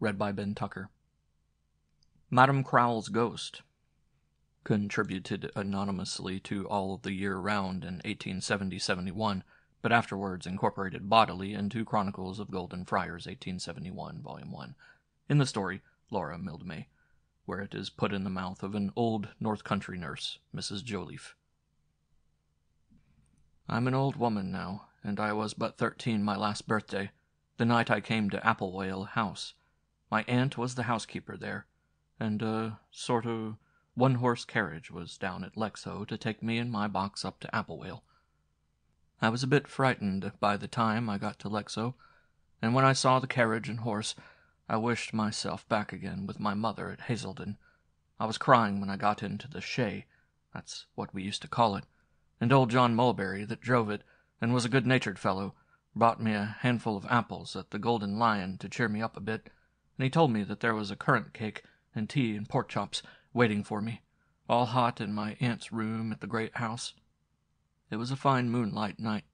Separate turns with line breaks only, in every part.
Read by Ben Tucker. Madame Crowl's Ghost. Contributed anonymously to All of the Year Round in 1870-71, but afterwards incorporated bodily into Chronicles of Golden Friars, 1871, Volume 1, in the story Laura Mildmay, where it is put in the mouth of an old North Country nurse, Mrs. Joliffe. I'm an old woman now, and I was but 13 my last birthday, the night I came to Applewale House. My aunt was the housekeeper there, and a sort of one-horse carriage was down at Lexow to take me and my box up to Applewale. I was a bit frightened by the time I got to Lexow, and when I saw the carriage and horse, I wished myself back again with my mother at Hazelden. I was crying when I got into the shay, that's what we used to call it, and old John Mulberry, that drove it, and was a good-natured fellow, brought me a handful of apples at the Golden Lion to cheer me up a bit, and he told me that there was a currant cake and tea and pork chops waiting for me, all hot in my aunt's room at the great house. It was a fine moonlight night,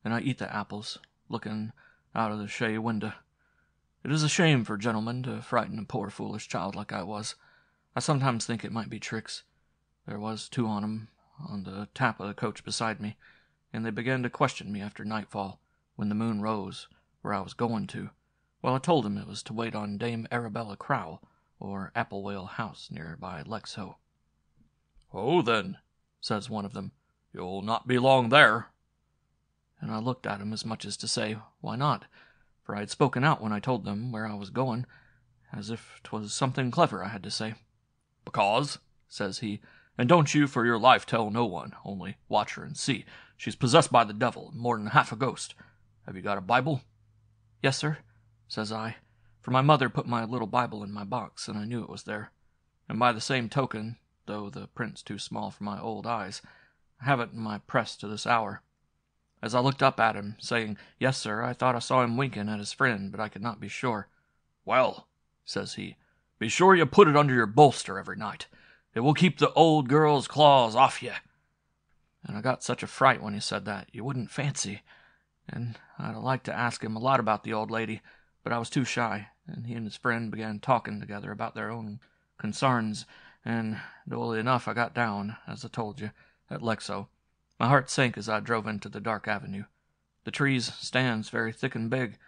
and I eat the apples, looking out of the shay window. It is a shame for gentlemen to frighten a poor foolish child like I was. I sometimes think it might be tricks. There was 2 on 'em on the tap of the coach beside me, and they began to question me after nightfall, when the moon rose, where I was going to. Well, I told them it was to wait on Dame Arabella Crowl, or Applewale House, near by Lexow. "Oh, then," says one of them, "you'll not be long there." And I looked at him as much as to say, why not? For I had spoken out when I told them where I was going, as if 'twas something clever I had to say. "Because," says he, "and don't you for your life tell no one, only watch her and see. She's possessed by the devil, more than half a ghost. Have you got a Bible?" "Yes, sir," says I, for my mother put my little Bible in my box, and I knew it was there. And by the same token, though the print's too small for my old eyes, I have it in my press to this hour. As I looked up at him, saying, "Yes, sir," I thought I saw him winking at his friend, but I could not be sure. "Well," says he, "be sure you put it under your bolster every night. It will keep the old girl's claws off ye." And I got such a fright when he said that, you wouldn't fancy. And I'd like to ask him a lot about the old lady, but I was too shy, and he and his friend began talking together about their own consarns, and dully enough I got down, as I told you, at Lexow. My heart sank as I drove into the dark avenue. The trees stands very thick and big,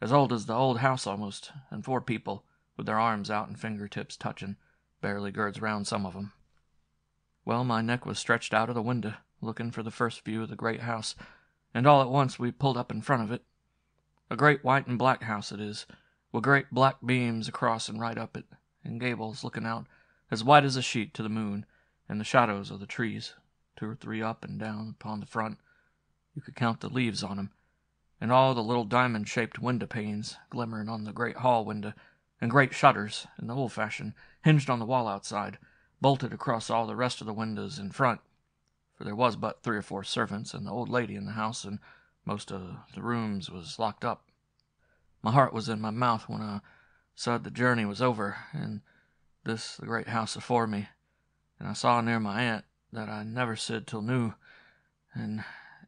as old as the old house almost, and 4 people, with their arms out and fingertips touching, barely girds round some of 'em. Well, my neck was stretched out of the window, looking for the first view of the great house, and all at once we pulled up in front of it. A great white and black house it is, with great black beams across and right up it, and gables looking out, as white as a sheet to the moon, and the shadows of the trees, 2 or 3 up and down upon the front. You could count the leaves on 'em, and all the little diamond-shaped window panes glimmering on the great hall window, and great shutters, in the old fashion, hinged on the wall outside, bolted across all the rest of the windows in front, for there was but 3 or 4 servants and the old lady in the house, and most of the rooms was locked up. My heart was in my mouth when I said the journey was over, and this the great house afore me, and I saw near my aunt that I never sid till new, and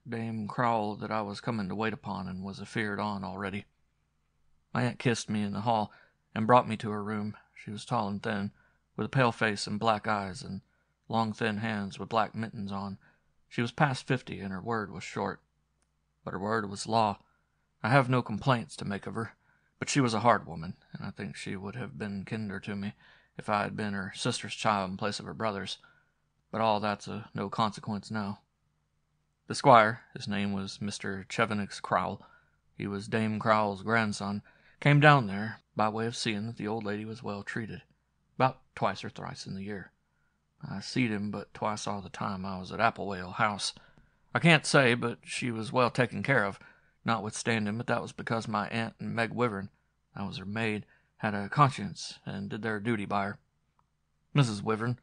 Dame Crowl that I was coming to wait upon and was afeard on already. My aunt kissed me in the hall, and brought me to her room. She was tall and thin, with a pale face and black eyes, and long thin hands with black mittens on. She was past 50, and her word was short. But her word was law. I have no complaints to make of her, but she was a hard woman, and I think she would have been kinder to me if I had been her sister's child in place of her brother's. But all that's of no consequence now. The squire, his name was Mr. Chevenix Crowl, he was Dame Crowl's grandson, came down there by way of seeing that the old lady was well treated, about twice or thrice in the year. I seed him but twice all the time I was at Applewale House. I can't say but she was well taken care of, notwithstanding, but that was because my aunt and Meg Wyvern, I was her maid, had a conscience and did their duty by her. Mrs. Wyvern,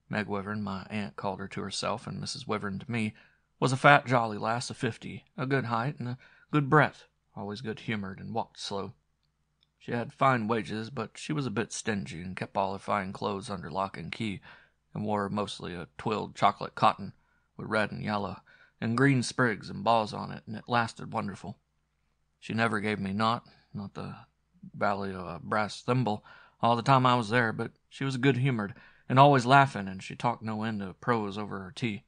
Meg Wyvern, my aunt called her to herself, and Mrs. Wyvern to me, was a fat, jolly lass of 50, a good height and a good breadth, always good-humoured and walked slow. She had fine wages, but she was a bit stingy and kept all her fine clothes under lock and key, and wore mostly a twilled chocolate cotton, with red and yellow, and green sprigs and balls on it, and it lasted wonderful. She never gave me not the bally a brass thimble all the time I was there, but she was good-humored and always laughing, and she talked no end of prose over her tea.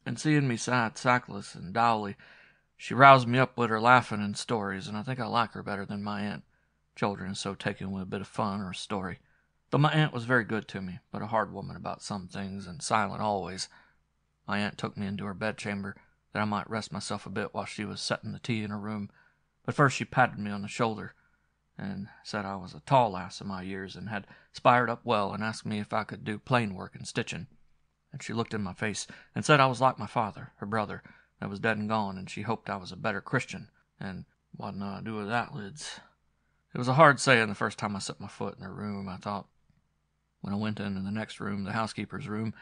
And seeing me sad, sackless, and dowly, she roused me up with her laughing and stories, and I think I like her better than my aunt. Children is so taken with a bit of fun or a story. Though my aunt was very good to me, but a hard woman about some things, and silent always. My aunt took me into her bedchamber, that I might rest myself a bit while she was setting the tea in her room. But first she patted me on the shoulder, and said I was a tall lass of my years, and had spired up well, and asked me if I could do plain work and stitching. And she looked in my face, and said I was like my father, her brother, that was dead and gone, and she hoped I was a better Christian, and what did I do with that, lids? It was a hard saying the first time I set my foot in her room, I thought. When I went into the next room, the housekeeper's room,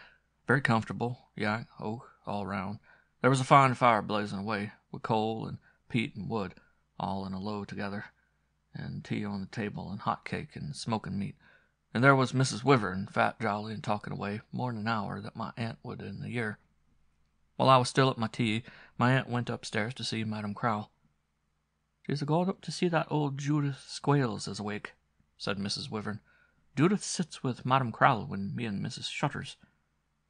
very comfortable, yak, oak, all round. There was a fine fire blazing away, with coal and peat and wood, all in a low together, and tea on the table, and hot cake, and smoking meat. And there was Mrs. Wyvern, fat, jolly, and talking away more than an hour that my aunt would in the year. While I was still at my tea, my aunt went upstairs to see Madam Crowl. "She's a-gone up to see that old Judith Squales is awake," said Mrs. Wyvern. "Judith sits with Madam Crowl when me and Mrs. Shutters,"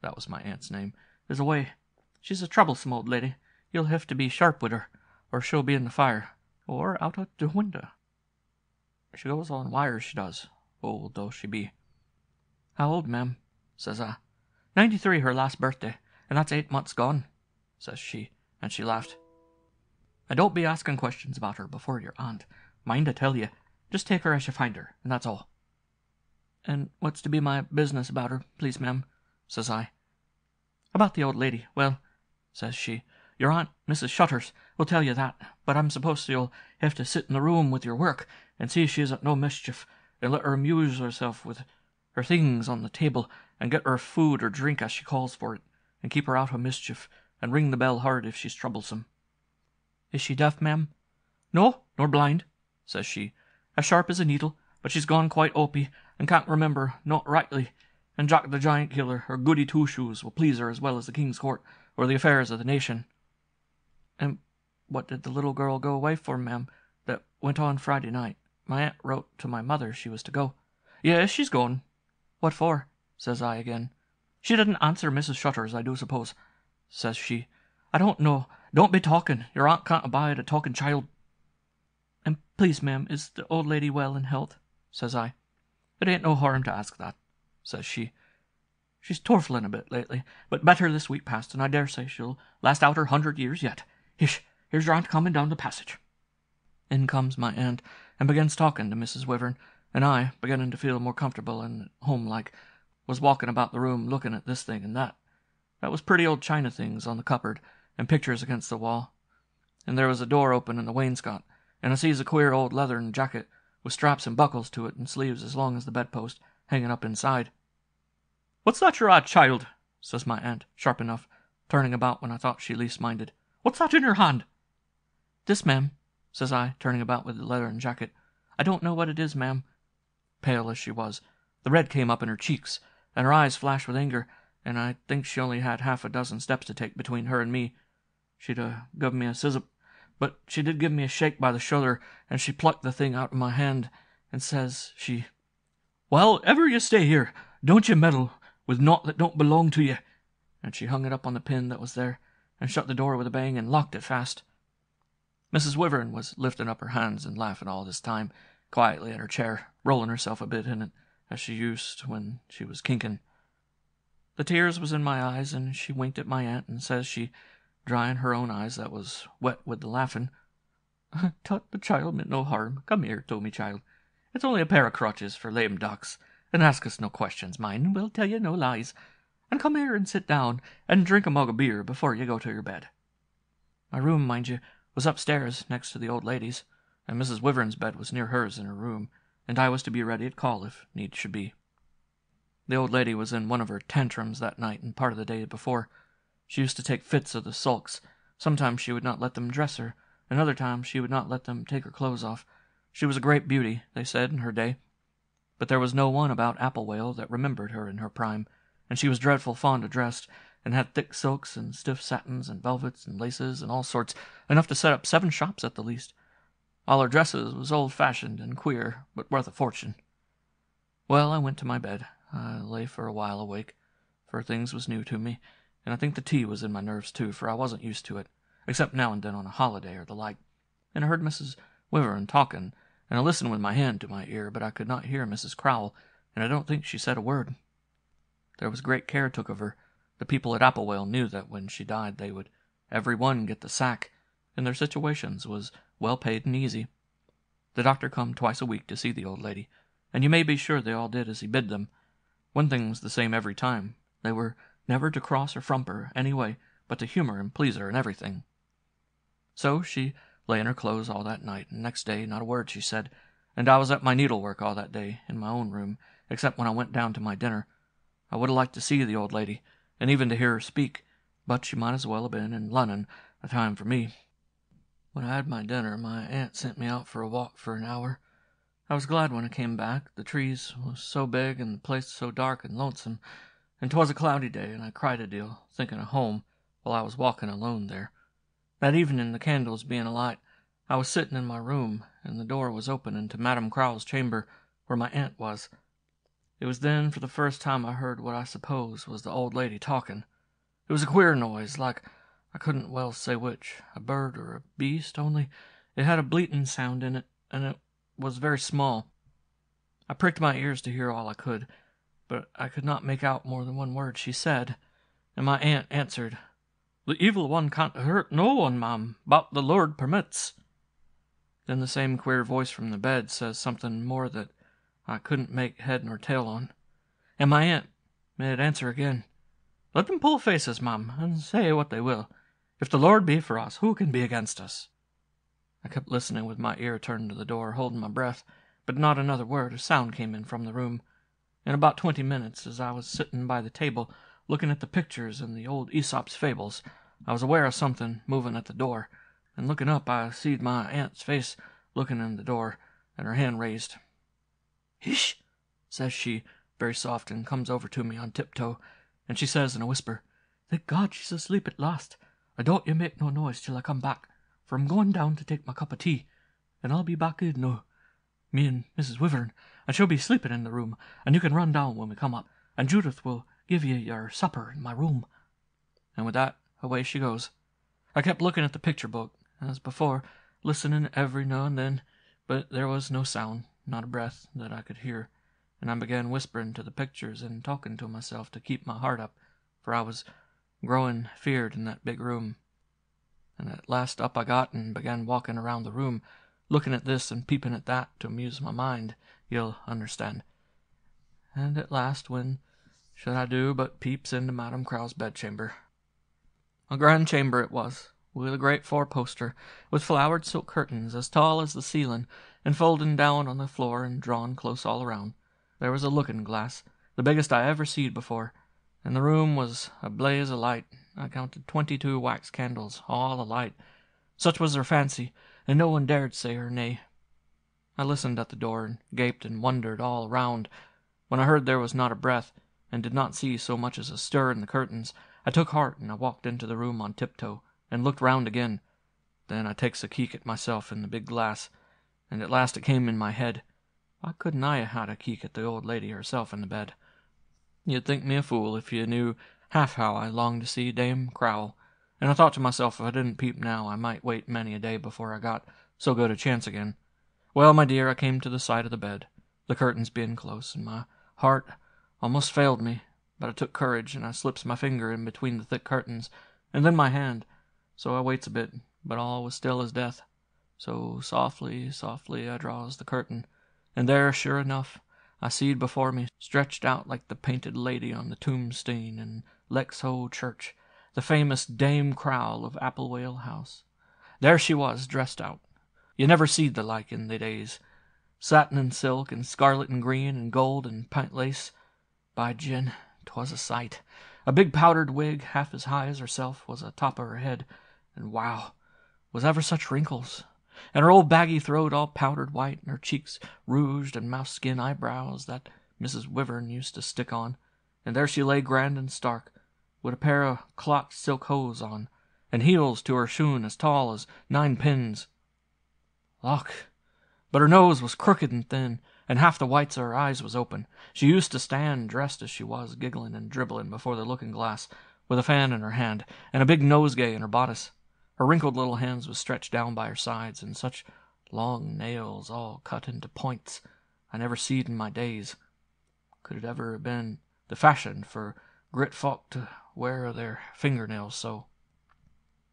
that was my aunt's name, "is away. She's a troublesome old lady. You'll have to be sharp with her, or she'll be in the fire, or out at the window. She goes on wires, she does, old though she be." "How old, ma'am?" says I. 93 her last birthday, and that's 8 months gone," says she, and she laughed. "And don't be asking questions about her before your aunt. Mind I tell you, just take her as you find her, and that's all." "And what's to be my business about her, please, ma'am?" says I. "About the old lady, well," says she, "your aunt, Mrs. Shutters, will tell you that, but I'm supposed you'll have to sit in the room with your work, and see she is at no mischief, and let her amuse herself with her things on the table, and get her food or drink as she calls for it, and keep her out of mischief, and ring the bell hard if she's troublesome." "Is she deaf, ma'am?" "No, nor blind," says she, "as sharp as a needle, but she's gone quite opy, and can't remember naught rightly, and Jack the Giant Killer or Goody Two-Shoes will please her as well as the King's Court or the affairs of the nation." "And what did the little girl go away for, ma'am, that went on Friday night? My aunt wrote to my mother she was to go." "Yes, she's gone." "What for?" says I again. "She didn't answer Mrs. Shutters, I do suppose," says she. "I don't know. Don't be talking. Your aunt can't abide a talking child." "And please, ma'am, is the old lady well in health?" says I. "It ain't no harm to ask that," says she. "She's torfling a bit lately, but better this week past, and I dare say she'll last out her 100 years yet. Hish, here's your aunt coming down the passage." In comes my aunt, and begins talking to Mrs. Wyvern, and I, beginning to feel more comfortable and home-like, was walking about the room looking at this thing and that. That was pretty old china things on the cupboard, and pictures against the wall. And there was a door open in the wainscot, and I sees a queer old leathern jacket, with straps and buckles to it and sleeves as long as the bedpost, hanging up inside. "What's that you're at, child?" says my aunt, sharp enough, turning about when I thought she least minded. "What's that in your hand?" "This, ma'am," says I, turning about with the leathern jacket. "I don't know what it is, ma'am." Pale as she was, the red came up in her cheeks, and her eyes flashed with anger, and I think she only had half a dozen steps to take between her and me. She'd give me a sizzip, but she did give me a shake by the shoulder, and she plucked the thing out of my hand, and says she, "While ever you stay here, don't you meddle with naught that don't belong to you." And she hung it up on the pin that was there, and shut the door with a bang, and locked it fast. Mrs. Wyvern was lifting up her hands and laughing all this time, quietly in her chair, rolling herself a bit in it, as she used when she was kinking. The tears was in my eyes, and she winked at my aunt, and says she, drying her own eyes that was wet with the laughing, "I thought the child meant no harm. Come here, Tommy, child. It's only a pair of crutches for lame ducks, and ask us no questions, mind, and we'll tell you no lies. And come here and sit down, and drink a mug of beer before you go to your bed." My room, mind you, was upstairs next to the old lady's, and Mrs. Wyvern's bed was near hers in her room, and I was to be ready at call if need should be. The old lady was in one of her tantrums that night and part of the day before. She used to take fits of the sulks. Sometimes she would not let them dress her, and other times she would not let them take her clothes off. She was a great beauty, they said, in her day. But there was no one about Applewale that remembered her in her prime, and she was dreadful fond of dress, and had thick silks and stiff satins and velvets and laces and all sorts, enough to set up 7 shops at the least. All her dresses was old-fashioned and queer, but worth a fortune. Well, I went to my bed. I lay for a while awake, for things was new to me, and I think the tea was in my nerves too, for I wasn't used to it, except now and then on a holiday or the like. And I heard Mrs. Wyvern talking, and I listened with my hand to my ear, but I could not hear Mrs. Crowl, and I don't think she said a word. There was great care took of her. The people at Applewell knew that when she died they would every one get the sack, and their situations was well paid and easy. The doctor come twice a week to see the old lady, and you may be sure they all did as he bid them. One thing was the same every time. They were never to cross or frump her any way, but to humour and please her in everything. So she lay in her clothes all that night, and next day not a word she said, and I was at my needlework all that day in my own room, except when I went down to my dinner. I would have liked to see the old lady, and even to hear her speak, but she might as well have been in Lunnon a time for me. When I had my dinner, my aunt sent me out for a walk for an hour. I was glad when I came back. The trees was so big and the place so dark and lonesome, and 'twas a cloudy day, and I cried a deal, thinking of home, while I was walking alone there. That evening, the candles being alight, I was sitting in my room, and the door was open into Madame Crowl's chamber, where my aunt was. It was then for the first time I heard what I suppose was the old lady talking. It was a queer noise, like I couldn't well say which, a bird or a beast, only it had a bleating sound in it, and it was very small. I pricked my ears to hear all I could, but I could not make out more than one word she said, and my aunt answered, "The evil one can't hurt no one, ma'am, but the Lord permits." Then the same queer voice from the bed says something more that I couldn't make head nor tail on, and my aunt made answer again, "Let them pull faces, ma'am, and say what they will. If the Lord be for us, who can be against us?" I kept listening with my ear turned to the door, holding my breath, but not another word or sound came in from the room. In about 20 minutes, as I was sitting by the table, looking at the pictures and the old Aesop's fables, I was aware of something moving at the door, and looking up I seed my aunt's face looking in the door, and her hand raised. "Hish!" says she, very soft, and comes over to me on tiptoe, and she says in a whisper, "Thank God she's asleep at last. I don't you make no noise till I come back, for I'm going down to take my cup of tea, and I'll be back in no, me and Mrs. Wyvern, and she'll be sleeping in the room, and you can run down when we come up, and Judith will give you your supper in my room." And with that, away she goes. I kept looking at the picture book, as before, listening every now and then, but there was no sound, not a breath, that I could hear, and I began whispering to the pictures and talking to myself to keep my heart up, for I was growing feared in that big room. And at last up I got and began walking around the room, looking at this and peeping at that to amuse my mind, you'll understand. And at last, when should I do but peeps into Madame Crowl's bedchamber. A grand chamber it was, with a great four-poster, with flowered silk curtains as tall as the ceiling, and folding down on the floor and drawn close all around. There was a looking-glass, the biggest I ever seed before, and the room was a blaze of light. I counted 22 wax candles, all alight. Such was her fancy, and no one dared say her nay. I listened at the door, and gaped and wondered all around. When I heard there was not a breath, and did not see so much as a stir in the curtains, I took heart, and I walked into the room on tiptoe, and looked round again. Then I takes a keek at myself in the big glass, and at last it came in my head, why couldn't I ha' had a keek at the old lady herself in the bed? You'd think me a fool if you knew half how I longed to see Dame Crowl, and I thought to myself if I didn't peep now I might wait many a day before I got so good a chance again. Well, my dear, I came to the side of the bed, the curtains being close, and my heart almost failed me, but I took courage, and I slips my finger in between the thick curtains, and then my hand, so I waits a bit, but all was still as death. So softly, softly I draws the curtain, and there, sure enough, I seed before me, stretched out like the painted lady on the tombstone in Lexhow Church, the famous Dame Crowl of Applewell House. There she was, dressed out. You never seed the like in the days. Satin and silk, and scarlet and green, and gold and pint lace. By gin, 'twas a sight. A big powdered wig, half as high as herself, was atop of her head, and wow, was ever such wrinkles! And her old baggy throat all powdered white, and her cheeks rouged, and mouse-skin eyebrows that Mrs. Wyvern used to stick on, and there she lay grand and stark, with a pair of clocked silk hose on, and heels to her shoon as tall as 9 pins. Look! But her nose was crooked and thin, and half the whites of her eyes was open. She used to stand, dressed as she was, giggling and dribbling before the looking-glass, with a fan in her hand, and a big nosegay in her bodice. Her wrinkled little hands was stretched down by her sides, and such long nails, all cut into points, I never seed in my days. Could it ever have been the fashion for grit folk to wear their fingernails so?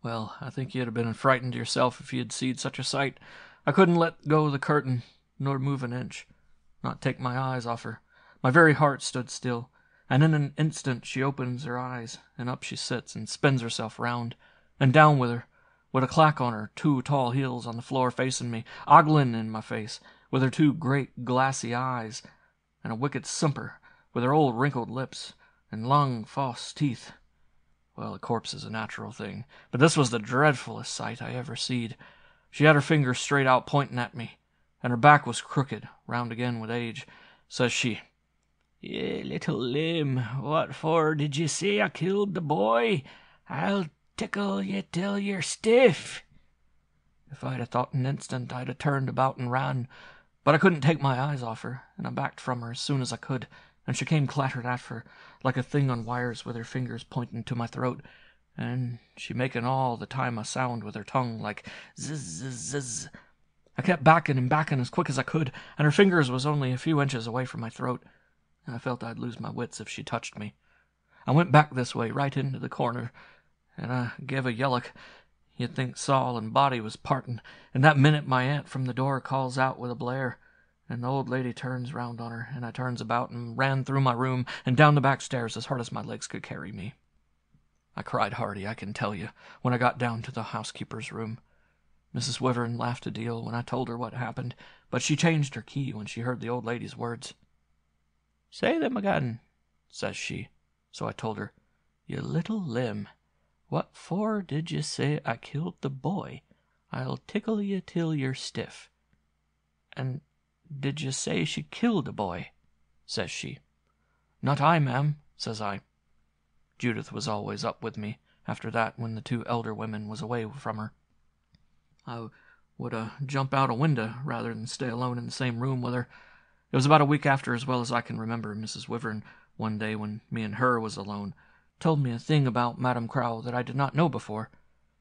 Well, I think you'd have been frightened yourself if you'd seed such a sight. I couldn't let go the curtain, nor move an inch, not take my eyes off her. My very heart stood still, and in an instant she opens her eyes, and up she sits and spins herself round, and down with her, with a clack on her 2 tall heels on the floor facing me, ogling in my face, with her 2 great glassy eyes, and a wicked simper, with her old wrinkled lips, and long false teeth. Well, a corpse is a natural thing, but this was the dreadfulest sight I ever seed. She had her fingers straight out pointing at me, and her back was crooked, round again with age. Says she, "You little limb, what for did you say I killed the boy? I'll tickle you till you're stiff." If I'd have thought an instant, I'd have turned about and ran, but I couldn't take my eyes off her, and I backed from her as soon as I could, and she came clattered after, like a thing on wires, with her fingers pointing to my throat, and she making all the time a sound with her tongue like zzz, zzz, zzz. I kept backing and backing as quick as I could, and her fingers was only a few inches away from my throat, and I felt I'd lose my wits if she touched me. I went back this way, right into the corner, and I gave a yellock. You'd think soul and body was parting, and that minute my aunt from the door calls out with a blare, and the old lady turns round on her, and I turns about and ran through my room and down the back stairs as hard as my legs could carry me. I cried hearty, I can tell you, when I got down to the housekeeper's room. Mrs. Wyvern laughed a deal when I told her what happened, but she changed her key when she heard the old lady's words. "Say them again," says she. So I told her, "You little limb, what for did you say I killed the boy? I'll tickle you till you're stiff." "And did you say she killed the boy?" says she. "Not I, ma'am," says I. Judith was always up with me after that when the 2 elder women was away from her. I would jump out a window rather than stay alone in the same room with her. It was about a week after, as well as I can remember, Mrs. Wyvern, one day when me and her was alone, told me a thing about Madame Crowl that I did not know before.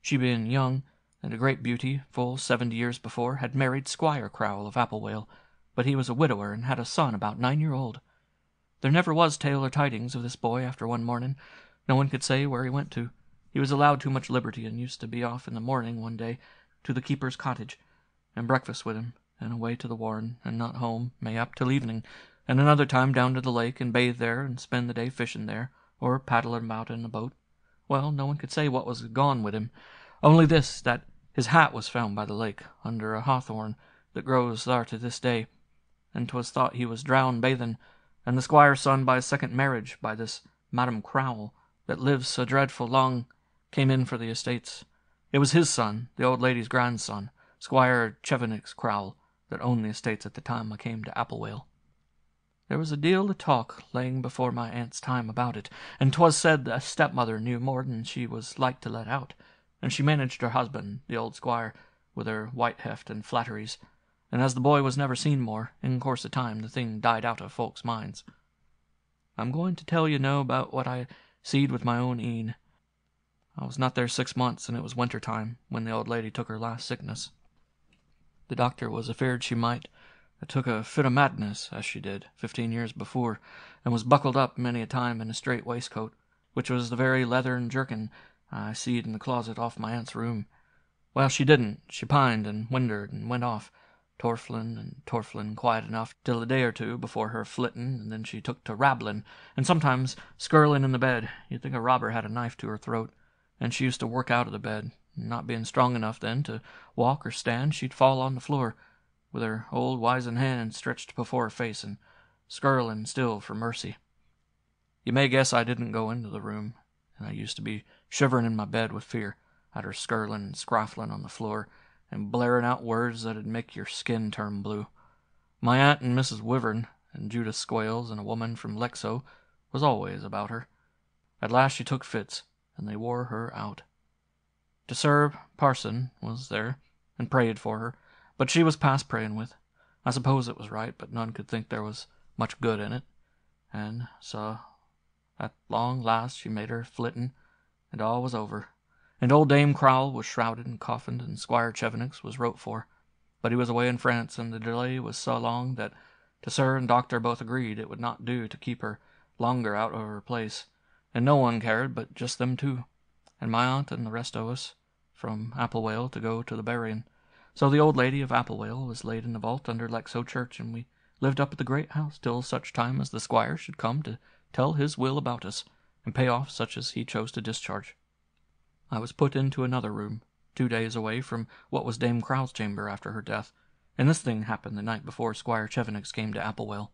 She being young, and a great beauty, full 70 years before, had married Squire Crowl of Applewale, but he was a widower and had a son about 9-year-old. There never was tale or tidings of this boy after one morning. No one could say where he went to. He was allowed too much liberty, and used to be off in the morning one day to the keeper's cottage, and breakfast with him, and away to the warren, and not home, mayhap, till evening, and another time down to the lake, and bathe there, and spend the day fishing there, or paddling about in a boat. Well, no one could say what was gone with him, only this, that his hat was found by the lake, under a hawthorn that grows there to this day, and 'twas thought he was drowned bathing, and the squire's son by a second marriage by this Madame Crowl, that lives so dreadful long, came in for the estates. It was his son, the old lady's grandson, Squire Chevenix Crowl, that owned the estates at the time I came to Applewale. There was a deal of talk laying before my aunt's time about it, and 'twas said the stepmother knew more than she was like to let out, and she managed her husband, the old squire, with her white heft and flatteries, and as the boy was never seen more, in course of time the thing died out of folks' minds. I'm going to tell you now about what I seed with my own een. I was not there 6 months, and it was winter time, when the old lady took her last sickness. The doctor was afeard she might took a fit of madness, as she did, 15 years before, and was buckled up many a time in a strait waistcoat, which was the very leathern jerkin I seed in the closet off my aunt's room. Well, she didn't. She pined and whindered and went off, torflin quiet enough till a day or two before her flitting, and then she took to rabblin', and sometimes skirling in the bed. You'd think a robber had a knife to her throat, and she used to work out of the bed, and not being strong enough then to walk or stand, she'd fall on the floor, with her old wizen hand stretched before her face, and skirling still for mercy. You may guess I didn't go into the room, and I used to be shivering in my bed with fear at her skirling and scroffling on the floor, and blaring out words that'd make your skin turn blue. My aunt and Mrs. Wyvern, and Judith Squales, and a woman from Lexo, was always about her. At last she took fits, and they wore her out. To serve, parson was there, and prayed for her, But she was past praying with. I suppose it was right, but none could think there was much good in it. And so, at long last, she made her flitting, and all was over. And old Dame Crowl was shrouded and coffined, and Squire Chevenix was wrote for. But he was away in France, and the delay was so long that to Sir and Doctor both agreed it would not do to keep her longer out of her place, and no one cared but just them two, and my aunt and the rest of us, from Applewale to go to the burying. So the old lady of Applewale was laid in the vault under Lexow Church, and we lived up at the great house till such time as the squire should come to tell his will about us, and pay off such as he chose to discharge. I was put into another room, 2 days away from what was Dame Crowl's chamber after her death, and this thing happened the night before Squire Chevenix came to Applewale.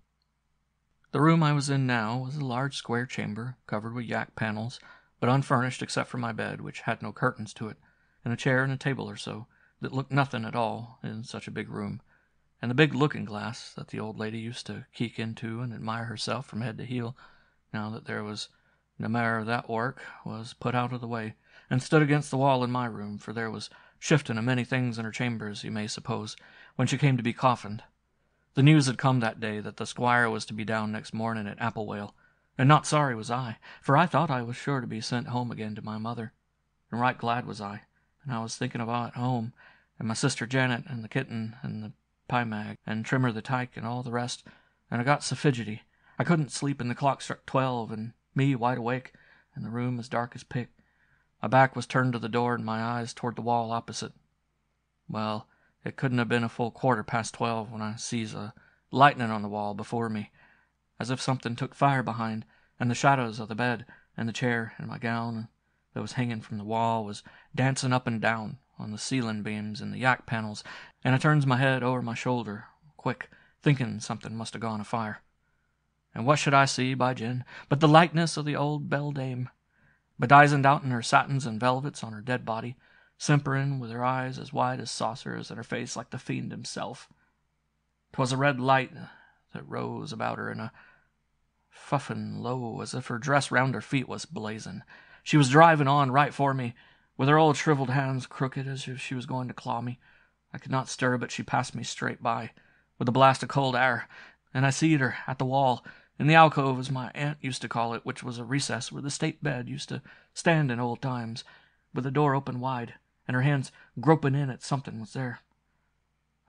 The room I was in now was a large square chamber, covered with yak panels, but unfurnished except for my bed, which had no curtains to it, and a chair and a table or so, that looked nothing at all in such a big room, and the big looking-glass that the old lady used to keek into and admire herself from head to heel, now that there was no matter of that work, was put out of the way, and stood against the wall in my room, for there was shifting of many things in her chambers, you may suppose, when she came to be coffined. The news had come that day that the squire was to be down next morning at Applewale, and not sorry was I, for I thought I was sure to be sent home again to my mother, and right glad was I, and I was thinking about home, and my sister Janet, and the kitten, and the pie mag, and Trimmer the tyke, and all the rest, and I got so fidgety. I couldn't sleep, and the clock struck 12, and me wide awake, and the room as dark as pick. My back was turned to the door, and my eyes toward the wall opposite. Well, it couldn't have been a full 12:15 when I sees a lightning on the wall before me, as if something took fire behind, and the shadows of the bed, and the chair, and my gown that was hanging from the wall was dancing up and down on the ceiling beams and the yak panels, and I turns my head over my shoulder, quick, thinking something must have gone afire. And what should I see, by gin, but the likeness of the old beldame, bedizened out in her satins and velvets on her dead body, simpering with her eyes as wide as saucers and her face like the fiend himself. 'Twas a red light that rose about her in a fuffin' low, as if her dress round her feet was blazing. She was driving on right for me, with her old shriveled hands crooked as if she was going to claw me. I could not stir, but she passed me straight by, with a blast of cold air, and I seed her at the wall, in the alcove, as my aunt used to call it, which was a recess where the state bed used to stand in old times, with the door open wide, and her hands groping in at something was there.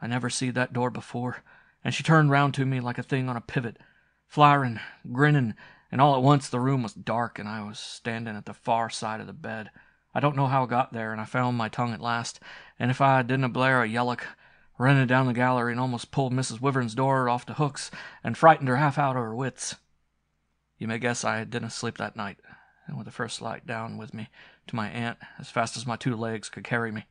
I never seed that door before, and she turned round to me like a thing on a pivot, flaring, grinning, and all at once the room was dark, and I was standing at the far side of the bed. I don't know how I got there, and I found my tongue at last, and if I didn't blare a yellock, running down the gallery and almost pulled Mrs. Wyvern's door off the hooks and frightened her half out of her wits. You may guess I didn't sleep that night, and with the first light down with me to my aunt as fast as my 2 legs could carry me.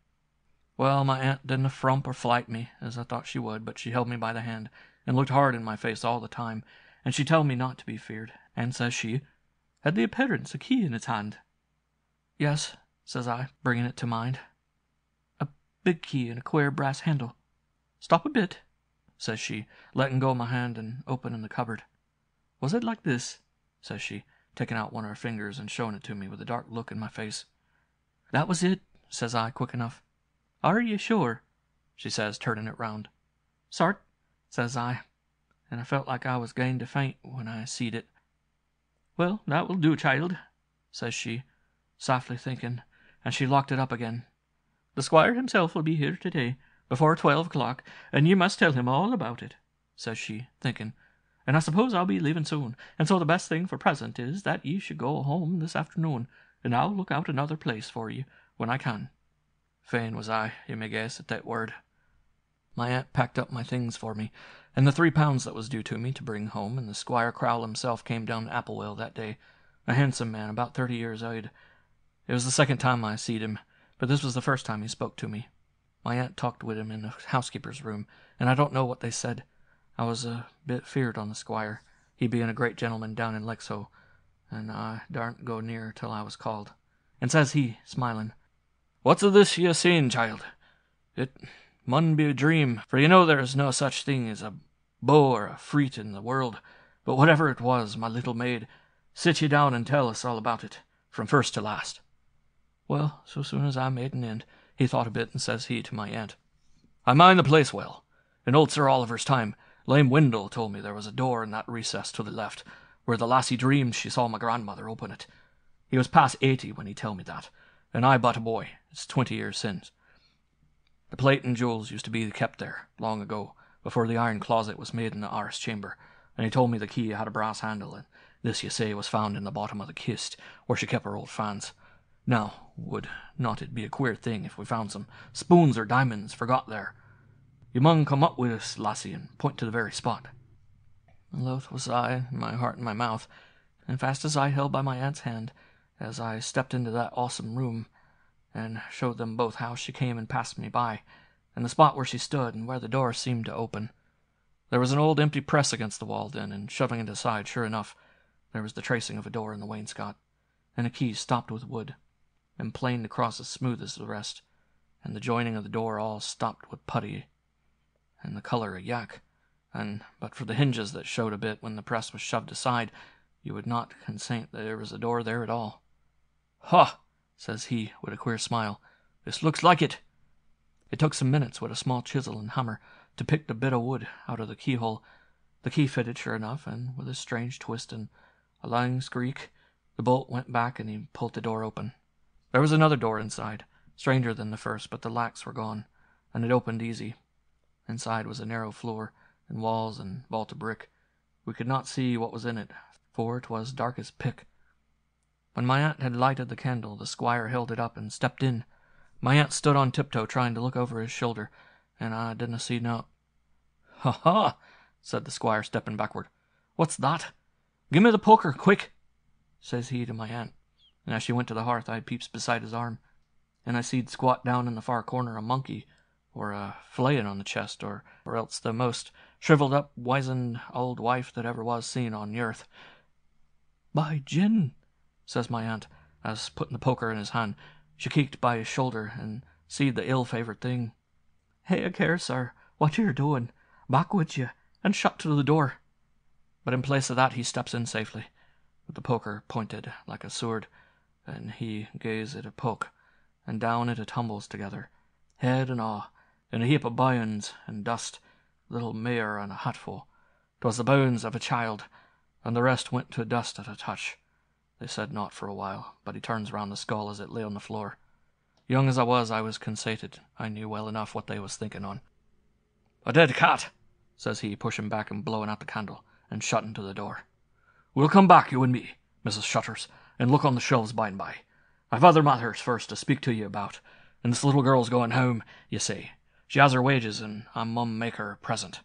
Well, my aunt didn't frump or flight me, as I thought she would, but she held me by the hand and looked hard in my face all the time, and she told me not to be feared, and says she, "Had the appearance a key in its hand?" "Yes," says I, bringing it to mind. "A big key and a queer brass handle." "Stop a bit," says she, letting go my hand and opening the cupboard. "Was it like this?" says she, taking out one of her fingers and showing it to me with a dark look in my face. "That was it," says I, quick enough. "Are you sure?" she says, turning it round. "Sart," says I, and I felt like I was going to faint when I seed it. "Well, that will do, child," says she, softly thinking, and she locked it up again. "The squire himself will be here today, before 12 o'clock, and you must tell him all about it," says she, thinking, "and I suppose I'll be leaving soon, and so the best thing for present is that ye should go home this afternoon, and I'll look out another place for you when I can." Fain was I, you may guess, at that word. My aunt packed up my things for me, and the £3 that was due to me to bring home, and the Squire Crowl himself came down to Applewale that day, a handsome man, about 30 years old. It was the second time I seed him, but this was the first time he spoke to me. My aunt talked with him in the housekeeper's room, and I don't know what they said. I was a bit feared on the squire, he being a great gentleman down in Lexow, and I daren't go near till I was called. And says he, smiling, "What's of this ye seen, child? It mun be a dream, for you know there's no such thing as a beau or a freet in the world, but whatever it was, my little maid, sit ye down and tell us all about it, from first to last." Well, so soon as I made an end, he thought a bit, and says he to my aunt, I mind the place well. In old Sir Oliver's time, Lame Windle told me there was a door in that recess to the left, where the lassie dreamed she saw my grandmother open it. He was past 80 when he tell me that, and I but a boy. It's 20 years since. The plate and jewels used to be kept there, long ago, before the iron closet was made in the arse chamber, and he told me the key had a brass handle, and this, you say, was found in the bottom of the kist, where she kept her old fans. Now, would not it be a queer thing if we found some spoons or diamonds forgot there? You mun come up with us, lassie, and point to the very spot. Loath was I, my heart in my mouth, and fast as I held by my aunt's hand, as I stepped into that awesome room, and showed them both how she came and passed me by, and the spot where she stood, and where the door seemed to open. There was an old empty press against the wall then, and shoving it aside, sure enough, there was the tracing of a door in the wainscot, and a key stopped with wood, and planed across as smooth as the rest, and the joining of the door all stopped with putty, and the colour of yak, and but for the hinges that showed a bit when the press was shoved aside, you would not consent that there was a door there at all. "Ha!" says he, with a queer smile. "This looks like it." It took some minutes with a small chisel and hammer to pick the bit of wood out of the keyhole. The key fitted sure enough, and with a strange twist and a lang squeak, the bolt went back and he pulled the door open. There was another door inside, stranger than the first, but the lacks were gone, and it opened easy. Inside was a narrow floor, and walls and vault of brick. We could not see what was in it, for it was dark as pick. When my aunt had lighted the candle, the squire held it up and stepped in. My aunt stood on tiptoe trying to look over his shoulder, and I didna see naught. "Ha ha!" said the squire, stepping backward. "What's that? Give me the poker, quick!" says he to my aunt, and as she went to the hearth I peeps beside his arm, and I seed squat down in the far corner a monkey, or a flayin' on the chest, or else the most shrivelled up, wizened old wife that ever was seen on the earth. "By gin," says my aunt, as putting the poker in his hand, she keeked by his shoulder and seed the ill-favoured thing. "Hey a care, sir, what you're doing? Back with you, and shut to the door." But in place of that he steps in safely, with the poker pointed like a sword, and he gies it a poke, and down it tumbles together, head and all, in a heap of bones and dust, little mare and a hatful. 'Twas the bones of a child, and the rest went to dust at a touch. They said naught for a while, but he turns round the skull as it lay on the floor. Young as I was conceited. I knew well enough what they was thinking on. "A dead cat," says he, pushing back and blowing out the candle, and shutting to the door. "We'll come back, you and me, Mrs. Shutters, and look on the shelves by and by. I've other matters first to speak to you about, and this little girl's going home, you see. She has her wages, and I mun make her a present,"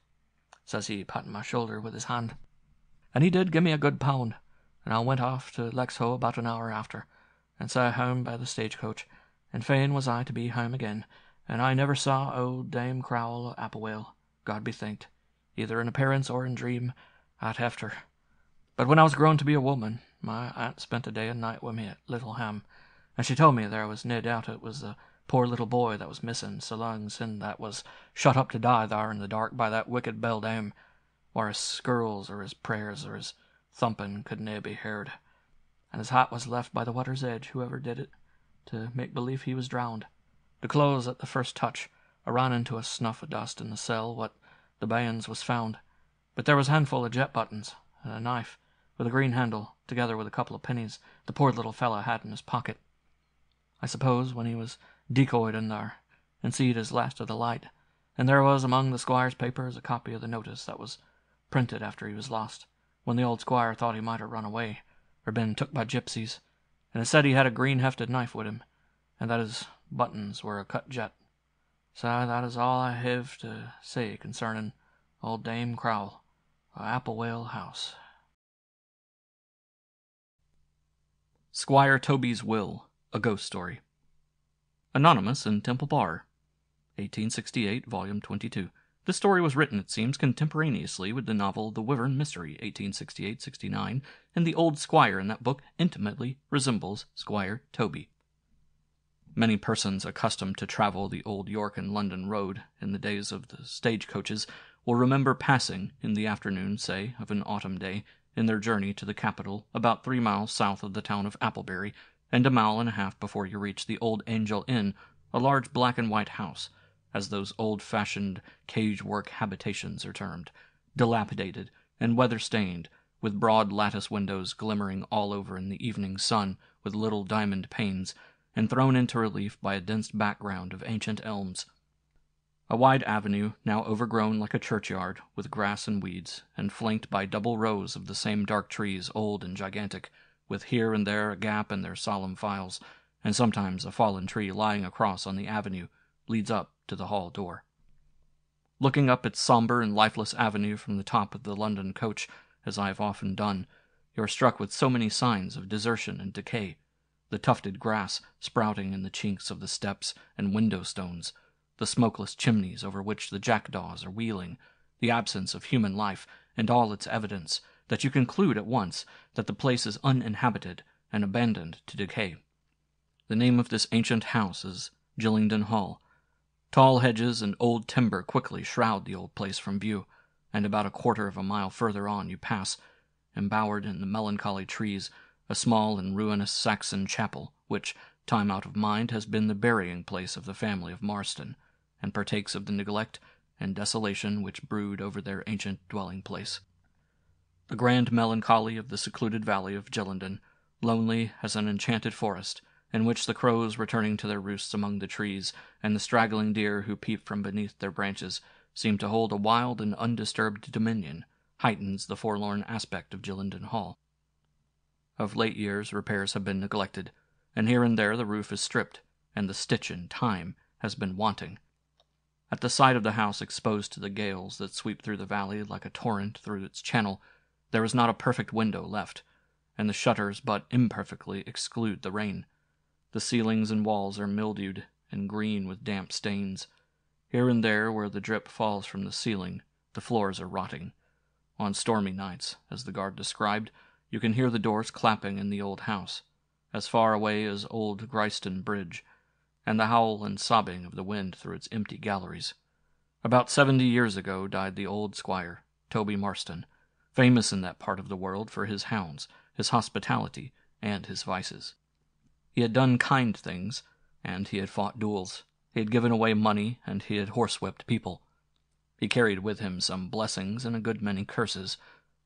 says he, patting my shoulder with his hand. And he did give me a good pound, and I went off to Lexho about an hour after, and saw home by the stagecoach, and fain was I to be home again, and I never saw old Dame Crowl of Applewell, God be thanked, either in appearance or in dream, at Hefter. But when I was grown to be a woman, my aunt spent a day and night with me at Little Ham, and she told me there was nae doubt it was the poor little boy that was missing so long sin that was shut up to die there in the dark by that wicked beldame, where his skirls or his prayers or his thumping could nae be heard, and his hat was left by the water's edge, whoever did it, to make believe he was drowned. The clothes at the first touch ran into a snuff of dust in the cell what the bairns was found, but there was a handful of jet buttons, and a knife with a green handle, together with a couple of pennies the poor little fellow had in his pocket. I suppose when he was decoyed in there, and seed his last of the light, and there was among the squire's papers a copy of the notice that was printed after he was lost, when the old squire thought he might have run away, or been took by gypsies, and it said he had a green hefted knife with him, and that his buttons were a cut jet. So that is all I have to say concerning old Dame Crowl of Applewell House. Squire Toby's Will, a Ghost Story. Anonymous in Temple Bar, 1868, Volume 22. This story was written, it seems, contemporaneously with the novel The Wyvern Mystery, 1868-69, and the old squire in that book intimately resembles Squire Toby. Many persons accustomed to travel the old York and London road in the days of the stagecoaches will remember passing, in the afternoon, say, of an autumn day, in their journey to the capital, about 3 miles south of the town of Applebury, and a mile and a half before you reach the Old Angel Inn, a large black and white house, as those old-fashioned cage-work habitations are termed, dilapidated and weather-stained, with broad lattice windows glimmering all over in the evening sun with little diamond panes, and thrown into relief by a dense background of ancient elms. A wide avenue, now overgrown like a churchyard, with grass and weeds, and flanked by double rows of the same dark trees, old and gigantic, with here and there a gap in their solemn files, and sometimes a fallen tree lying across on the avenue, leads up to the hall door. Looking up its somber and lifeless avenue from the top of the London coach, as I have often done, you are struck with so many signs of desertion and decay: the tufted grass sprouting in the chinks of the steps and window stones, the smokeless chimneys over which the jackdaws are wheeling, the absence of human life, and all its evidence, that you conclude at once that the place is uninhabited and abandoned to decay. The name of this ancient house is Gillingden Hall. Tall hedges and old timber quickly shroud the old place from view, and about a quarter of a mile further on you pass, embowered in the melancholy trees, a small and ruinous Saxon chapel, which, time out of mind, has been the burying place of the family of Marston, and partakes of the neglect and desolation which brood over their ancient dwelling-place. The grand melancholy of the secluded valley of Gillingden, lonely as an enchanted forest, in which the crows returning to their roosts among the trees, and the straggling deer who peep from beneath their branches, seem to hold a wild and undisturbed dominion, heightens the forlorn aspect of Gillingden Hall. Of late years repairs have been neglected, and here and there the roof is stripped, and the stitch in time has been wanting. At the side of the house exposed to the gales that sweep through the valley like a torrent through its channel, there is not a perfect window left, and the shutters but imperfectly exclude the rain. The ceilings and walls are mildewed and green with damp stains. Here and there, where the drip falls from the ceiling, the floors are rotting. On stormy nights, as the guard described, you can hear the doors clapping in the old house, as far away as old Greyston Bridge, and the howl and sobbing of the wind through its empty galleries. About 70 years ago died the old squire, Toby Marston, famous in that part of the world for his hounds, his hospitality, and his vices. He had done kind things, and he had fought duels. He had given away money, and he had horsewhipped people. He carried with him some blessings and a good many curses,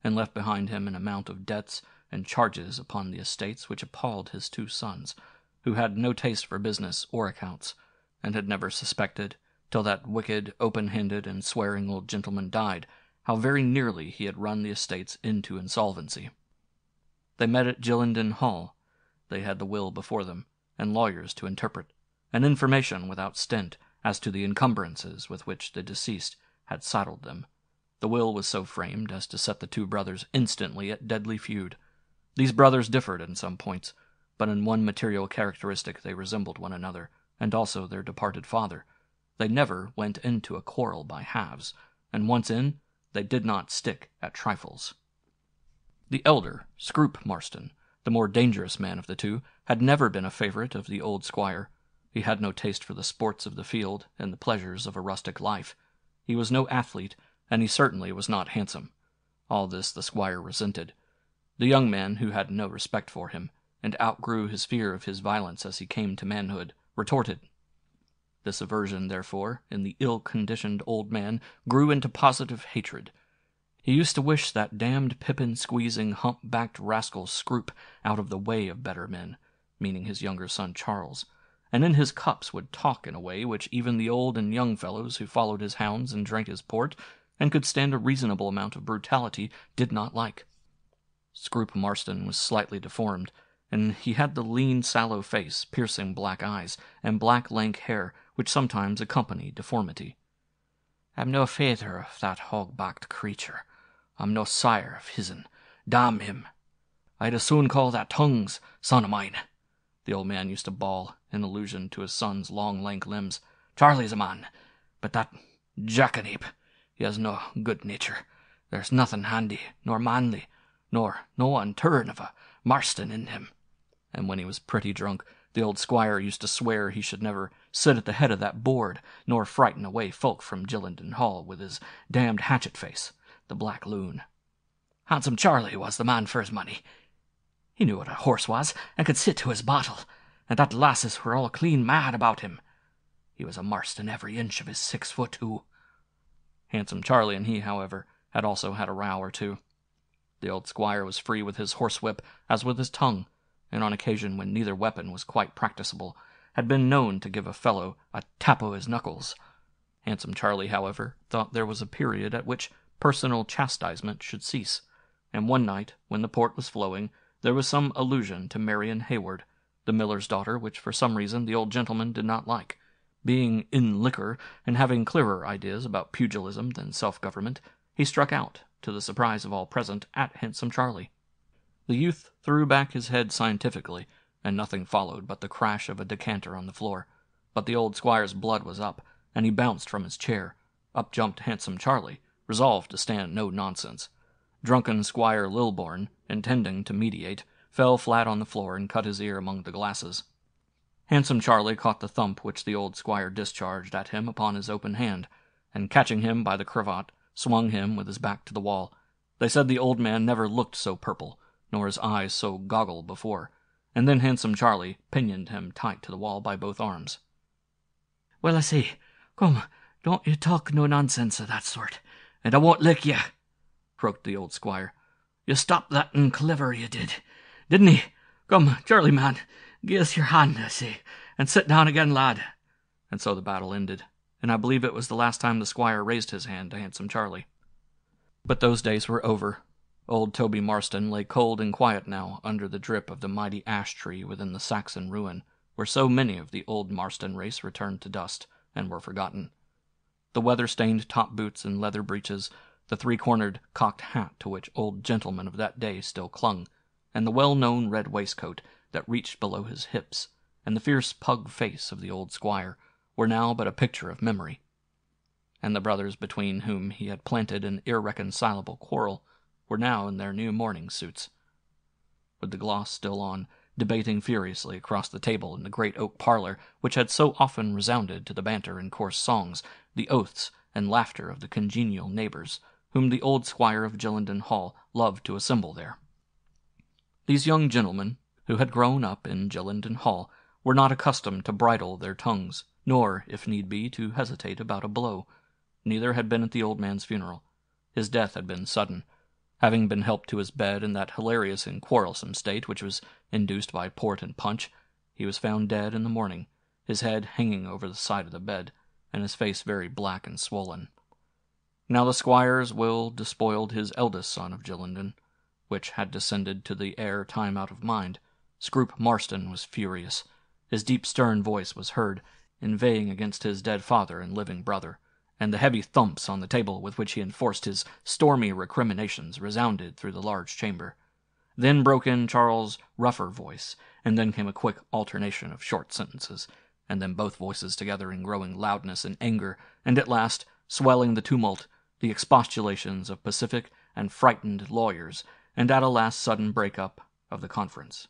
and left behind him an amount of debts and charges upon the estates which appalled his 2 sons, who had no taste for business or accounts, and had never suspected, till that wicked, open-handed, and swearing old gentleman died, how very nearly he had run the estates into insolvency. They met at Gillingden Hall. They had the will before them, and lawyers to interpret, and information without stint as to the encumbrances with which the deceased had saddled them. The will was so framed as to set the 2 brothers instantly at deadly feud. These brothers differed in some points, but in one material characteristic they resembled one another, and also their departed father. They never went into a quarrel by halves, and once in, they did not stick at trifles. The elder, Scroop Marston, the more dangerous man of the 2, had never been a favorite of the old squire. He had no taste for the sports of the field and the pleasures of a rustic life. He was no athlete, and he certainly was not handsome. All this the squire resented. The young man, who had no respect for him, and outgrew his fear of his violence as he came to manhood, retorted. This aversion, therefore, in the ill-conditioned old man, grew into positive hatred. He used to wish that damned pippin-squeezing, hump-backed rascal Scroop out of the way of better men, meaning his younger son Charles, and in his cups would talk in a way which even the old and young fellows who followed his hounds and drank his port, and could stand a reasonable amount of brutality, did not like. Scroop Marston was slightly deformed, and he had the lean, sallow face, piercing black eyes, and black lank hair, which sometimes accompany deformity. "I'm no feyther of that hog-backed creature. I'm no sire of his'n. Damn him! I'd as soon call that Tongues son of mine," the old man used to bawl, in allusion to his son's long, lank limbs. "Charlie's a man, but that jackanape, he has no good nature. There's nothing handy, nor manly, nor no unturn of a Marston in him." And when he was pretty drunk, the old squire used to swear he should never sit at the head of that board, nor frighten away folk from Gillingden Hall with his damned hatchet face, the black loon. Handsome Charlie was the man for his money. He knew what a horse was, and could sit to his bottle, and that lasses were all clean mad about him. He was a Marston every inch of his 6'2". Handsome Charlie and he, however, had also had a row or two. The old squire was free with his horsewhip as with his tongue, and on occasion when neither weapon was quite practicable, had been known to give a fellow a tap o' his knuckles. Handsome Charlie, however, thought there was a period at which personal chastisement should cease, and one night, when the port was flowing, there was some allusion to Marian Hayward, the miller's daughter, which for some reason the old gentleman did not like. Being in liquor, and having clearer ideas about pugilism than self-government, he struck out, to the surprise of all present, at Handsome Charlie. The youth threw back his head scientifically, and nothing followed but the crash of a decanter on the floor. But the old squire's blood was up, and he bounced from his chair. Up jumped Handsome Charlie, resolved to stand no nonsense. Drunken Squire Lilbourne, intending to mediate, fell flat on the floor and cut his ear among the glasses. Handsome Charlie caught the thump which the old squire discharged at him upon his open hand, and catching him by the cravat, swung him with his back to the wall. They said the old man never looked so purple, nor his eyes so goggle before, and then Handsome Charlie pinioned him tight to the wall by both arms. "Well, I say, come, don't you talk no nonsense of that sort, and I won't lick ye," croaked the old squire. "You stopped that and clever, you did, didn't he? Come, Charlie, man, give us your hand, I say, and sit down again, lad." And so the battle ended, and I believe it was the last time the squire raised his hand to Handsome Charlie. But those days were over. Old Toby Marston lay cold and quiet now under the drip of the mighty ash-tree within the Saxon ruin, where so many of the old Marston race returned to dust and were forgotten. The weather-stained top-boots and leather breeches, the three-cornered cocked hat to which old gentlemen of that day still clung, and the well-known red waistcoat that reached below his hips, and the fierce pug face of the old squire, were now but a picture of memory. And the brothers between whom he had planted an irreconcilable quarrel were now in their new mourning suits, with the gloss still on, debating furiously across the table in the great oak parlor which had so often resounded to the banter and coarse songs, the oaths and laughter of the congenial neighbors, whom the old squire of Gillinden Hall loved to assemble there. These young gentlemen, who had grown up in Gillinden Hall, were not accustomed to bridle their tongues, nor, if need be, to hesitate about a blow. Neither had been at the old man's funeral. His death had been sudden. Having been helped to his bed in that hilarious and quarrelsome state which was induced by port and punch, he was found dead in the morning, his head hanging over the side of the bed, and his face very black and swollen. Now the squire's will despoiled his eldest son of Gillinden, which had descended to the heir time out of mind. Scroop Marston was furious. His deep stern voice was heard, inveighing against his dead father and living brother, and the heavy thumps on the table with which he enforced his stormy recriminations resounded through the large chamber. Then broke in Charles' rougher voice, and then came a quick alternation of short sentences, and then both voices together in growing loudness and anger, and at last, swelling the tumult, the expostulations of pacific and frightened lawyers, and at a last sudden break-up of the conference.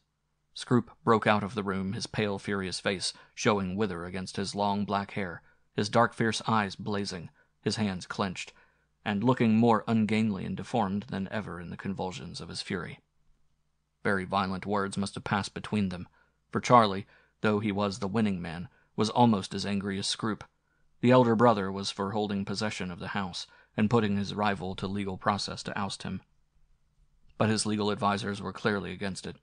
Scroop broke out of the room, his pale, furious face showing wither against his long black hair, his dark, fierce eyes blazing, his hands clenched, and looking more ungainly and deformed than ever in the convulsions of his fury. Very violent words must have passed between them, for Charlie, though he was the winning man, was almost as angry as Scroop. The elder brother was for holding possession of the house, and putting his rival to legal process to oust him. But his legal advisers were clearly against it.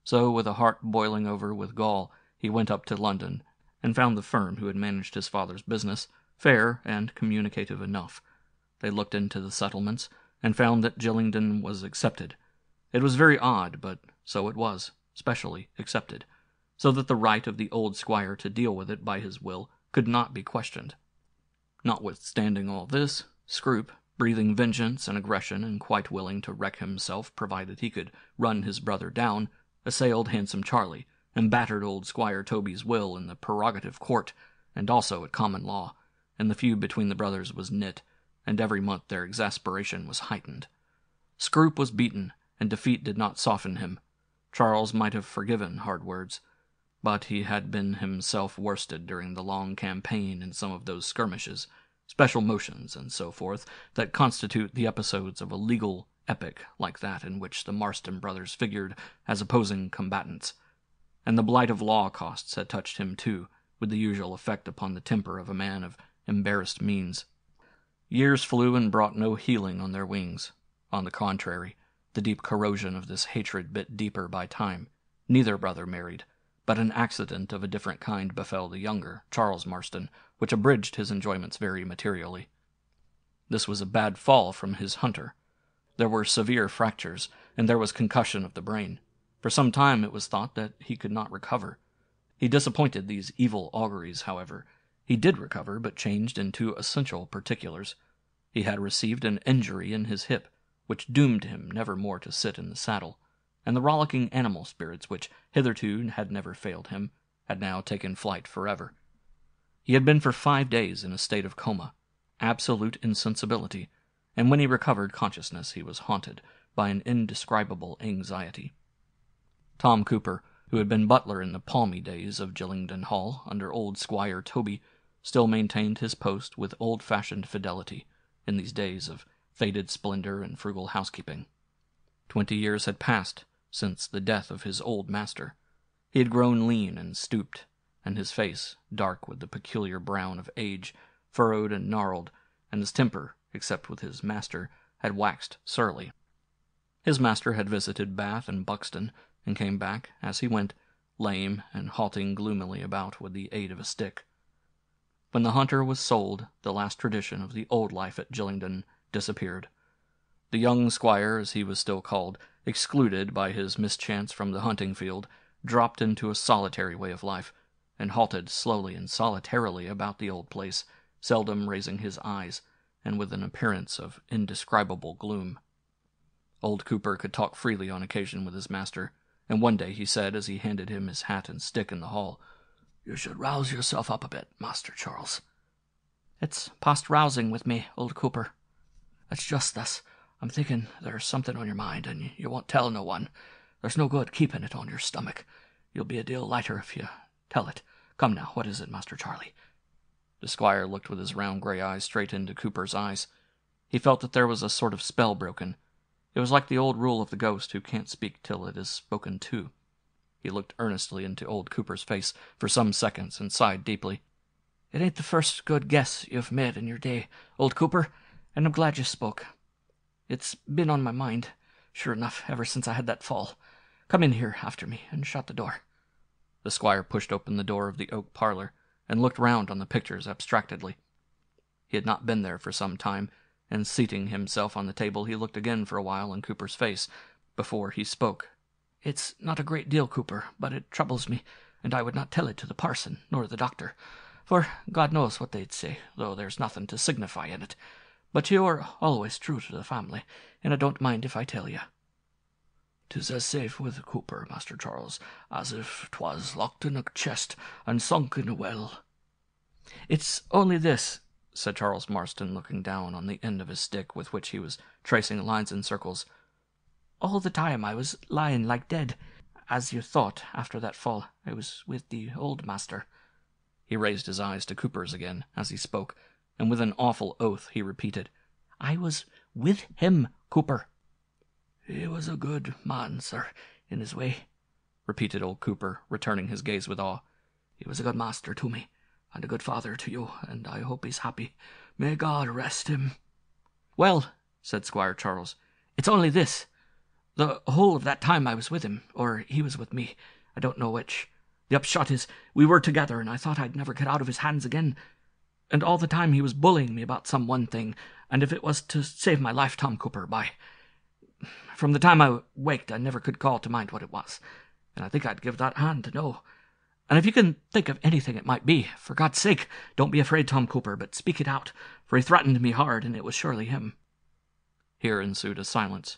So, with a heart boiling over with gall, he went up to London, and found the firm who had managed his father's business fair and communicative enough. They looked into the settlements, and found that Gillinden was accepted. It was very odd, but so it was, specially accepted, so that the right of the old squire to deal with it by his will could not be questioned. Notwithstanding all this, Scroop, breathing vengeance and aggression and quite willing to wreck himself provided he could run his brother down, assailed Handsome Charlie, and battered old Squire Toby's will in the prerogative court, and also at common law, and the feud between the brothers was knit, and every month their exasperation was heightened. Scroop was beaten, and defeat did not soften him. Charles might have forgiven hard words, but he had been himself worsted during the long campaign in some of those skirmishes, special motions, and so forth, that constitute the episodes of a legal epic like that in which the Marston brothers figured as opposing combatants. And the blight of law costs had touched him too, with the usual effect upon the temper of a man of embarrassed means. Years flew and brought no healing on their wings. On the contrary, the deep corrosion of this hatred bit deeper by time. Neither brother married, but an accident of a different kind befell the younger, Charles Marston, which abridged his enjoyments very materially. This was a bad fall from his hunter. There were severe fractures, and there was concussion of the brain. For some time it was thought that he could not recover. He disappointed these evil auguries, however. He did recover, but changed in two essential particulars. He had received an injury in his hip, which doomed him never more to sit in the saddle, and the rollicking animal spirits which hitherto had never failed him had now taken flight forever. He had been for 5 days in a state of coma, absolute insensibility, and when he recovered consciousness he was haunted by an indescribable anxiety. Tom Cooper, who had been butler in the palmy days of Gillingden Hall under old Squire Toby, still maintained his post with old-fashioned fidelity in these days of faded splendor and frugal housekeeping. 20 years had passed since the death of his old master. He had grown lean and stooped, and his face, dark with the peculiar brown of age, furrowed and gnarled, and his temper, except with his master, had waxed surly. His master had visited Bath and Buxton, and came back, as he went, lame and halting gloomily about with the aid of a stick. When the hunter was sold, the last tradition of the old life at Gillingden disappeared. The young squire, as he was still called, excluded by his mischance from the hunting field, dropped into a solitary way of life, and halted slowly and solitarily about the old place, seldom raising his eyes, and with an appearance of indescribable gloom. Old Cooper could talk freely on occasion with his master, and one day he said, as he handed him his hat and stick in the hall, "You should rouse yourself up a bit, Master Charles."
"It's past rousing with me, old Cooper."
"It's just this. I'm thinking there's something on your mind, and you won't tell no one. There's no good keeping it on your stomach. You'll be a deal lighter if you tell it. Come now, what is it, Master Charlie?" The squire looked with his round grey eyes straight into Cooper's eyes. He felt that there was a sort of spell broken. It was like the old rule of the ghost who can't speak till it is spoken to. He looked earnestly into old Cooper's face for some seconds and sighed deeply.
"It ain't the first good guess you've made in your day, old Cooper, and I'm glad you spoke. It's been on my mind, sure enough, ever since I had that fall. Come in here after me and shut the door."
The squire pushed open the door of the oak parlor and looked round on the pictures abstractedly. He had not been there for some time, and seating himself on the table he looked again for a while in Cooper's face before he spoke.
"It's not a great deal, Cooper, but it troubles me, and I would not tell it to the parson nor the doctor, for God knows what they'd say, though there's nothing to signify in it. But you're always true to the family, and I don't mind if I tell you." "'Tis as safe with Cooper, Master Charles, as if 'twas locked in a chest and sunk in a well." "It's only this,"
said Charles Marston, looking down on the end of his stick with which he was tracing lines and circles.
"All the time I was lying like dead, as you thought, after that fall, I was with the old master."
He raised his eyes to Cooper's again as he spoke, and with an awful oath he repeated,
"I was with him, Cooper."
"He was a good man, sir, in his way," repeated old Cooper, returning his gaze with awe. "He was a good master to me, and a good father to you, and I hope he's happy. May God rest him."
"Well," said Squire Charles, "it's only this. The whole of that time I was with him, or he was with me, I don't know which. The upshot is, we were together, and I thought I'd never get out of his hands again. And all the time he was bullying me about some one thing, and if it was to save my life, Tom Cooper, from the time I waked I never could call to mind what it was, and I think I'd give that hand to know. And if you can think of anything it might be, for God's sake, don't be afraid, Tom Cooper, but speak it out, for he threatened me hard, and it was surely him."
Here ensued a silence.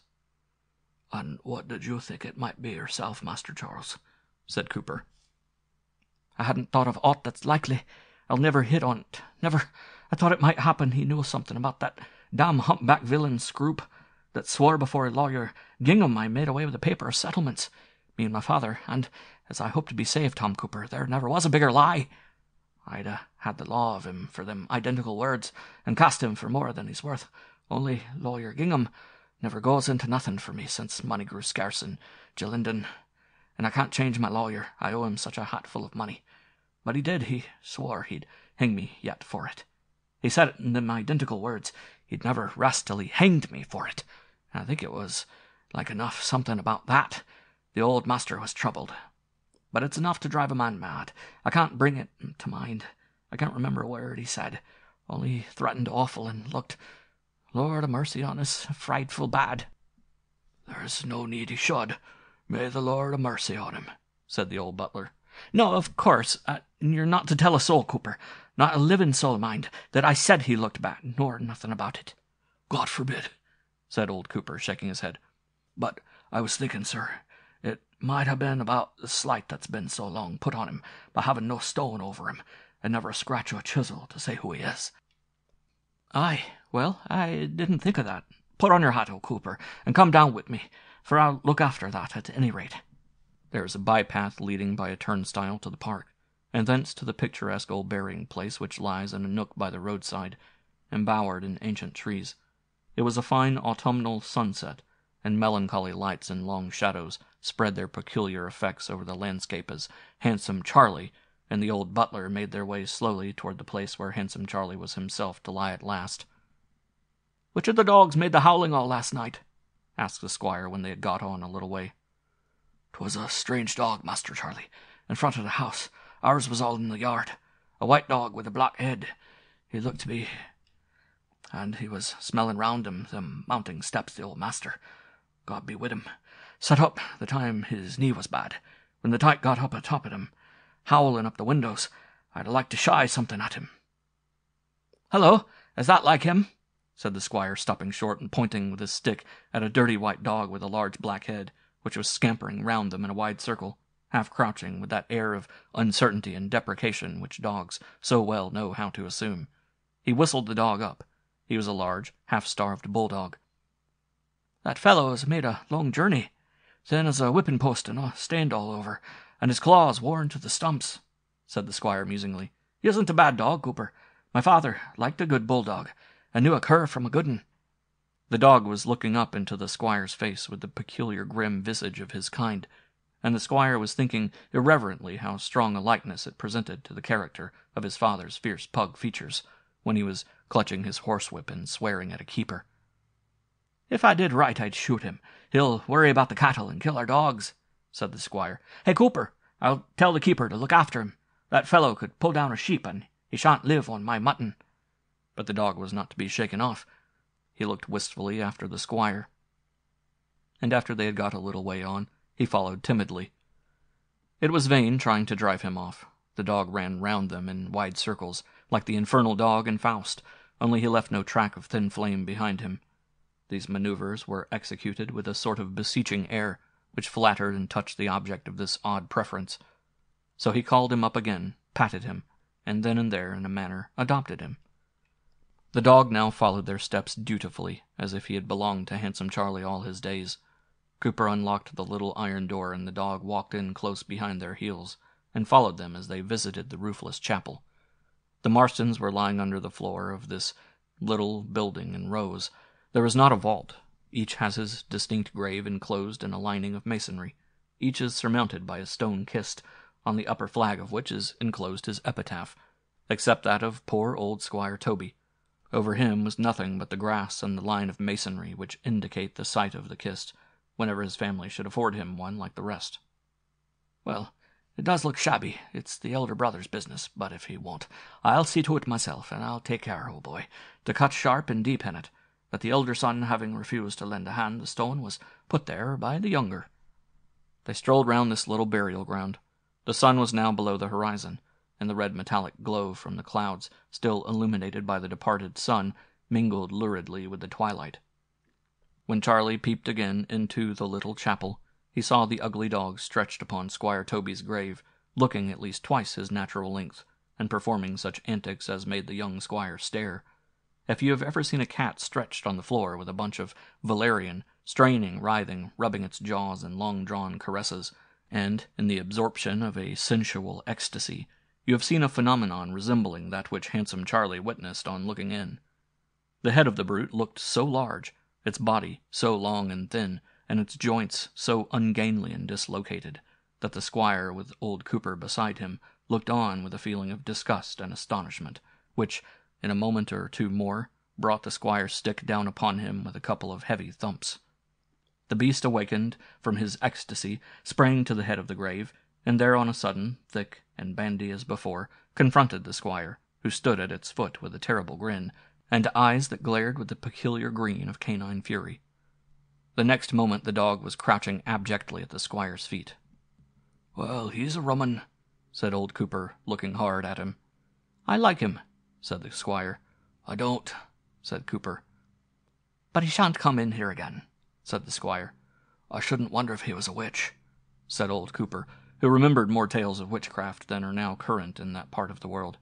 "And what did you think it might be yourself, Master Charles?" said Cooper.
"I hadn't thought of aught that's likely. I'll never hit on it. Never. I thought it might happen he knew something about that damn humpback villain Scroop, that swore before lawyer Gingham I made away with the paper of settlements, me and my father, and, as I hope to be saved, Tom Cooper, there never was a bigger lie. I'd had the law of him for them identical words, and cast him for more than he's worth, only lawyer Gingham never goes into nothing for me since money grew scarce in Gillingden, and I can't change my lawyer, I owe him such a hatful of money. But he did. He swore he'd hang me yet for it. He said it in them identical words. He'd never rest till he hanged me for it. And I think it was like enough something about that. The old master was troubled. But it's enough to drive a man mad. I can't bring it to mind. I can't remember a word he said. Only he threatened awful and looked, Lord a mercy on us, frightful bad.
There's no need he should. May the Lord a mercy on him, said the old butler.
No, of course. You're not to tell a soul, Cooper. Not a living soul, mind, that I said he looked bad, nor nothing about it.
God forbid, said old Cooper, shaking his head. But I was thinking, sir, it might have been about the slight that's been so long put on him by having no stone over him, and never a scratch or a chisel to say who he is.
Aye, well, I didn't think of that. Put on your hat, old Cooper, and come down with me, for I'll look after that at any rate.
There is a bypath leading by a turnstile to the park, and thence to the picturesque old burying place which lies in a nook by the roadside, embowered in ancient trees. It was a fine autumnal sunset, and melancholy lights and long shadows spread their peculiar effects over the landscape as Handsome Charlie and the old butler made their way slowly toward the place where Handsome Charlie was himself to lie at last.
"Which of the dogs made the howling all last night?" asked the squire when they had got on a little way.
"'Twas a strange dog, Master Charlie, in front of the house. Ours was all in the yard. A white dog with a black head. He looked to be... And he was smelling round him, them mounting steps, the old master. God be with him. Set up the time his knee was bad. When the tyke got up atop of him, howling up the windows, I'd like to shy something at him."
"Hello, is that like him?" said the squire, stopping short and pointing with his stick at a dirty white dog with a large black head, which was scampering round them in a wide circle, half crouching with that air of uncertainty and deprecation which dogs so well know how to assume. He whistled the dog up. He was a large, half-starved bulldog.
"That fellow has made a long journey, thin as a whipping post and stained all over, and his claws worn to the stumps," said the squire musingly. "He isn't a bad dog, Cooper. My father liked a good bulldog, and knew a cur from a good un."
The dog was looking up into the squire's face with the peculiar grim visage of his kind, and the squire was thinking irreverently how strong a likeness it presented to the character of his father's fierce pug features, when he was clutching his horsewhip and swearing at a keeper.
"If I did right, I'd shoot him. He'll worry about the cattle and kill our dogs," said the squire. "Hey, Cooper, I'll tell the keeper to look after him. That fellow could pull down a sheep, and he shan't live on my mutton."
But the dog was not to be shaken off. He looked wistfully after the squire, and after they had got a little way on, he followed timidly. It was vain trying to drive him off. The dog ran round them in wide circles, like the infernal dog in Faust, only he left no track of thin flame behind him. These maneuvers were executed with a sort of beseeching air, which flattered and touched the object of this odd preference. So he called him up again, patted him, and then and there, in a manner, adopted him. The dog now followed their steps dutifully, as if he had belonged to Handsome Charlie all his days. Cooper unlocked the little iron door, and the dog walked in close behind their heels, and followed them as they visited the roofless chapel. The Marstons were lying under the floor of this little building in rows. There is not a vault. Each has his distinct grave enclosed in a lining of masonry. Each is surmounted by a stone kist, on the upper flag of which is enclosed his epitaph, except that of poor old Squire Toby. Over him was nothing but the grass and the line of masonry which indicate the site of the kist, whenever his family should afford him one like the rest.
"Well, it does look shabby. It's the elder brother's business, but if he won't, I'll see to it myself, and I'll take care, old boy, to cut sharp and deep in it, that the elder son having refused to lend a hand, the stone was put there by the younger."
They strolled round this little burial ground. The sun was now below the horizon, and the red metallic glow from the clouds, still illuminated by the departed sun, mingled luridly with the twilight. When Charlie peeped again into the little chapel, he saw the ugly dog stretched upon Squire Toby's grave, looking at least twice his natural length, and performing such antics as made the young squire stare. If you have ever seen a cat stretched on the floor with a bunch of valerian, straining, writhing, rubbing its jaws in long-drawn caresses, and, in the absorption of a sensual ecstasy, you have seen a phenomenon resembling that which Handsome Charlie witnessed on looking in. The head of the brute looked so large, its body so long and thin, and its joints so ungainly and dislocated, that the squire, with old Cooper beside him, looked on with a feeling of disgust and astonishment, which, in a moment or two more, brought the squire's stick down upon him with a couple of heavy thumps. The beast awakened from his ecstasy, sprang to the head of the grave, and there on a sudden, thick and bandy as before, confronted the squire, who stood at its foot with a terrible grin, and eyes that glared with the peculiar green of canine fury. The next moment the dog was crouching abjectly at the squire's feet. "Well, he's a rum 'un," said old Cooper, looking hard at him. "I like him," said the squire. "I don't," said Cooper.
"But he shan't come in here again," said the squire.
"I shouldn't wonder if he was a witch,"
said old Cooper, who remembered more tales of witchcraft than are now current in that part of the world.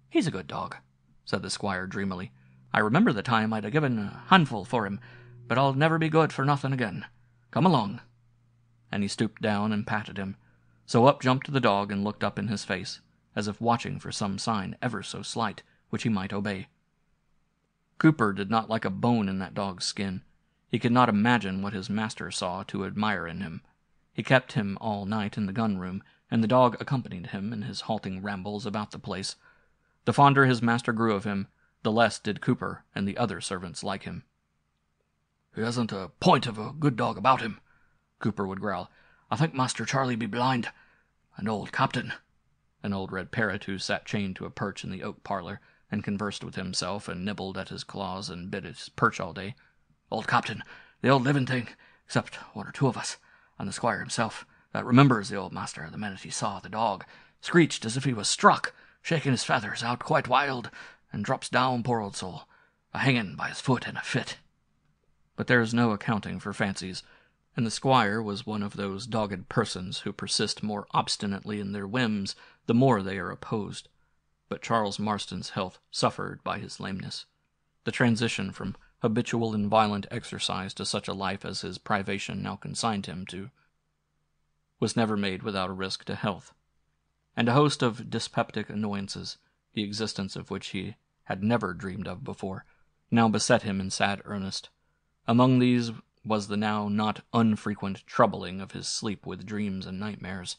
"He's a good dog," said the squire dreamily. "I remember the time I'd a given a handful for him, but I'll never be good for nothing again. Come along."
And he stooped down and patted him. So up jumped the dog and looked up in his face, as if watching for some sign ever so slight, which he might obey. Cooper did not like a bone in that dog's skin. He could not imagine what his master saw to admire in him. He kept him all night in the gun-room, and the dog accompanied him in his halting rambles about the place. The fonder his master grew of him, the less did Cooper and the other servants like him.
"He hasn't a point of a good dog about him," Cooper would growl. "I think Master Charlie be blind. And old Captain," an old red parrot who sat chained to a perch in the oak parlor, and conversed with himself, and nibbled at his claws, and bit at his perch all day. "Old Captain, the old living thing, except one or two of us, and the squire himself, that remembers the old master the minute he saw the dog, screeched as if he was struck, shaking his feathers out quite wild, and drops down, poor old soul, a-hanging by his foot in a fit."
But there is no accounting for fancies, and the squire was one of those dogged persons who persist more obstinately in their whims the more they are opposed. But Charles Marston's health suffered by his lameness. The transition from habitual and violent exercise to such a life as his privation now consigned him to was never made without a risk to health, and a host of dyspeptic annoyances, the existence of which he had never dreamed of before, now beset him in sad earnest. Among these was the now not unfrequent troubling of his sleep with dreams and nightmares.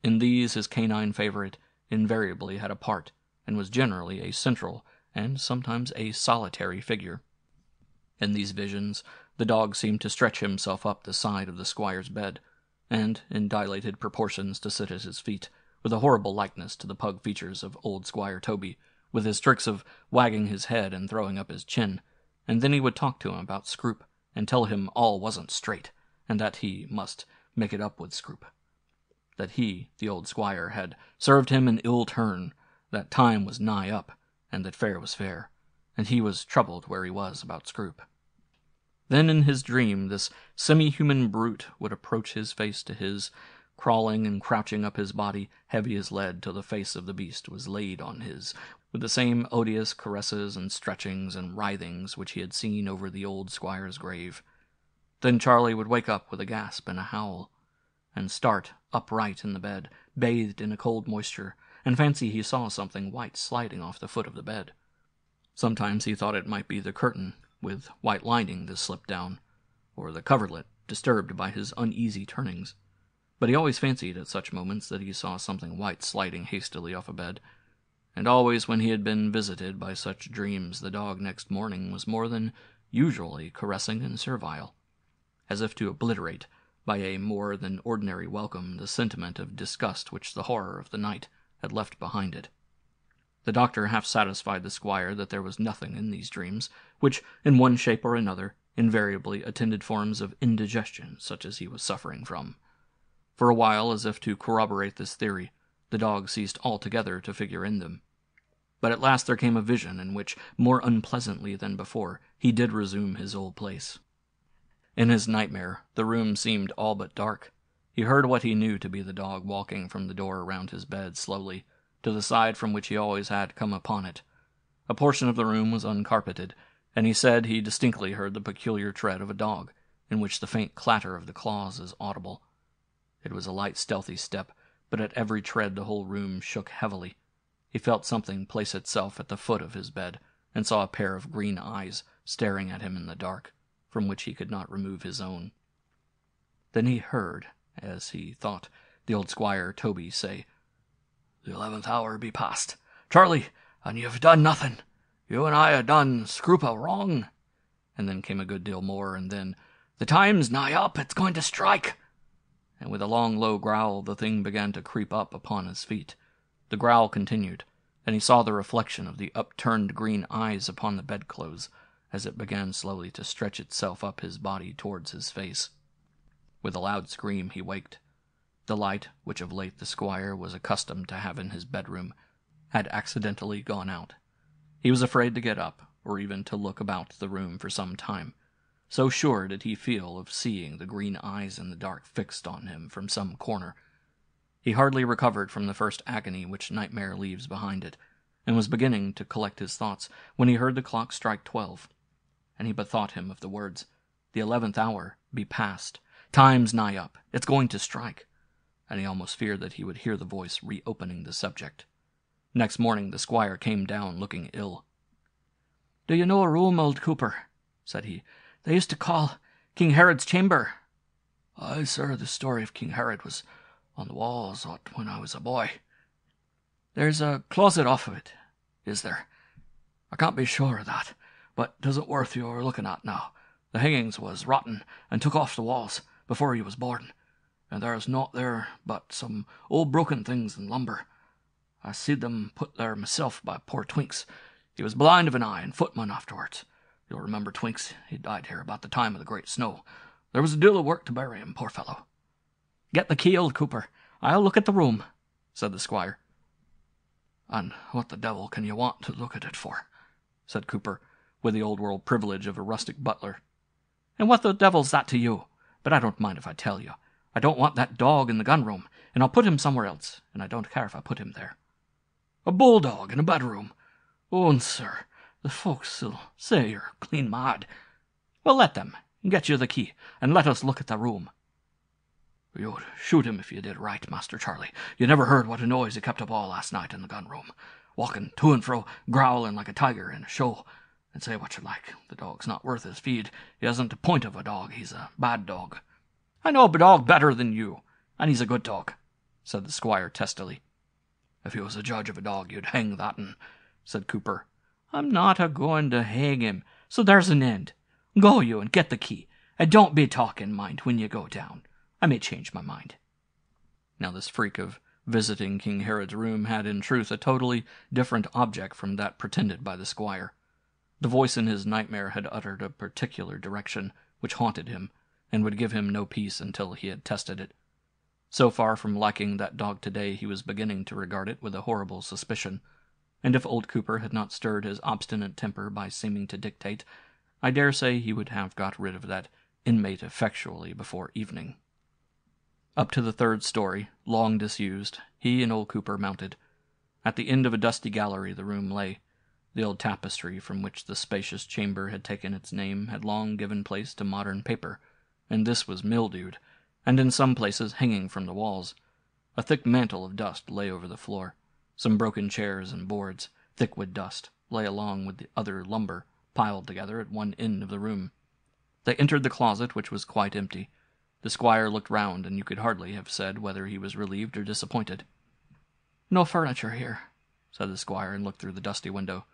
In these his canine favorite invariably had a part, and was generally a central, and sometimes a solitary figure. In these visions the dog seemed to stretch himself up the side of the squire's bed, and, in dilated proportions, to sit at his feet, with a horrible likeness to the pug features of old Squire Toby, with his tricks of wagging his head and throwing up his chin, and then he would talk to him about Scroop, and tell him all wasn't straight, and that he must make it up with Scroop. That he, the old squire, had served him an ill turn, that time was nigh up, and that fair was fair, and he was troubled where he was about Scroop. Then in his dream this semi-human brute would approach his face to his, crawling and crouching up his body, heavy as lead, till the face of the beast was laid on his, with the same odious caresses and stretchings and writhings which he had seen over the old squire's grave. Then Charlie would wake up with a gasp and a howl, and start upright in the bed, bathed in a cold moisture, and fancy he saw something white sliding off the foot of the bed. Sometimes he thought it might be the curtain, with white lining, that slipped down, or the coverlet, disturbed by his uneasy turnings. But he always fancied at such moments that he saw something white sliding hastily off a bed, and always when he had been visited by such dreams the dog next morning was more than usually caressing and servile, as if to obliterate, by a more than ordinary welcome, the sentiment of disgust which the horror of the night had left behind it. The doctor half satisfied the squire that there was nothing in these dreams, which, in one shape or another, invariably attended forms of indigestion such as he was suffering from. For a while, as if to corroborate this theory, the dog ceased altogether to figure in them. But at last there came a vision in which, more unpleasantly than before, he did resume his old place. In his nightmare, the room seemed all but dark. He heard what he knew to be the dog walking from the door around his bed slowly, to the side from which he always had come upon it. A portion of the room was uncarpeted, and he said he distinctly heard the peculiar tread of a dog, in which the faint clatter of the claws is audible. It was a light, stealthy step, but at every tread the whole room shook heavily. He felt something place itself at the foot of his bed, and saw a pair of green eyes staring at him in the dark, from which he could not remove his own. Then he heard, as he thought, the old Squire Toby say,
The 11th hour be past. Charlie, and you've done nothing. You and I ha' done scruple wrong. And then came a good deal more, and then, the time's nigh up, it's going to strike. And with a long, low growl, the thing began to creep up upon his feet. The growl continued, and he saw the reflection of the upturned green eyes upon the bedclothes, as it began slowly to stretch itself up his body towards his face. With a loud scream he waked. The light, which of late the squire was accustomed to have in his bedroom, had accidentally gone out. He was afraid to get up, or even to look about the room for some time. So sure did he feel of seeing the green eyes in the dark fixed on him from some corner. He hardly recovered from the first agony which nightmare leaves behind it, and was beginning to collect his thoughts, when he heard the clock strike 12. And he bethought him of the words, "The 11th hour be past. Time's nigh up. It's going to strike." And he almost feared that he would hear the voice reopening the subject. Next morning the squire came down looking ill.
"Do you know a room, old Cooper?" said he. "They used to call King Herod's chamber."
"Aye, sir, the story of King Herod was on the walls when I was a boy."
"There's a closet off of it,
is there? I can't be sure of that, but 'tisn't worth your looking at now. The hangings was rotten and took off the walls before he was born, and there's naught there but some old broken things and lumber. I seed them put there myself by poor Twinks. He was blind of an eye and footman afterwards. You'll remember Twinks. He died here about the time of the great snow. There was a deal of work to bury him, poor fellow."
"Get the key, old Cooper. I'll look at the room," said the squire.
"And what the devil can you want to look at it for?" said Cooper, with the old-world privilege of a rustic butler.
"And what the devil's that to you? But I don't mind if I tell you. I don't want that dog in the gun-room, and I'll put him somewhere else, and I don't care if I put him there."
"A bulldog in a bedroom? Oh, sir, the folks'll say you're clean mad."
"Well, let them, and get you the key, and let us look at the room."
"You'd shoot him if you did right, Master Charlie. You never heard what a noise he kept up all last night in the gun-room, walking to and fro, growling like a tiger in a show. And say what you like, the dog's not worth his feed. He hasn't a point of a dog. He's a bad dog."
"I know a dog better than you, and he's a good dog," said the squire testily.
"If you was a judge of a dog, you'd hang that un," said Cooper.
"I'm not a-going to hang him, so there's an end. Go you and get the key, and don't be talking, mind, when you go down. I may change my mind."
Now this freak of visiting King Herod's room had in truth a totally different object from that pretended by the squire. The voice in his nightmare had uttered a particular direction, which haunted him, and would give him no peace until he had tested it. So far from liking that dog today, he was beginning to regard it with a horrible suspicion, and if old Cooper had not stirred his obstinate temper by seeming to dictate, I dare say he would have got rid of that inmate effectually before evening. Up to the 3rd story, long disused, he and old Cooper mounted. At the end of a dusty gallery the room lay. The old tapestry from which the spacious chamber had taken its name had long given place to modern paper, and this was mildewed, and in some places hanging from the walls. A thick mantle of dust lay over the floor. Some broken chairs and boards, thick with dust, lay along with the other lumber, piled together at one end of the room. They entered the closet, which was quite empty. The squire looked round, and you could hardly have said whether he was relieved or disappointed.
"No furniture here," said the squire, and looked through the dusty window.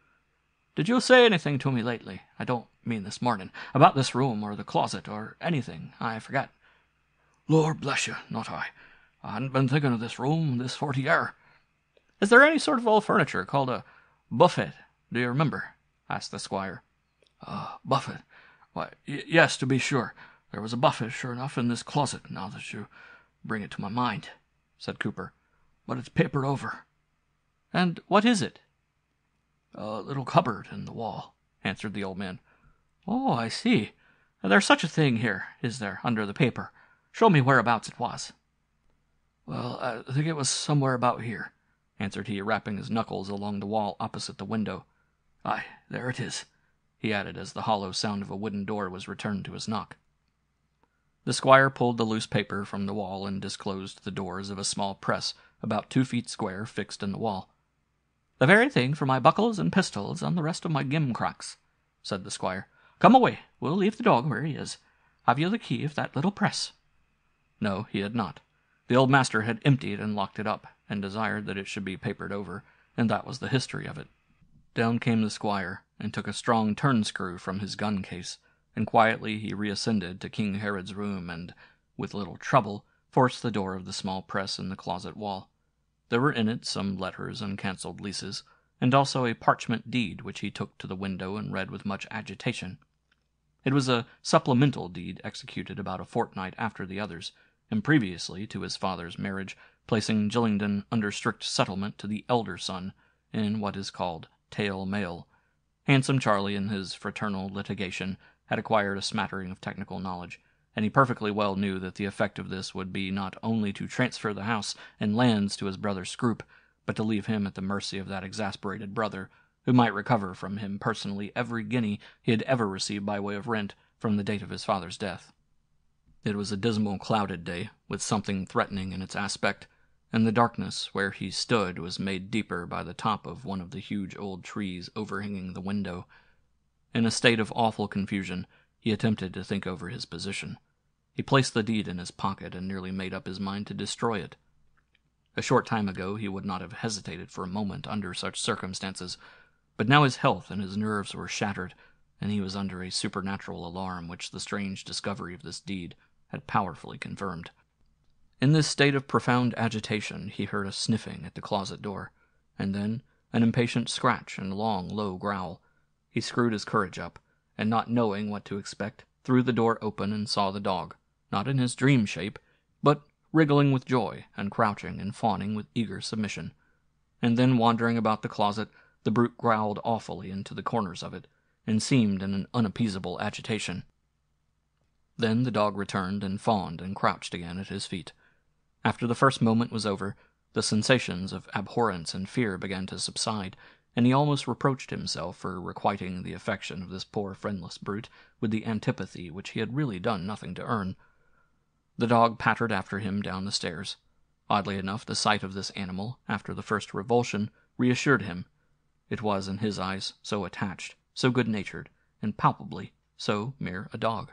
"Did you say anything to me lately? I don't mean this morning, about this room or the closet or anything. I forget." "Lord bless you, not I. I hadn't been thinking of this room this 40 year."
"Is there any sort of old furniture called a buffet? Do you remember?" asked the squire.
Buffet? Why, yes, to be sure. There was a buffet, sure enough, in this closet, now that you bring it to my mind," said Cooper. "But it's papered over."
"And what is it?"
"A little cupboard in the wall," answered the old man.
"Oh, I see. There's such a thing here, is there, under the paper? Show me whereabouts it was."
"Well, I think it was somewhere about here," answered he, rapping his knuckles along the wall opposite the window. "Aye, there it is," he added, as the hollow sound of a wooden door was returned to his knock.
The squire pulled the loose paper from the wall and disclosed the doors of a small press about 2 feet square fixed in the wall.
"The very thing for my buckles and pistols and the rest of my gimcracks," said the squire. "Come away. We'll leave the dog where he is. Have you the key of that little press?"
No, he had not. The old master had emptied and locked it up, and desired that it should be papered over, and that was the history of it. Down came the squire, and took a strong turn-screw from his gun-case, and quietly he reascended to King Herod's room and, with little trouble, forced the door of the small press in the closet wall. There were in it some letters and cancelled leases, and also a parchment deed which he took to the window and read with much agitation. It was a supplemental deed executed about a fortnight after the others, and previously to his father's marriage, placing Gillingdon under strict settlement to the elder son, in what is called tail male. Handsome Charlie, in his fraternal litigation, had acquired a smattering of technical knowledge, and he perfectly well knew that the effect of this would be not only to transfer the house and lands to his brother Scroop, but to leave him at the mercy of that exasperated brother, who might recover from him personally every guinea he had ever received by way of rent from the date of his father's death. It was a dismal, clouded day, with something threatening in its aspect, and the darkness where he stood was made deeper by the top of one of the huge old trees overhanging the window. In a state of awful confusion, he attempted to think over his position. He placed the deed in his pocket and nearly made up his mind to destroy it. A short time ago he would not have hesitated for a moment under such circumstances, but now his health and his nerves were shattered, and he was under a supernatural alarm which the strange discovery of this deed had powerfully confirmed. In this state of profound agitation he heard a sniffing at the closet door, and then an impatient scratch and a long, low growl. He screwed his courage up, and not knowing what to expect, threw the door open and saw the dog, not in his dream shape, but wriggling with joy and crouching and fawning with eager submission. And then, wandering about the closet, the brute growled awfully into the corners of it, and seemed in an unappeasable agitation. Then the dog returned and fawned and crouched again at his feet. After the first moment was over, the sensations of abhorrence and fear began to subside, and he almost reproached himself for requiting the affection of this poor friendless brute with the antipathy which he had really done nothing to earn. The dog pattered after him down the stairs. Oddly enough, the sight of this animal, after the first revulsion, reassured him. It was, in his eyes, so attached, so good-natured, and palpably so mere a dog.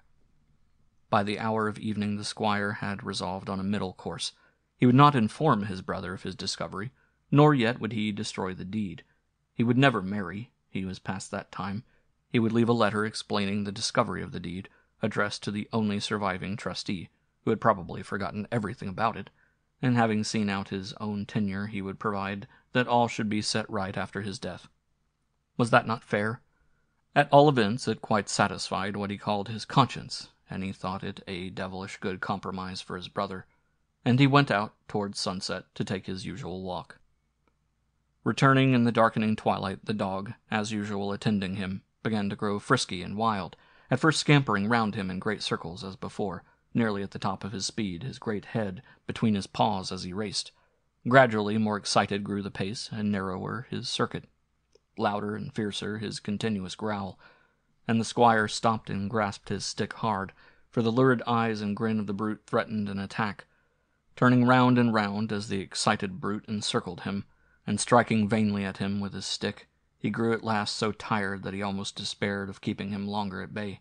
By the hour of evening the squire had resolved on a middle course. He would not inform his brother of his discovery, nor yet would he destroy the deed. He would never marry, he was past that time. He would leave a letter explaining the discovery of the deed, addressed to the only surviving trustee, who had probably forgotten everything about it, and having seen out his own tenure he would provide that all should be set right after his death. Was that not fair? At all events it quite satisfied what he called his conscience, and he thought it a devilish good compromise for his brother, and he went out towards sunset to take his usual walk. Returning in the darkening twilight, the dog, as usual attending him, began to grow frisky and wild, at first scampering round him in great circles as before, nearly at the top of his speed, his great head between his paws as he raced. Gradually more excited grew the pace, and narrower his circuit. Louder and fiercer his continuous growl, and the squire stopped and grasped his stick hard, for the lurid eyes and grin of the brute threatened an attack. Turning round and round as the excited brute encircled him, and striking vainly at him with his stick, he grew at last so tired that he almost despaired of keeping him longer at bay,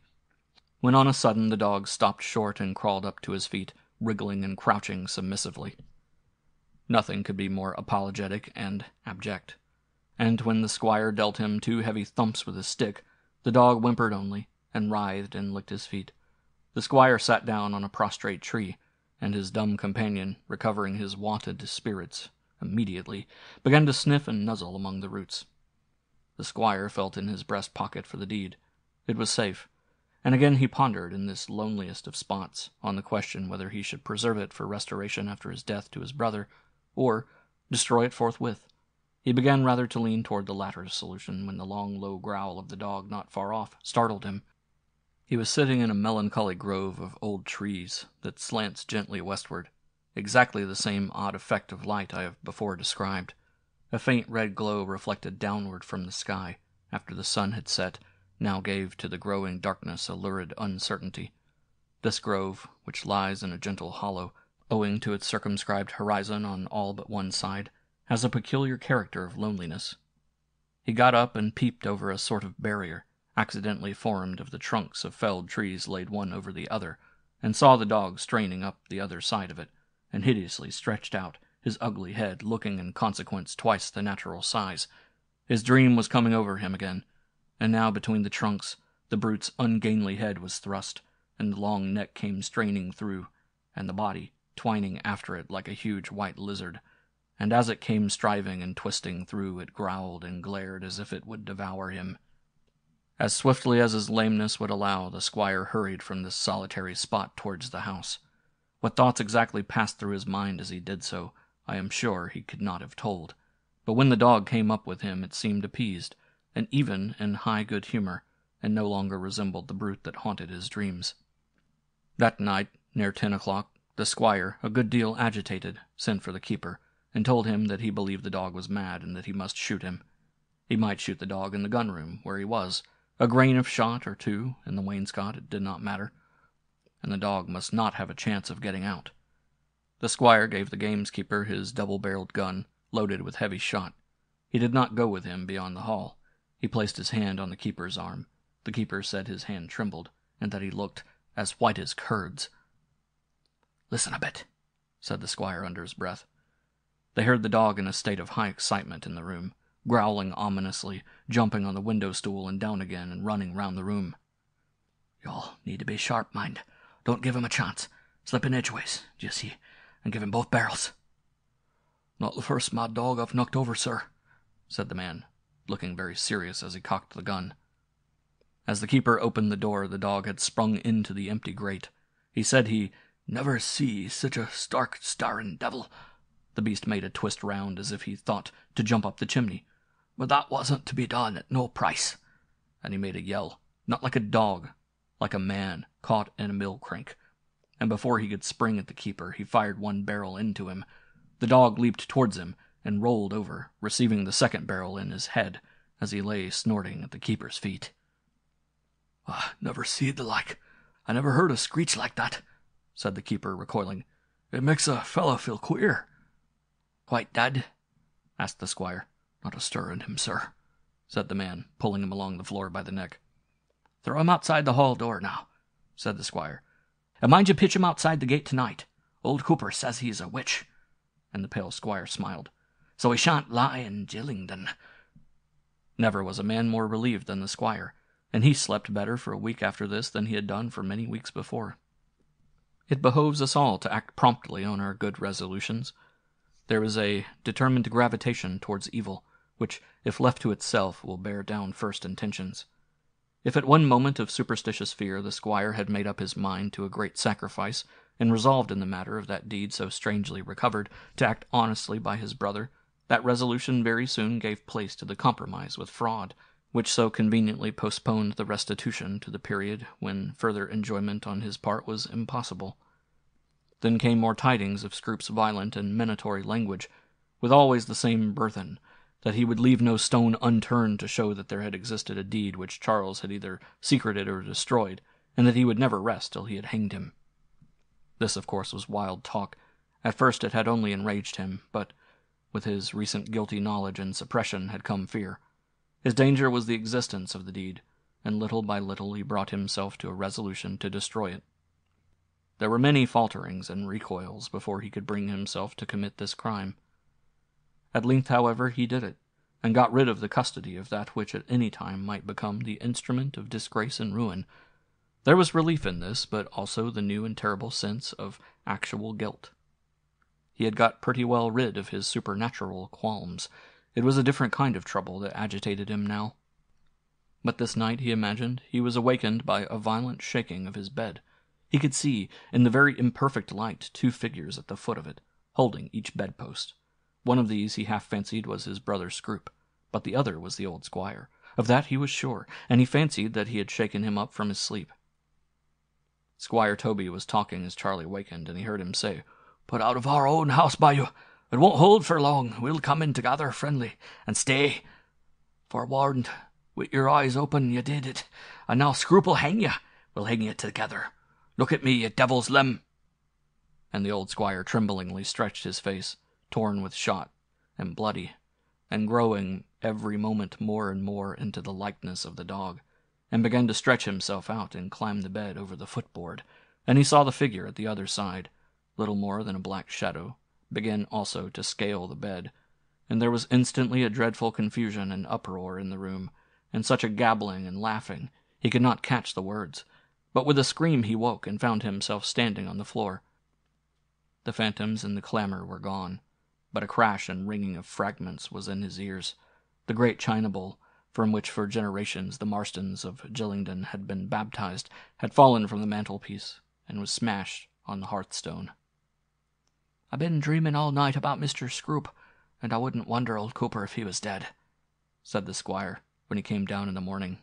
when on a sudden the dog stopped short and crawled up to his feet, wriggling and crouching submissively. Nothing could be more apologetic and abject, and when the squire dealt him 2 heavy thumps with his stick, the dog whimpered only, and writhed and licked his feet. The squire sat down on a prostrate tree, and his dumb companion, recovering his wonted spirits immediately, began to sniff and nuzzle among the roots. The squire felt in his breast pocket for the deed. It was safe, and again he pondered, in this loneliest of spots, on the question whether he should preserve it for restoration after his death to his brother, or destroy it forthwith. He began rather to lean toward the latter solution when the long, low growl of the dog not far off startled him. He was sitting in a melancholy grove of old trees that slants gently westward, exactly the same odd effect of light I have before described. A faint red glow reflected downward from the sky, after the sun had set, now gave to the growing darkness a lurid uncertainty. This grove, which lies in a gentle hollow, owing to its circumscribed horizon on all but one side, has a peculiar character of loneliness. He got up and peeped over a sort of barrier, accidentally formed of the trunks of felled trees laid one over the other, and saw the dog straining up the other side of it, and hideously stretched out, his ugly head looking in consequence twice the natural size. His dream was coming over him again, and now between the trunks the brute's ungainly head was thrust, and the long neck came straining through, and the body twining after it like a huge white lizard, and as it came striving and twisting through, it growled and glared as if it would devour him. As swiftly as his lameness would allow, the squire hurried from this solitary spot towards the house. What thoughts exactly passed through his mind as he did so, I am sure he could not have told, but when the dog came up with him it seemed appeased, and even in high good humor, and no longer resembled the brute that haunted his dreams. That night, near 10 o'clock, the squire, a good deal agitated, sent for the keeper, and told him that he believed the dog was mad, and that he must shoot him. He might shoot the dog in the gun-room, where he was. A grain of shot or two in the wainscot, it did not matter, and the dog must not have a chance of getting out. The squire gave the gameskeeper his double-barreled gun, loaded with heavy shot. He did not go with him beyond the hall. He placed his hand on the keeper's arm. The keeper said his hand trembled, and that he looked as white as curds. "Listen a bit," said the squire under his breath. They heard the dog in a state of high excitement in the room, growling ominously, jumping on the window stool and down again, and running round the room. "You'll need to be sharp, mind. Don't give him a chance. Slip in edgeways, d'ye see, and give him both barrels." "Not the first mad dog I've knocked over, sir," said the man, looking very serious as he cocked the gun. As the keeper opened the door, the dog had sprung into the empty grate. He said he never see such a stark, staring devil. The beast made a twist round as if he thought to jump up the chimney, but that wasn't to be done at no price. And he made a yell, not like a dog, like a man caught in a mill crank. And before he could spring at the keeper, he fired one barrel into him. The dog leaped towards him and rolled over, receiving the second barrel in his head as he lay snorting at the keeper's feet. "I never seed the like. I never heard a screech like that," said the keeper, recoiling. "It makes a fellow feel queer." "Quite dead?" asked the squire. "Not a stir in him, sir," said the man, pulling him along the floor by the neck. "Throw him outside the hall door now," said the squire. "And mind you pitch him outside the gate tonight. Old Cooper says he's a witch." And the pale squire smiled. "So he shan't lie in Gillingden." Never was a man more relieved than the squire, and he slept better for a week after this than he had done for many weeks before. It behoves us all to act promptly on our good resolutions. There is a determined gravitation towards evil, which, if left to itself, will bear down first intentions. If at one moment of superstitious fear the squire had made up his mind to a great sacrifice, and resolved in the matter of that deed so strangely recovered to act honestly by his brother, that resolution very soon gave place to the compromise with fraud, which so conveniently postponed the restitution to the period when further enjoyment on his part was impossible. Then came more tidings of Scroop's violent and minatory language, with always the same burthen, that he would leave no stone unturned to show that there had existed a deed which Charles had either secreted or destroyed, and that he would never rest till he had hanged him. This, of course, was wild talk. At first it had only enraged him, but with his recent guilty knowledge and suppression had come fear. His danger was the existence of the deed, and little by little he brought himself to a resolution to destroy it. There were many falterings and recoils before he could bring himself to commit this crime. At length, however, he did it, and got rid of the custody of that which at any time might become the instrument of disgrace and ruin. There was relief in this, but also the new and terrible sense of actual guilt. He had got pretty well rid of his supernatural qualms. It was a different kind of trouble that agitated him now. But this night, he imagined, he was awakened by a violent shaking of his bed. He could see, in the very imperfect light, 2 figures at the foot of it, holding each bedpost. One of these he half fancied was his brother Scroop, but the other was the old squire. Of that he was sure, and he fancied that he had shaken him up from his sleep. Squire Toby was talking as Charlie wakened, and he heard him say, "Put out of our own house by you. It won't hold for long. We'll come in together friendly, and stay. Forewarned, with your eyes open, you did it, and now Scroop'll hang you. We'll hang you together. Look at me, you devil's limb." And the old squire tremblingly stretched his face, torn with shot, and bloody, and growing every moment more and more into the likeness of the dog, and began to stretch himself out and climb the bed over the footboard, and he saw the figure at the other side, little more than a black shadow, began also to scale the bed, and there was instantly a dreadful confusion and uproar in the room, and such a gabbling and laughing he could not catch the words, but with a scream he woke and found himself standing on the floor. The phantoms and the clamor were gone, but a crash and ringing of fragments was in his ears. The great china bowl, from which for generations the Marstons of Gillingden had been baptized, had fallen from the mantelpiece and was smashed on the hearthstone.
"I've been dreaming all night about Mr. Scroop, and I wouldn't wonder, old Cooper, if he was dead,"
said the squire, when he came down in the morning.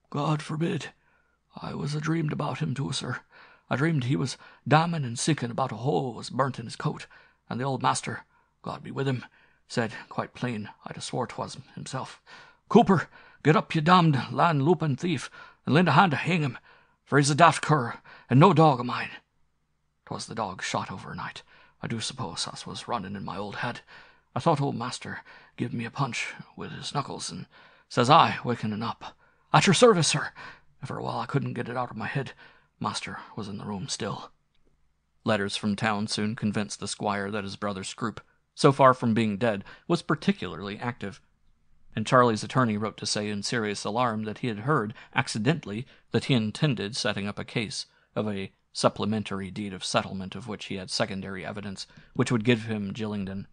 "God forbid. I was a-dreamed about him too, sir. I dreamed he was damning and sinking about a hole was burnt in his coat, and the old master, God be with him, said quite plain, I'd a-swore 'twas himself, 'Cooper, get up, you damned land-looping thief, and lend a hand to hang him, for he's a daft cur, and no dog of mine.' 'Twas the dog shot overnight. I do suppose us was running in my old head. I thought old master give me a punch with his knuckles, and says I, wakening up, 'At your service, sir,' and for a while I couldn't get it out of my head. Master was in the room still."
Letters from town soon convinced the squire that his brother Scroop, so far from being dead, was particularly active, and Charlie's attorney wrote to say in serious alarm that he had heard, accidentally, that he intended setting up a case of a supplementary deed of settlement of which he had secondary evidence, which would give him Gillingden.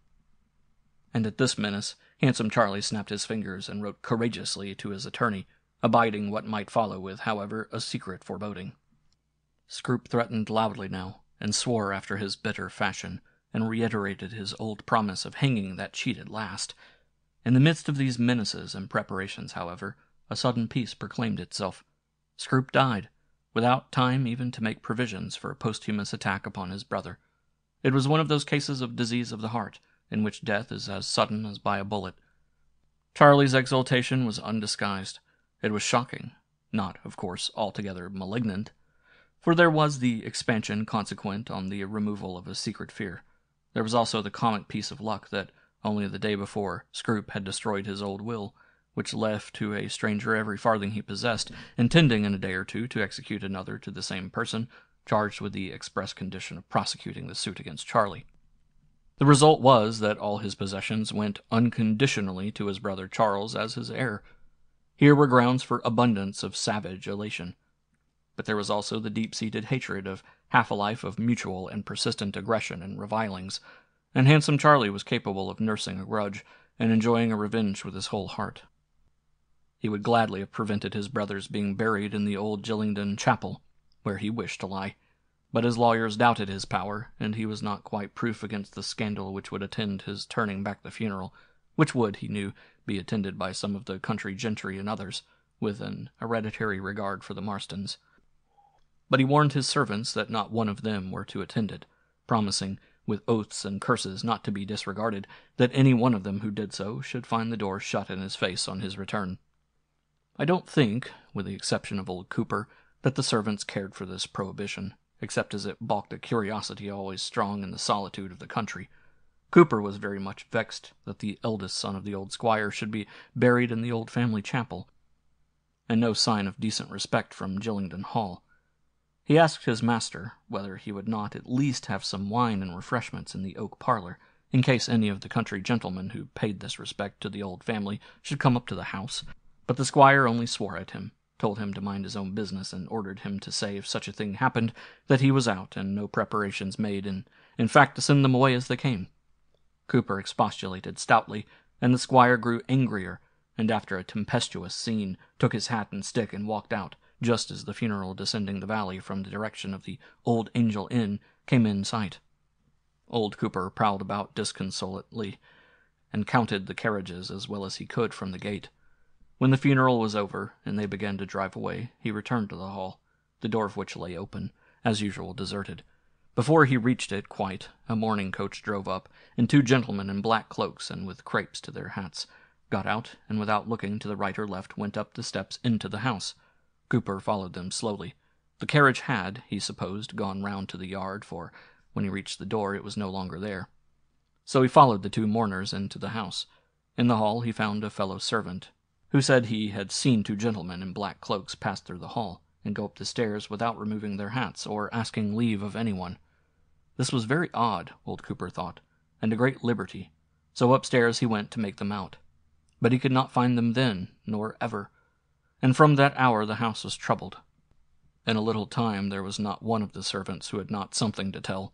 And at this menace, handsome Charlie snapped his fingers and wrote courageously to his attorney, abiding what might follow with, however, a secret foreboding. Scroop threatened loudly now, and swore after his bitter fashion, and reiterated his old promise of hanging that cheat at last. In the midst of these menaces and preparations, however, a sudden peace proclaimed itself. Scroop died, without time even to make provisions for a posthumous attack upon his brother. It was one of those cases of disease of the heart, in which death is as sudden as by a bullet. Charlie's exultation was undisguised. It was shocking, not, of course, altogether malignant, for there was the expansion consequent on the removal of a secret fear. There was also the comic piece of luck that, only the day before, Scroop had destroyed his old will, which left to a stranger every farthing he possessed, intending in a day or two to execute another to the same person, charged with the express condition of prosecuting the suit against Charlie. The result was that all his possessions went unconditionally to his brother Charles as his heir. Here were grounds for abundance of savage elation. But there was also the deep-seated hatred of half a life of mutual and persistent aggression and revilings, and handsome Charlie was capable of nursing a grudge and enjoying a revenge with his whole heart. He would gladly have prevented his brother's being buried in the old Gillingden chapel, where he wished to lie, but his lawyers doubted his power, and he was not quite proof against the scandal which would attend his turning back the funeral, which would, he knew, be attended by some of the country gentry and others, with an hereditary regard for the Marstons. But he warned his servants that not one of them were to attend it, promising, with oaths and curses not to be disregarded, that any one of them who did so should find the door shut in his face on his return. I don't think, with the exception of old Cooper, that the servants cared for this prohibition, except as it balked a curiosity always strong in the solitude of the country. Cooper was very much vexed that the eldest son of the old squire should be buried in the old family chapel, and no sign of decent respect from Gillingden Hall. He asked his master whether he would not at least have some wine and refreshments in the oak parlor, in case any of the country gentlemen who paid this respect to the old family should come up to the house, but the squire only swore at him, told him to mind his own business, and ordered him to say if such a thing happened that he was out, and no preparations made, and in fact to send them away as they came. Cooper expostulated stoutly, and the squire grew angrier, and after a tempestuous scene took his hat and stick and walked out, just as the funeral descending the valley from the direction of the Old Angel Inn came in sight. Old Cooper prowled about disconsolately, and counted the carriages as well as he could from the gate. When the funeral was over, and they began to drive away, he returned to the hall, the door of which lay open, as usual deserted. Before he reached it quite, a mourning coach drove up, and two gentlemen in black cloaks and with crapes to their hats got out, and without looking to the right or left went up the steps into the house. Cooper followed them slowly. The carriage had, he supposed, gone round to the yard, for when he reached the door it was no longer there. So he followed the two mourners into the house. In the hall he found a fellow servant, who said he had seen two gentlemen in black cloaks pass through the hall, and go up the stairs without removing their hats, or asking leave of anyone. This was very odd, old Cooper thought, and a great liberty, so upstairs he went to make them out. But he could not find them then, nor ever, and from that hour the house was troubled. In a little time there was not one of the servants who had not something to tell.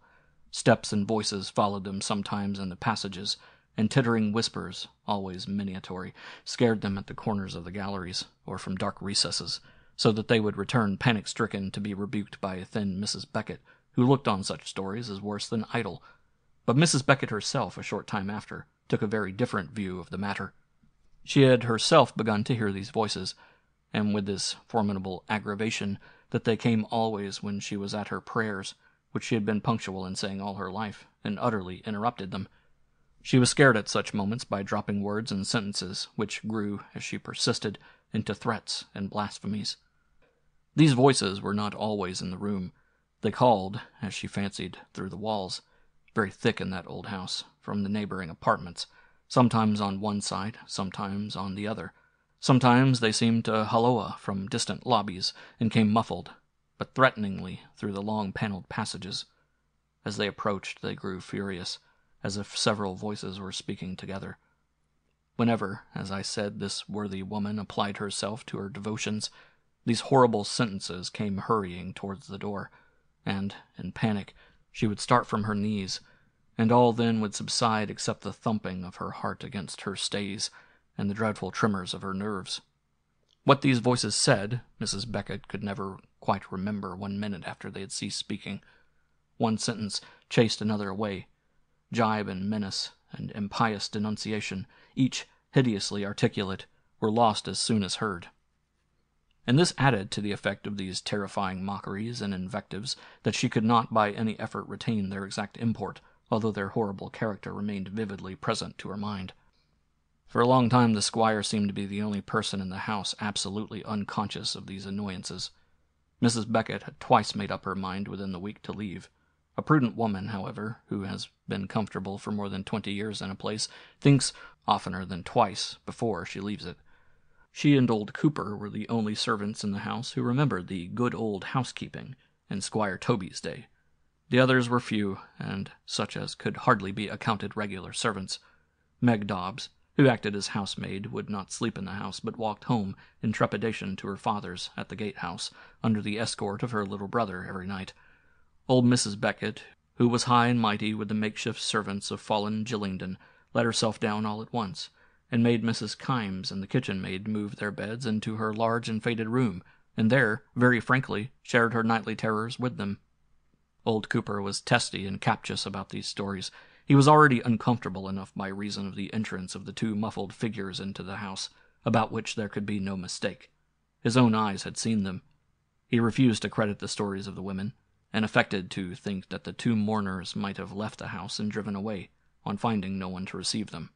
Steps and voices followed them sometimes in the passages, and tittering whispers, always minatory, scared them at the corners of the galleries, or from dark recesses, so that they would return panic-stricken to be rebuked by a thin Mrs. Beckett, who looked on such stories as worse than idle. But Mrs. Beckett herself, a short time after, took a very different view of the matter. She had herself begun to hear these voices, and with this formidable aggravation that they came always when she was at her prayers, which she had been punctual in saying all her life, and utterly interrupted them. She was scared at such moments by dropping words and sentences, which grew, as she persisted, into threats and blasphemies. These voices were not always in the room. They called, as she fancied, through the walls, very thick in that old house, from the neighboring apartments, sometimes on one side, sometimes on the other. Sometimes they seemed to halloa from distant lobbies, and came muffled, but threateningly, through the long panelled passages. As they approached, they grew furious, as if several voices were speaking together. Whenever, as I said, this worthy woman applied herself to her devotions, these horrible sentences came hurrying towards the door, and, in panic, she would start from her knees, and all then would subside except the thumping of her heart against her stays, and the dreadful tremors of her nerves. What these voices said, Mrs. Beckett could never quite remember 1 minute after they had ceased speaking. One sentence chased another away. Jibe and menace and impious denunciation, each hideously articulate, were lost as soon as heard. And this added to the effect of these terrifying mockeries and invectives that she could not by any effort retain their exact import, although their horrible character remained vividly present to her mind. For a long time the squire seemed to be the only person in the house absolutely unconscious of these annoyances. Mrs. Beckett had twice made up her mind within the week to leave. A prudent woman, however, who has been comfortable for more than 20 years in a place, thinks oftener than twice before she leaves it. She and old Cooper were the only servants in the house who remembered the good old housekeeping in Squire Toby's day. The others were few, and such as could hardly be accounted regular servants. Meg Dobbs, who acted as housemaid, would not sleep in the house, but walked home in trepidation to her father's at the gatehouse, under the escort of her little brother every night. Old Mrs. Beckett, who was high and mighty with the makeshift servants of fallen Gillingdon, let herself down all at once, and made Mrs. Kimes and the kitchen maid move their beds into her large and faded room, and there, very frankly, shared her nightly terrors with them. Old Cooper was testy and captious about these stories. He was already uncomfortable enough by reason of the entrance of the 2 muffled figures into the house, about which there could be no mistake. His own eyes had seen them. He refused to credit the stories of the women, and affected to think that the 2 mourners might have left the house and driven away, on finding no one to receive them.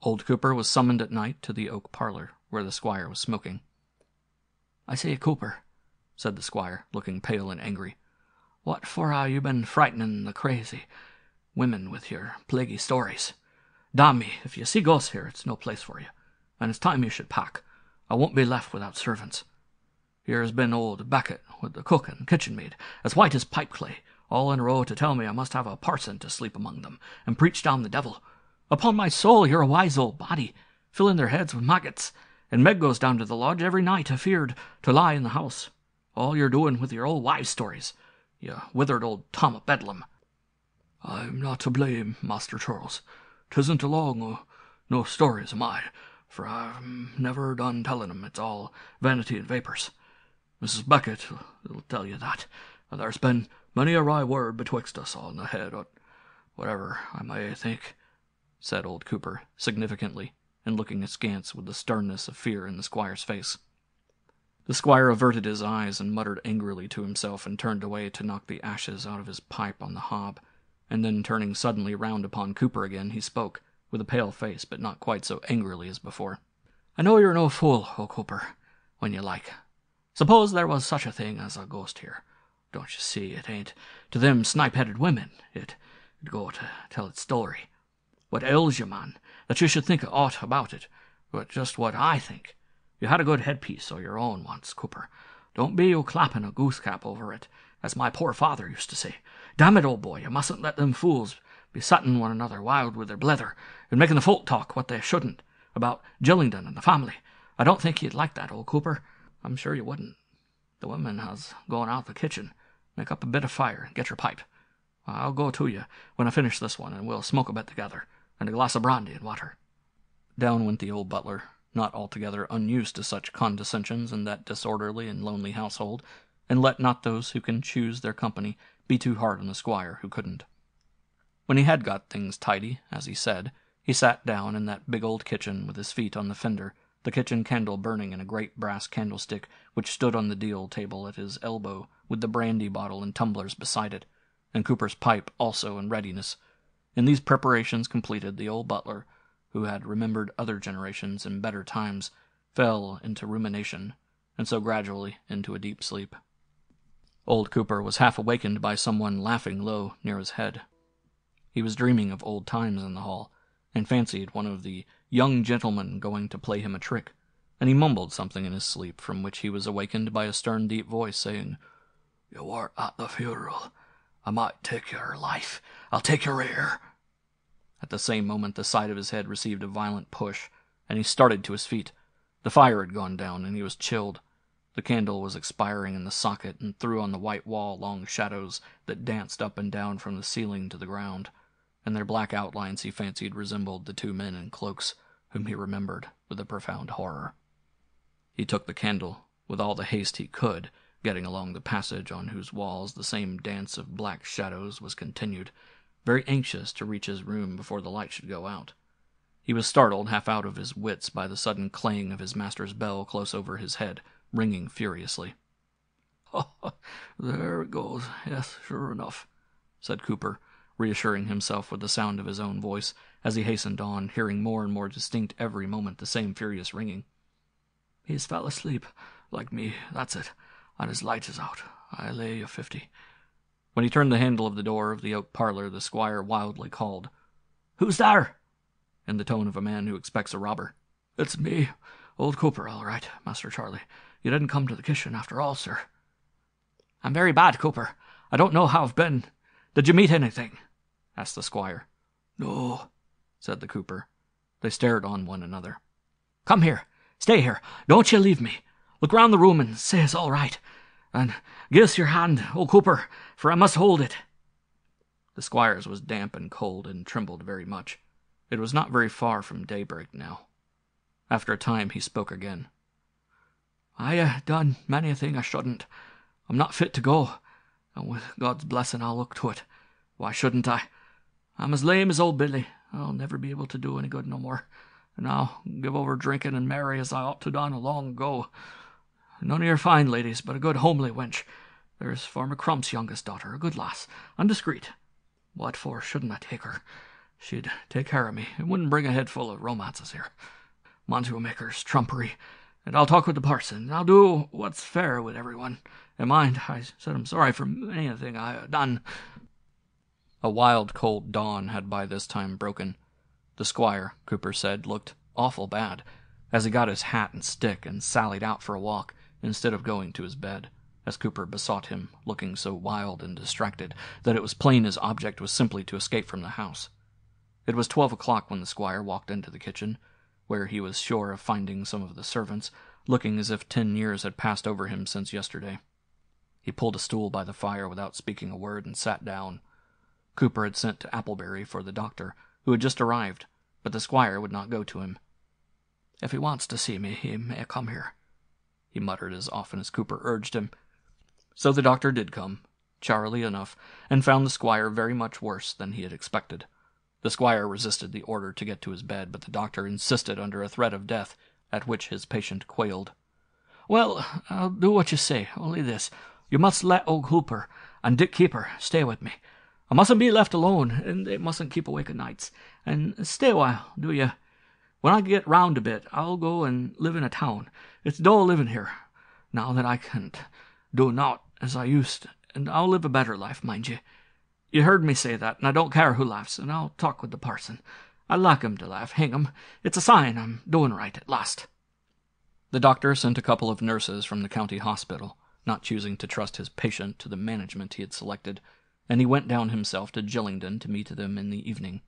Old Cooper was summoned at night to the oak parlor, where the squire was smoking. "I say, Cooper," said the squire, looking pale and angry, "what for ha' you been frightening the crazy women with your plaguey stories? Damn me, if you see ghosts here, it's no place for you, and it's time you should pack. I won't be left without servants. Here has been old Beckett, with the cook and kitchen maid, as white as pipe clay, all in a row to tell me I must have a parson to sleep among them, and preach down the devil. Upon my soul, you're a wise old body, filling their heads with maggots, and Meg goes down to the lodge every night afeard to lie in the house. All you're doing with your old wives' stories, you withered old Tom of Bedlam." "I'm not to blame, Master Charles. 'Tisn't along o' no stories of mine, for I've never done telling 'em. It's all vanity and vapours. Mrs. Beckett will tell you that, and there's been many a wry word betwixt us on the head o' whatever I may think," said old Cooper, significantly, and looking askance with the sternness of fear in the squire's face. The squire averted his eyes and muttered angrily to himself and turned away to knock the ashes out of his pipe on the hob, and then turning suddenly round upon Cooper again, he spoke, with a pale face, but not quite so angrily as before. "I know you're no fool, O Cooper, when you like. Suppose there was such a thing as a ghost here. Don't you see, it ain't to them snipe-headed women it'd go to tell its story. What ails you, man, that you should think aught about it, but just what I think? You had a good headpiece o' your own once, Cooper.
Don't be you clapping a goose-cap over it, as my poor father used to say. Damn it, old boy, you mustn't let them fools be setting one another wild with their blether, and making the folk talk what they shouldn't, about Gillingdon and the family. I don't think you'd like that, old Cooper. I'm sure you wouldn't. The woman has gone out the kitchen. Make up a bit of fire and get your pipe. I'll go to you when I finish this one, and we'll smoke a bit together, and a glass of brandy and water." Down went the old butler, not altogether unused to such condescensions in that disorderly and lonely household, and let not those who can choose their company be too hard on the squire who couldn't. When he had got things tidy, as he said, he sat down in that big old kitchen with his feet on the fender, the kitchen candle burning in a great brass candlestick which stood on the deal table at his elbow, with the brandy bottle and tumblers beside it, and Cooper's pipe also in readiness. In these preparations completed, the old butler, who had remembered other generations and better times, fell into rumination, and so gradually into a deep sleep. Old Cooper was half awakened by someone laughing low near his head. He was dreaming of old times in the hall, and fancied one of the young gentlemen going to play him a trick, and he mumbled something in his sleep, from which he was awakened by a stern, deep voice saying, "You weren't at the funeral. I might take your life. I'll take your ear." At the same moment the side of his head received a violent push, and he started to his feet. The fire had gone down, and he was chilled. The candle was expiring in the socket, and threw on the white wall long shadows that danced up and down from the ceiling to the ground, and their black outlines he fancied resembled the two men in cloaks, whom he remembered with a profound horror. He took the candle with all the haste he could, getting along the passage on whose walls the same dance of black shadows was continued, very anxious to reach his room before the light should go out. He was startled half out of his wits by the sudden clang of his master's bell close over his head, ringing furiously. "There it goes, yes, sure enough," said Cooper, reassuring himself with the sound of his own voice, as he hastened on, hearing more and more distinct every moment the same furious ringing. "He's fell asleep, like me, that's it, and his light is out. I lay you 50. When he turned the handle of the door of the oak parlor, the squire wildly called, "Who's there?" in the tone of a man who expects a robber. "It's me, old Cooper, all right, Master Charlie. You didn't come to the kitchen after all, sir." "I'm very bad, Cooper. I don't know how I've been. Did you meet anything?" asked the squire. "No," said the Cooper. They stared on one another. "Come here. Stay here. Don't you leave me. Look round the room and say it's all right. And give us your hand, old Cooper, for I must hold it." The squire's was damp and cold, and trembled very much. It was not very far from daybreak now. After a time he spoke again. "I done many a thing I shouldn't. I'm not fit to go, and with God's blessing I'll look to it. Why shouldn't I? I'm as lame as old Billy. I'll never be able to do any good no more, and I'll give over drinking and marry as I ought to done long ago. None of your fine ladies, but a good homely wench. There's Farmer Crump's youngest daughter, a good lass, and discreet. What for shouldn't I take her? She'd take care of me, and wouldn't bring a head full of romances here. Montague makers, trumpery, and I'll talk with the parson, and I'll do what's fair with everyone. And mind, I said I'm sorry for anything I done." A wild, cold dawn had by this time broken. The squire, Cooper said, looked awful bad, as he got his hat and stick and sallied out for a walk, instead of going to his bed, as Cooper besought him, looking so wild and distracted that it was plain his object was simply to escape from the house. It was 12 o'clock when the squire walked into the kitchen, where he was sure of finding some of the servants, looking as if 10 years had passed over him since yesterday. He pulled a stool by the fire without speaking a word and sat down. Cooper had sent to Applebury for the doctor, who had just arrived, but the squire would not go to him. "If he wants to see me, he may come here," he muttered as often as Cooper urged him. So the doctor did come, charily enough, and found the squire very much worse than he had expected. The squire resisted the order to get to his bed, but the doctor insisted under a threat of death, at which his patient quailed. "Well, I'll do what you say, only this. You must let old Cooper and Dick Keeper stay with me. I mustn't be left alone, and they mustn't keep awake o' nights. And stay a while, do you? When I get round a bit, I'll go and live in a town. It's dull living here, now that I can't do naught as I used, and I'll live a better life, mind ye. You heard me say that, and I don't care who laughs, and I'll talk with the parson. I like him to laugh, hang him. It's a sign I'm doing right at last." The doctor sent a couple of nurses from the county hospital,
not choosing to trust his patient to the management he had selected, and he went down himself to Gillingden to meet them in the evening.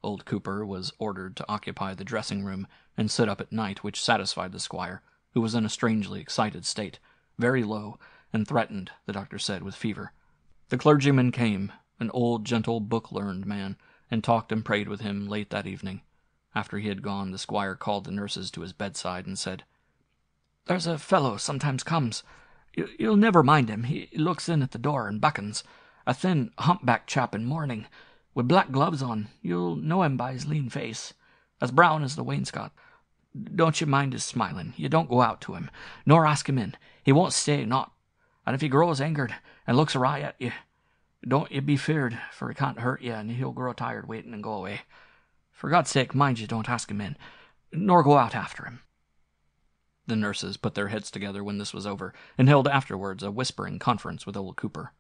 Old Cooper was ordered to occupy the dressing-room and sit up at night, which satisfied the squire, who was in a strangely excited state, very low, and threatened, the doctor said, with fever. The clergyman came, an old, gentle, book-learned man, and talked and prayed with him late that evening. After he had gone, the squire called the nurses to his bedside and said, "There's a fellow sometimes comes. You'll never mind him. He looks in at the door and beckons. A thin, humpbacked chap in mourning, with black gloves on. You'll know him by his lean face, as brown as the wainscot. Don't you mind his smiling. You don't go out to him, nor ask him in. He won't stay, not. And if he grows angered and looks awry at you, don't you be feared, for he can't hurt you, and he'll grow tired waiting and go away. For God's sake, mind you don't ask him in, nor go out after him." The nurses put their heads together when this was over, and held afterwards a whispering conference with old Cooper.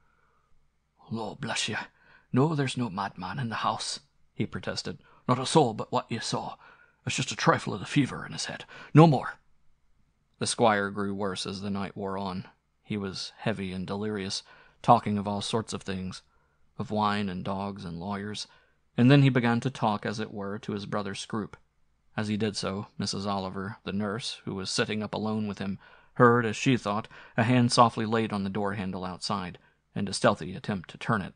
"Lord bless you, no, there's no madman in the house," he protested. "Not a soul but what you saw. It's just a trifle of the fever in his head, no more." The squire grew worse as the night wore on. He was heavy and delirious, talking of all sorts of things, of wine and dogs and lawyers, and then he began to talk, as it were, to his brother Scroop. As he did so, Mrs. Oliver, the nurse, who was sitting up alone with him, heard, as she thought, a hand softly laid on the door-handle outside, and a stealthy attempt to turn it.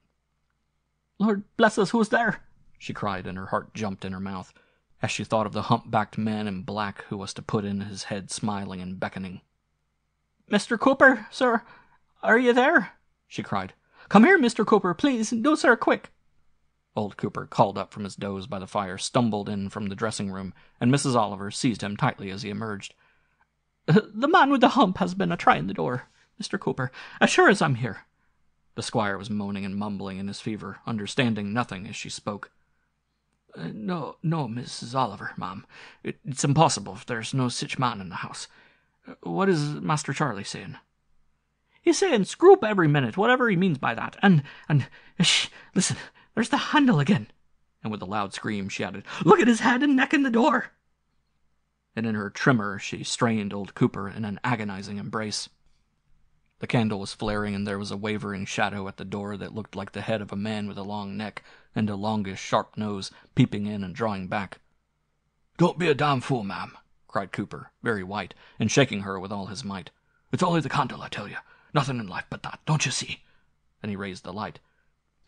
"Lord bless us, who's there?"
she cried, and her heart jumped in her mouth, as she thought of the hump-backed man in black who was to put in his head smiling and beckoning.
"Mr. Cooper, sir, are you there?" she cried. "Come here, Mr. Cooper, please. Do, sir, quick."
Old Cooper, called up from his doze by the fire, stumbled in from the dressing-room, and Mrs. Oliver seized him tightly as he emerged.
"The man with the hump has been a-trying the door, Mr. Cooper, as sure as I'm here."
The squire was moaning and mumbling in his fever, understanding nothing as she spoke.
No, Mrs. Oliver, ma'am. It's impossible if there's no sich man in the house. What is Master Charlie saying?"
"He's saying Scroop every minute, whatever he means by that. And, shh, listen, there's the handle again."
And with a loud scream, she added,
"Look at his head and neck in the door."
And in her tremor, she strained old Cooper in an agonizing embrace. The candle was flaring, and there was a wavering shadow at the door that looked like the head of a man with a long neck and a longish, sharp nose, peeping in and drawing back.
"Don't be a damn fool, ma'am,"
cried Cooper, very white, and shaking her with all his might.
"It's only the candle, I tell you. Nothing in life but that, don't you see?"
And he raised the light.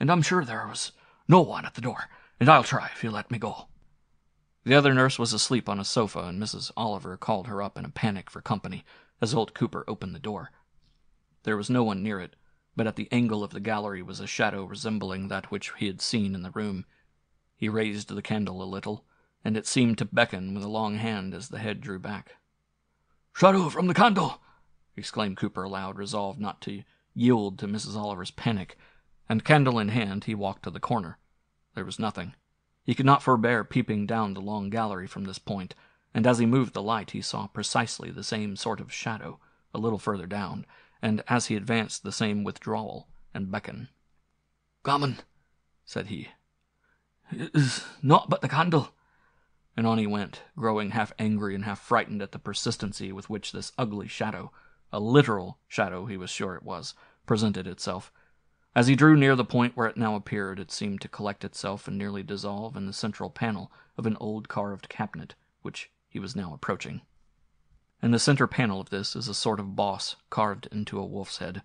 "And I'm sure there was no one at the door, and I'll try if you'll let me go."
The other nurse was asleep on a sofa, and Mrs. Oliver called her up in a panic for company as old Cooper opened the door. There was no one near it, but at the angle of the gallery was a shadow resembling that which he had seen in the room. He raised the candle a little, and it seemed to beckon with a long hand as the head drew back.
"Shadow from the candle!"
exclaimed Cooper aloud, resolved not to yield to Mrs. Oliver's panic, and candle in hand he walked to the corner. There was nothing. He could not forbear peeping down the long gallery from this point, and as he moved the light he saw precisely the same sort of shadow, a little further down, and as he advanced the same withdrawal and beckon.
"Gammon," said he. "It is naught but the candle."
And on he went, growing half angry and half frightened at the persistency with which this ugly shadow, a literal shadow he was sure it was, presented itself. As he drew near the point where it now appeared, it seemed to collect itself and nearly dissolve in the central panel of an old carved cabinet, which he was now approaching. In the center panel of this is a sort of boss carved into a wolf's head.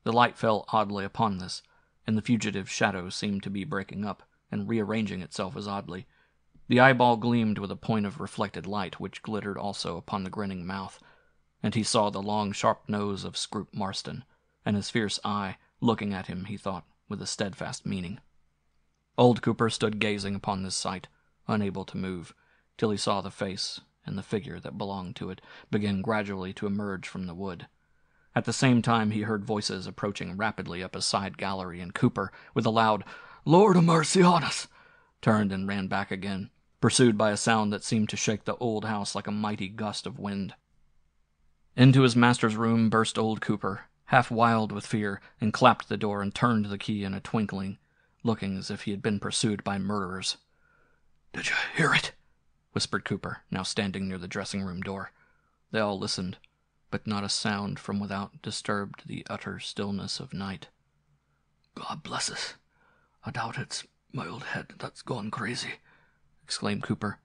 The light fell oddly upon this, and the fugitive shadow seemed to be breaking up and rearranging itself as oddly. The eyeball gleamed with a point of reflected light, which glittered also upon the grinning mouth, and he saw the long, sharp nose of Scroop Marston, and his fierce eye, looking at him, he thought, with a steadfast meaning. Old Cooper stood gazing upon this sight, unable to move, till he saw the face and the figure that belonged to it begin gradually to emerge from the wood. At the same time he heard voices approaching rapidly up a side gallery, and Cooper, with a loud "Lord of mercy on us!" turned and ran back again, pursued by a sound that seemed to shake the old house like a mighty gust of wind. Into his master's room burst old Cooper, half wild with fear, and clapped the door and turned the key in a twinkling, looking as if he had been pursued by murderers.
"Did you hear it?"
whispered Cooper, now standing near the dressing-room door. They all listened. but not a sound from without disturbed the utter stillness of night.
"God bless us. I doubt it's my old head that's gone crazy,"
exclaimed Cooper.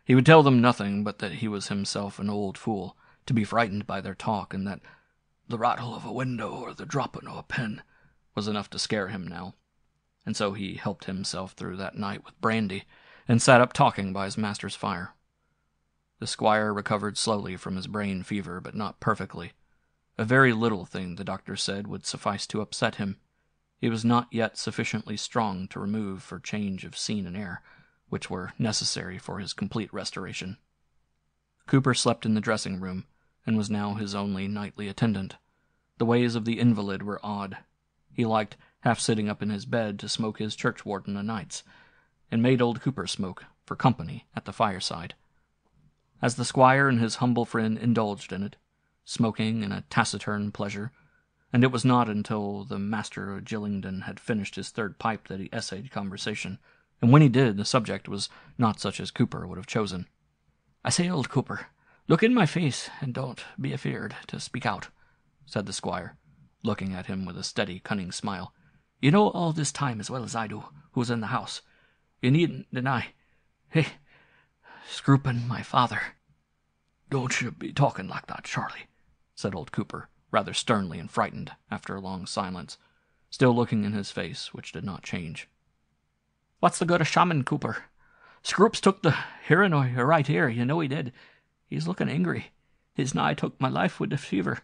He would tell them nothing but that he was himself an old fool, to be frightened by their talk, and that
the rattle of a window or the dropping of a pen
was enough to scare him now. And so he helped himself through that night with brandy, and sat up talking by his master's fire. The squire recovered slowly from his brain fever, but not perfectly. A very little thing, the doctor said, would suffice to upset him. He was not yet sufficiently strong to remove for change of scene and air, which were necessary for his complete restoration. Cooper slept in the dressing-room, and was now his only nightly attendant. The ways of the invalid were odd. He liked half sitting up in his bed to smoke his churchwarden o' nights, and made old Cooper smoke, for company, at the fireside. As the squire and his humble friend indulged in it, smoking in a taciturn pleasure, and it was not until the master of Gillingden had finished his third pipe that he essayed conversation, and when he did, the subject was not such as Cooper would have chosen.
"I say, old Cooper, look in my face, and don't be afeard to speak out," said the squire, looking at him with a steady, cunning smile. "You know all this time as well as I do who's in the house. You needn't deny. Hey, Scroopin, my father."
"Don't you be talking like that, Charlie,"
said old Cooper, rather sternly and frightened, after a long silence, still looking in his face, which did not change.
"What's the good of shamming, Cooper? Scroop's took the hearing o' your right ear, you know he did. He's looking angry. He's nigh took my life with the fever,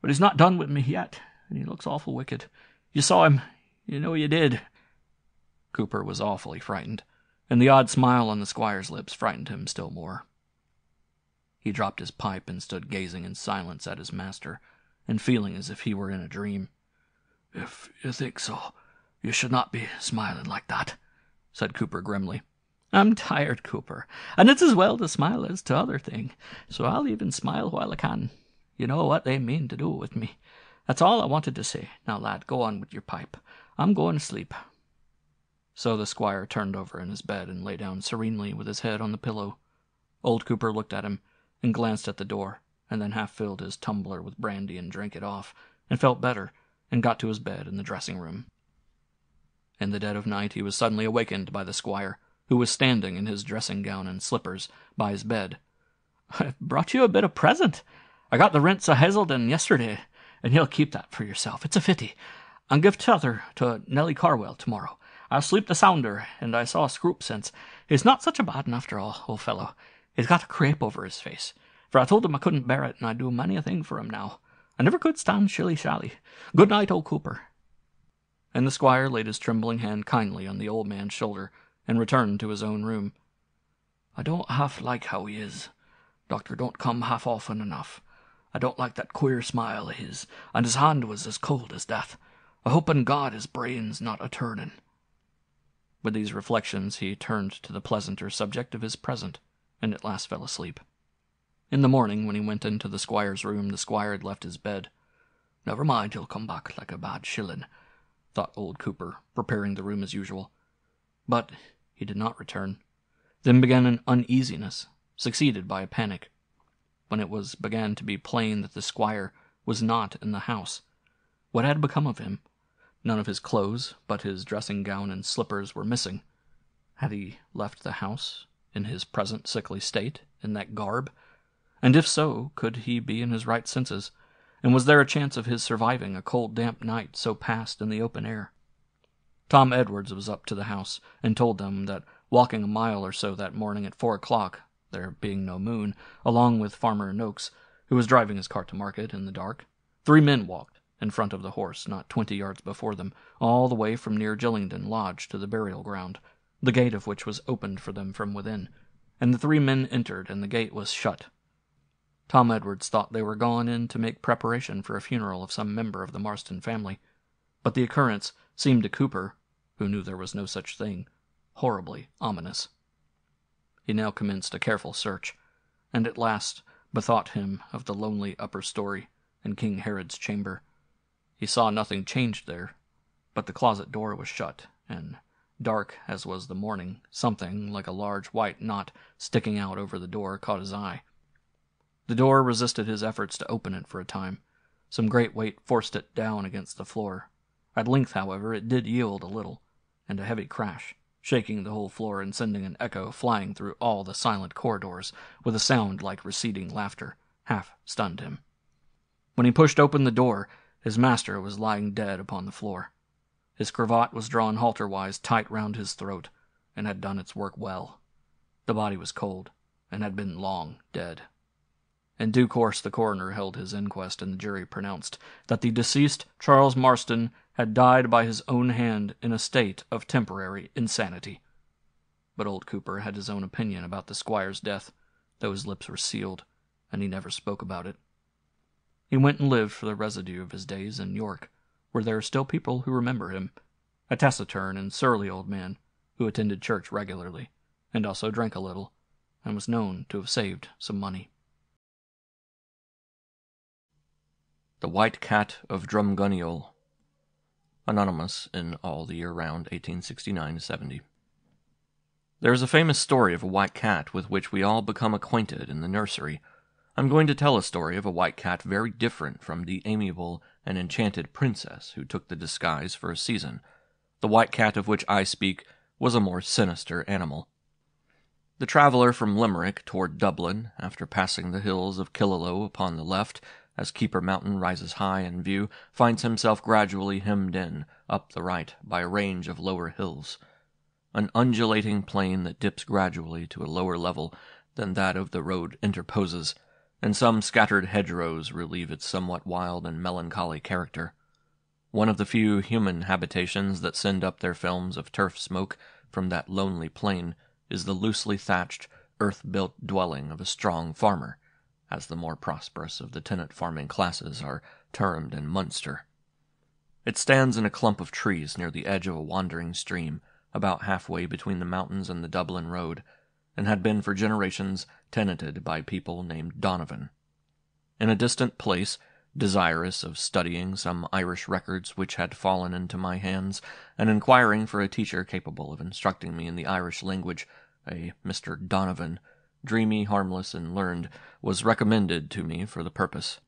but he's not done with me yet, and he looks awful wicked. You saw him, you know you did."
Cooper was awfully frightened, and the odd smile on the squire's lips frightened him still more. He dropped his pipe and stood gazing in silence at his master, and feeling as if he were in a dream.
"If you think so, you should not be smiling like that," said Cooper grimly.
"I'm tired, Cooper, and it's as well to smile as t'other thing, so I'll even smile while I can. You know what they mean to do with me. That's all I wanted to say. Now, lad, go on with your pipe. I'm going to sleep."
So the squire turned over in his bed and lay down serenely with his head on the pillow. Old Cooper looked at him, and glanced at the door, and then half filled his tumbler with brandy and drank it off, and felt better, and got to his bed in the dressing-room. In the dead of night he was suddenly awakened by the squire, who was standing in his dressing-gown and slippers by his bed.
"I've brought you a bit of present. I got the rents o' Hazelden yesterday, and you'll keep that for yourself. It's a fitty. And give t'other to Nellie Carwell tomorrow. I'll sleep the sounder, and I saw Scroop since. He's not such a bad un after all, old fellow. He's got a crape over his face, for I told him I couldn't bear it, and I'd do many a thing for him now. I never could stand shilly-shally. Good night, old Cooper."
And the squire laid his trembling hand kindly on the old man's shoulder, and returned to his own room.
"I don't half like how he is. Doctor don't come half often enough. I don't like that queer smile of his, and his hand was as cold as death. I hope in God his brain's not a-turning."
With these reflections he turned to the pleasanter subject of his present, and at last fell asleep. In the morning, when he went into the squire's room, the squire had left his bed.
"Never mind, he'll come back like a bad shilling,"
thought old Cooper, preparing the room as usual. But he did not return. Then began an uneasiness, succeeded by a panic, when it began to be plain that the squire was not in the house. What had become of him? None of his clothes but his dressing-gown and slippers were missing. Had he left the house, in his present sickly state, in that garb? And if so, could he be in his right senses? And was there a chance of his surviving a cold, damp night so passed in the open air? Tom Edwards was up to the house, and told them that walking a mile or so that morning at 4 o'clock, there being no moon, along with Farmer Noakes, who was driving his cart to market in the dark, 3 men walked in front of the horse, not 20 yards before them, all the way from near Gillingden Lodge to the burial ground, the gate of which was opened for them from within, and the 3 men entered, and the gate was shut. Tom Edwards thought they were gone in to make preparation for a funeral of some member of the Marston family, but the occurrence seemed to Cooper, who knew there was no such thing, horribly ominous. He now commenced a careful search, and at last bethought him of the lonely upper story and King Herod's chamber. He saw nothing changed there, but the closet door was shut, and, dark as was the morning, something like a large white knot sticking out over the door caught his eye. The door resisted his efforts to open it for a time. Some great weight forced it down against the floor. At length, however, it did yield a little, and a heavy crash, shaking the whole floor and sending an echo flying through all the silent corridors with a sound like receding laughter, half stunned him. When he pushed open the door, his master was lying dead upon the floor. His cravat was drawn halter-wise tight round his throat, and had done its work well. The body was cold, and had been long dead. In due course the coroner held his inquest, and the jury pronounced that the deceased Charles Marston had died by his own hand in a state of temporary insanity. But old Cooper had his own opinion about the squire's death, though his lips were sealed, and he never spoke about it. He went and lived for the residue of his days in York, where there are still people who remember him, a taciturn and surly old man who attended church regularly, and also drank a little, and was known to have saved some money.
The White Cat of Drumgunniol. Anonymous in all the year round 1869-70. There is a famous story of a white cat with which we all become acquainted in the nursery. I'm going to tell a story of a white cat very different from the amiable and enchanted princess who took the disguise for a season. The white cat of which I speak was a more sinister animal. The traveller from Limerick toward Dublin, after passing the hills of Killaloe upon the left, as Keeper Mountain rises high in view, finds himself gradually hemmed in, up the right, by a range of lower hills. An undulating plain that dips gradually to a lower level than that of the road interposes, and some scattered hedgerows relieve its somewhat wild and melancholy character. One of the few human habitations that send up their films of turf smoke from that lonely plain is the loosely thatched, earth-built dwelling of a strong farmer, as the more prosperous of the tenant-farming classes are termed in Munster. It stands in a clump of trees near the edge of a wandering stream, about halfway between the mountains and the Dublin road, and had been for generations tenanted by people named Donovan. In a distant place, desirous of studying some Irish records which had fallen into my hands, and inquiring for a teacher capable of instructing me in the Irish language, a Mr. Donovan, dreamy, harmless, and learned, was recommended to me for the purpose.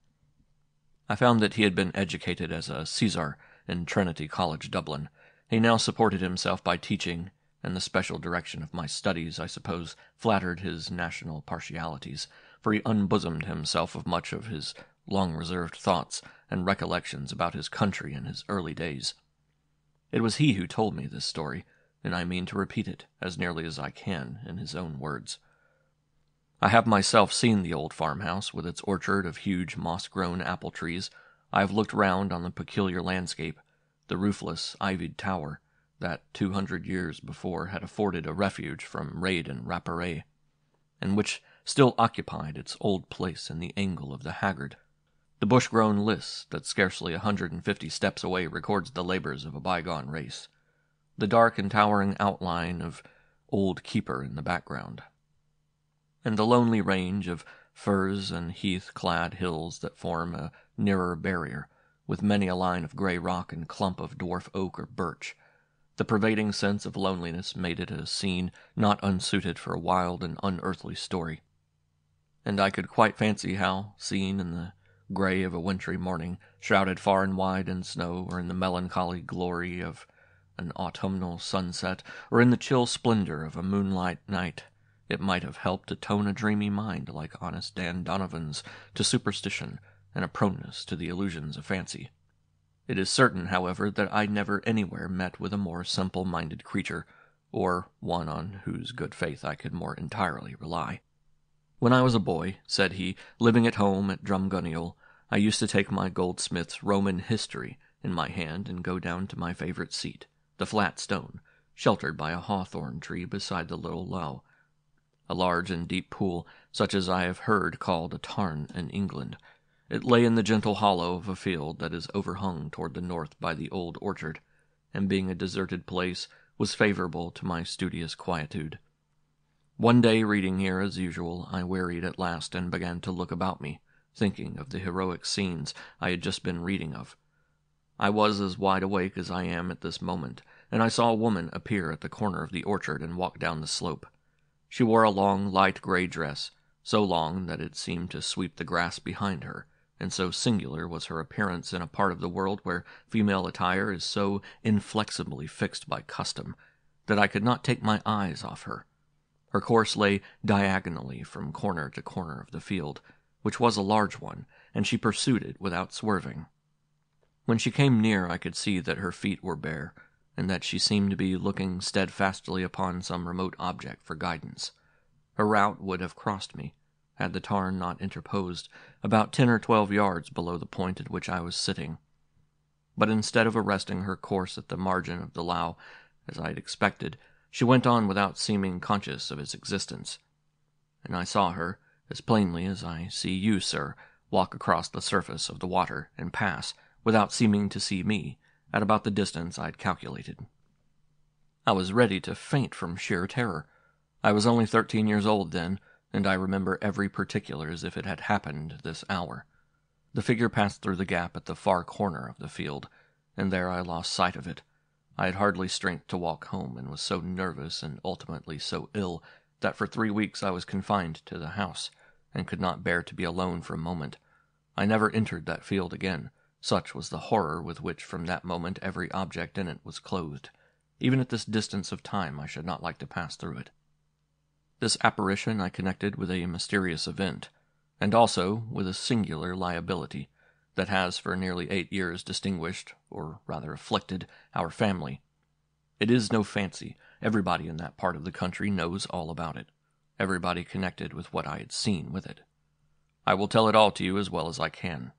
I found that he had been educated as a Caesar in Trinity College, Dublin. He now supported himself by teaching, and the special direction of my studies, I suppose, flattered his national partialities, for he unbosomed himself of much of his long-reserved thoughts and recollections about his country in his early days. It was he who told me this story, and I mean to repeat it as nearly as I can in his own words. I have myself seen the old farmhouse, with its orchard of huge moss-grown apple trees. I have looked round on the peculiar landscape, the roofless, ivied tower, that 200 years before had afforded a refuge from raid and rapparee, and which still occupied its old place in the angle of the haggard. The bush-grown list that scarcely 150 steps away records the labors of a bygone race. The dark and towering outline of Old Keeper in the background, and the lonely range of firs and heath-clad hills that form a nearer barrier, with many a line of grey rock and clump of dwarf oak or birch. The pervading sense of loneliness made it a scene not unsuited for a wild and unearthly story. And I could quite fancy how, seen in the grey of a wintry morning, shrouded far and wide in snow, or in the melancholy glory of an autumnal sunset, or in the chill splendor of a moonlight night, it might have helped to tone a dreamy mind like honest Dan Donovan's to superstition and a proneness to the illusions of fancy. It is certain, however, that I never anywhere met with a more simple-minded creature, or one on whose good faith I could more entirely rely. When I was a boy, said he, living at home at Drumgunniol, I used to take my Goldsmith's Roman History in my hand and go down to my favorite seat, the flat stone, sheltered by a hawthorn tree beside the little lough, a large and deep pool, such as I have heard called a tarn in England. It lay in the gentle hollow of a field that is overhung toward the north by the old orchard, and being a deserted place, was favorable to my studious quietude. One day, reading here as usual, I wearied at last and began to look about me, thinking of the heroic scenes I had just been reading of. I was as wide awake as I am at this moment, and I saw a woman appear at the corner of the orchard and walk down the slope. She wore a long, light gray dress,
so long that it seemed to sweep the grass behind her, and so singular was her appearance in a part of the world where female attire is so inflexibly fixed by custom, that I could not take my eyes off her. Her course lay diagonally from corner to corner of the field, which was a large one, and she pursued it without swerving. When she came near, I could see that her feet were bare, and that she seemed to be looking steadfastly upon some remote object for guidance. Her route would have crossed me, had the tarn not interposed, about 10 or 12 yards below the point at which I was sitting. But instead of arresting her course at the margin of the lough, as I had expected, she went on without seeming conscious of its existence, and I saw her, as plainly as I see you, sir, walk across the surface of the water and pass, without seeming to see me, at about the distance I had calculated. I was ready to faint from sheer terror. I was only 13 years old then, and I remember every particular as if it had happened this hour. The figure passed through the gap at the far corner of the field, and there I lost sight of it. I had hardly strength to walk home, and was so nervous and ultimately so ill that for 3 weeks I was confined to the house, and could not bear to be alone for a moment. I never entered that field again, such was the horror with which from that moment every object in it was clothed. Even at this distance of time I should not like to pass through it. This apparition I connected with a mysterious event, and also with a singular liability, that has for nearly 8 years distinguished, or rather afflicted, our family. It is no fancy. Everybody in that part of the country knows all about it. Everybody connected with what I had seen with it. I will tell it all to you as well as I can.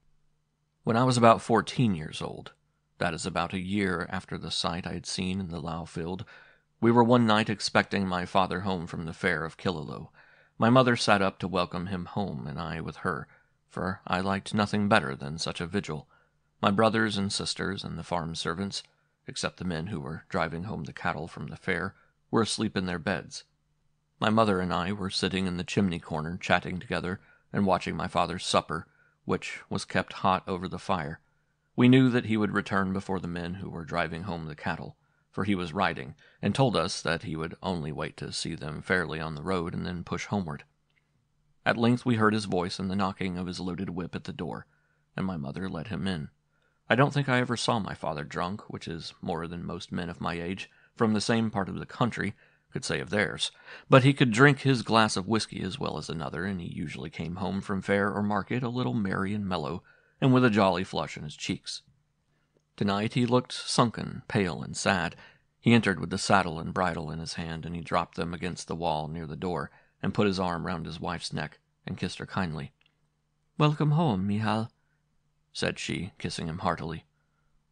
When I was about 14 years old, that is about a year after the sight I had seen in the lough field, we were one night expecting my father home from the fair of Killaloe. My mother sat up to welcome him home, and I with her, for I liked nothing better than such a vigil. My brothers and sisters and the farm servants, except the men who were driving home the cattle from the fair, were asleep in their beds. My mother and I were sitting in the chimney corner chatting together and watching my father's supper, which was kept hot over the fire. We knew that he would return before the men who were driving home the cattle, for he was riding, and told us that he would only wait to see them fairly on the road and then push homeward. At length we heard his voice and the knocking of his loaded whip at the door, and my mother let him in. I don't think I ever saw my father drunk, which is more than most men of my age, from the same part of the country, could say of theirs, but he could drink his glass of whiskey as well as another, and he usually came home from fair or market a little merry and mellow, and with a jolly flush in his cheeks. Tonight he looked sunken, pale, and sad. He entered with the saddle and bridle in his hand, and he dropped them against the wall near the door, and put his arm round his wife's neck, and kissed her kindly.
"Welcome home, Michal,"
said she, kissing him heartily.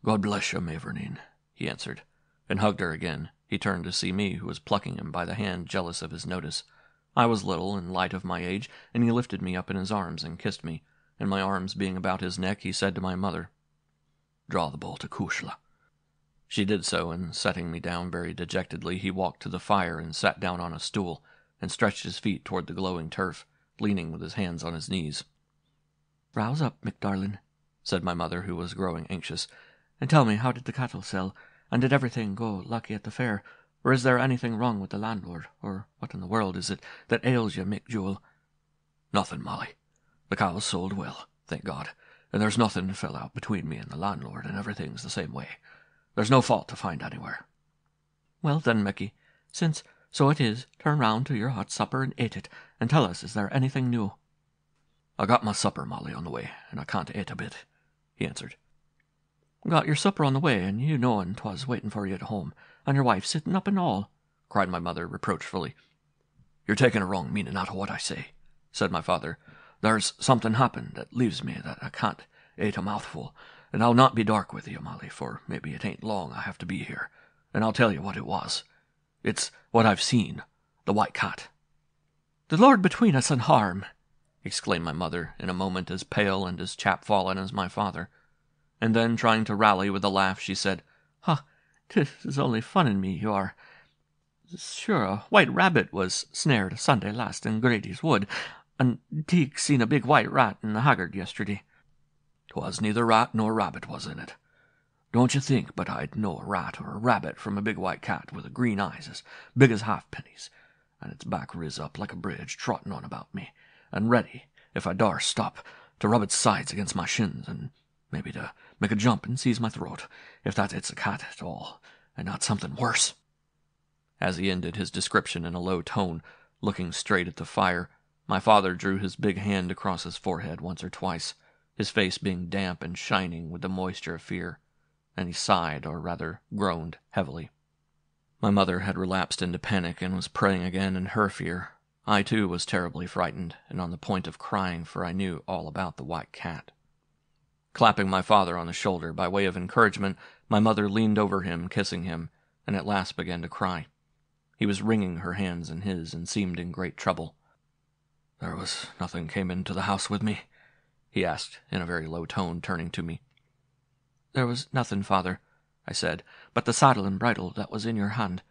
"God bless you, Mavourneen," he answered, and hugged her again. He turned to see me, who was plucking him by the hand, jealous of his notice. I was little and light of my age, and he lifted me up in his arms and kissed me, and my arms being about his neck, he said to my mother, "Draw the bolt to Cushla." She did so, and setting me down very dejectedly, he walked to the fire and sat down on a stool, and stretched his feet toward the glowing turf, leaning with his hands on his knees.
"Rouse up, McDarlin," said my mother, who was growing anxious, "and tell me, how did the cattle sell, and did everything go lucky at the fair, or is there anything wrong with the landlord, or what in the world is it that ails you, Mick Jewel?"
"Nothing, Molly. The cows sold well, thank God, and there's nothing fell out between me and the landlord, and everything's the same way. There's no fault to find anywhere."
"Well then, Mickey, since so it is, turn round to your hot supper and ate it, and tell us, is there anything new?"
"I got my supper, Molly, on the way, and I can't eat a bit," he answered.
"Got your supper on the way, and you knowin' 'twas waiting for you at home, and your wife sitting up and all?"
cried my mother reproachfully.
"You're taking a wrong meaning out of what I say," said my father. "There's something happened that leaves me that I can't eat a mouthful, and I'll not be dark with you, Molly, for maybe it ain't long I have to be here, and I'll tell you what it was. It's what I've seen, the White Cat."
"The Lord between us and harm!"
exclaimed my mother, in a moment as pale and as chapfallen as my father. And then, trying to rally with a laugh, she said,
"Ha, 'tis only funning me you are. Sure, a white rabbit was snared Sunday last in Grady's wood, and Teague seen a big white rat in the haggard yesterday."
"'Twas neither rat nor rabbit was in it. Don't you think but I'd know a rat or a rabbit from a big white cat with green eyes as big as halfpennies, and its back riz up like a bridge, trotting on about me, and ready, if I darst stop, to rub its sides against my shins, and maybe to make a jump and seize my throat, if that it's a cat at all, and not something worse." As he ended his description in a low tone, looking straight at the fire, my father drew his big hand across his forehead once or twice, his face being damp and shining with the moisture of fear, and he sighed, or rather groaned, heavily. My mother had relapsed into panic and was praying again in her fear. I, too, was terribly frightened, and on the point of crying, for I knew all about the white cat. Clapping my father on the shoulder by way of encouragement, my mother leaned over him, kissing him, and at last began to cry. He was wringing her hands in his, and seemed in great trouble. "There was nothing came into the house with me?" he asked, in a very low tone, turning to me.
"There was nothing, father," I said, "but the saddle and bridle that was in your hand."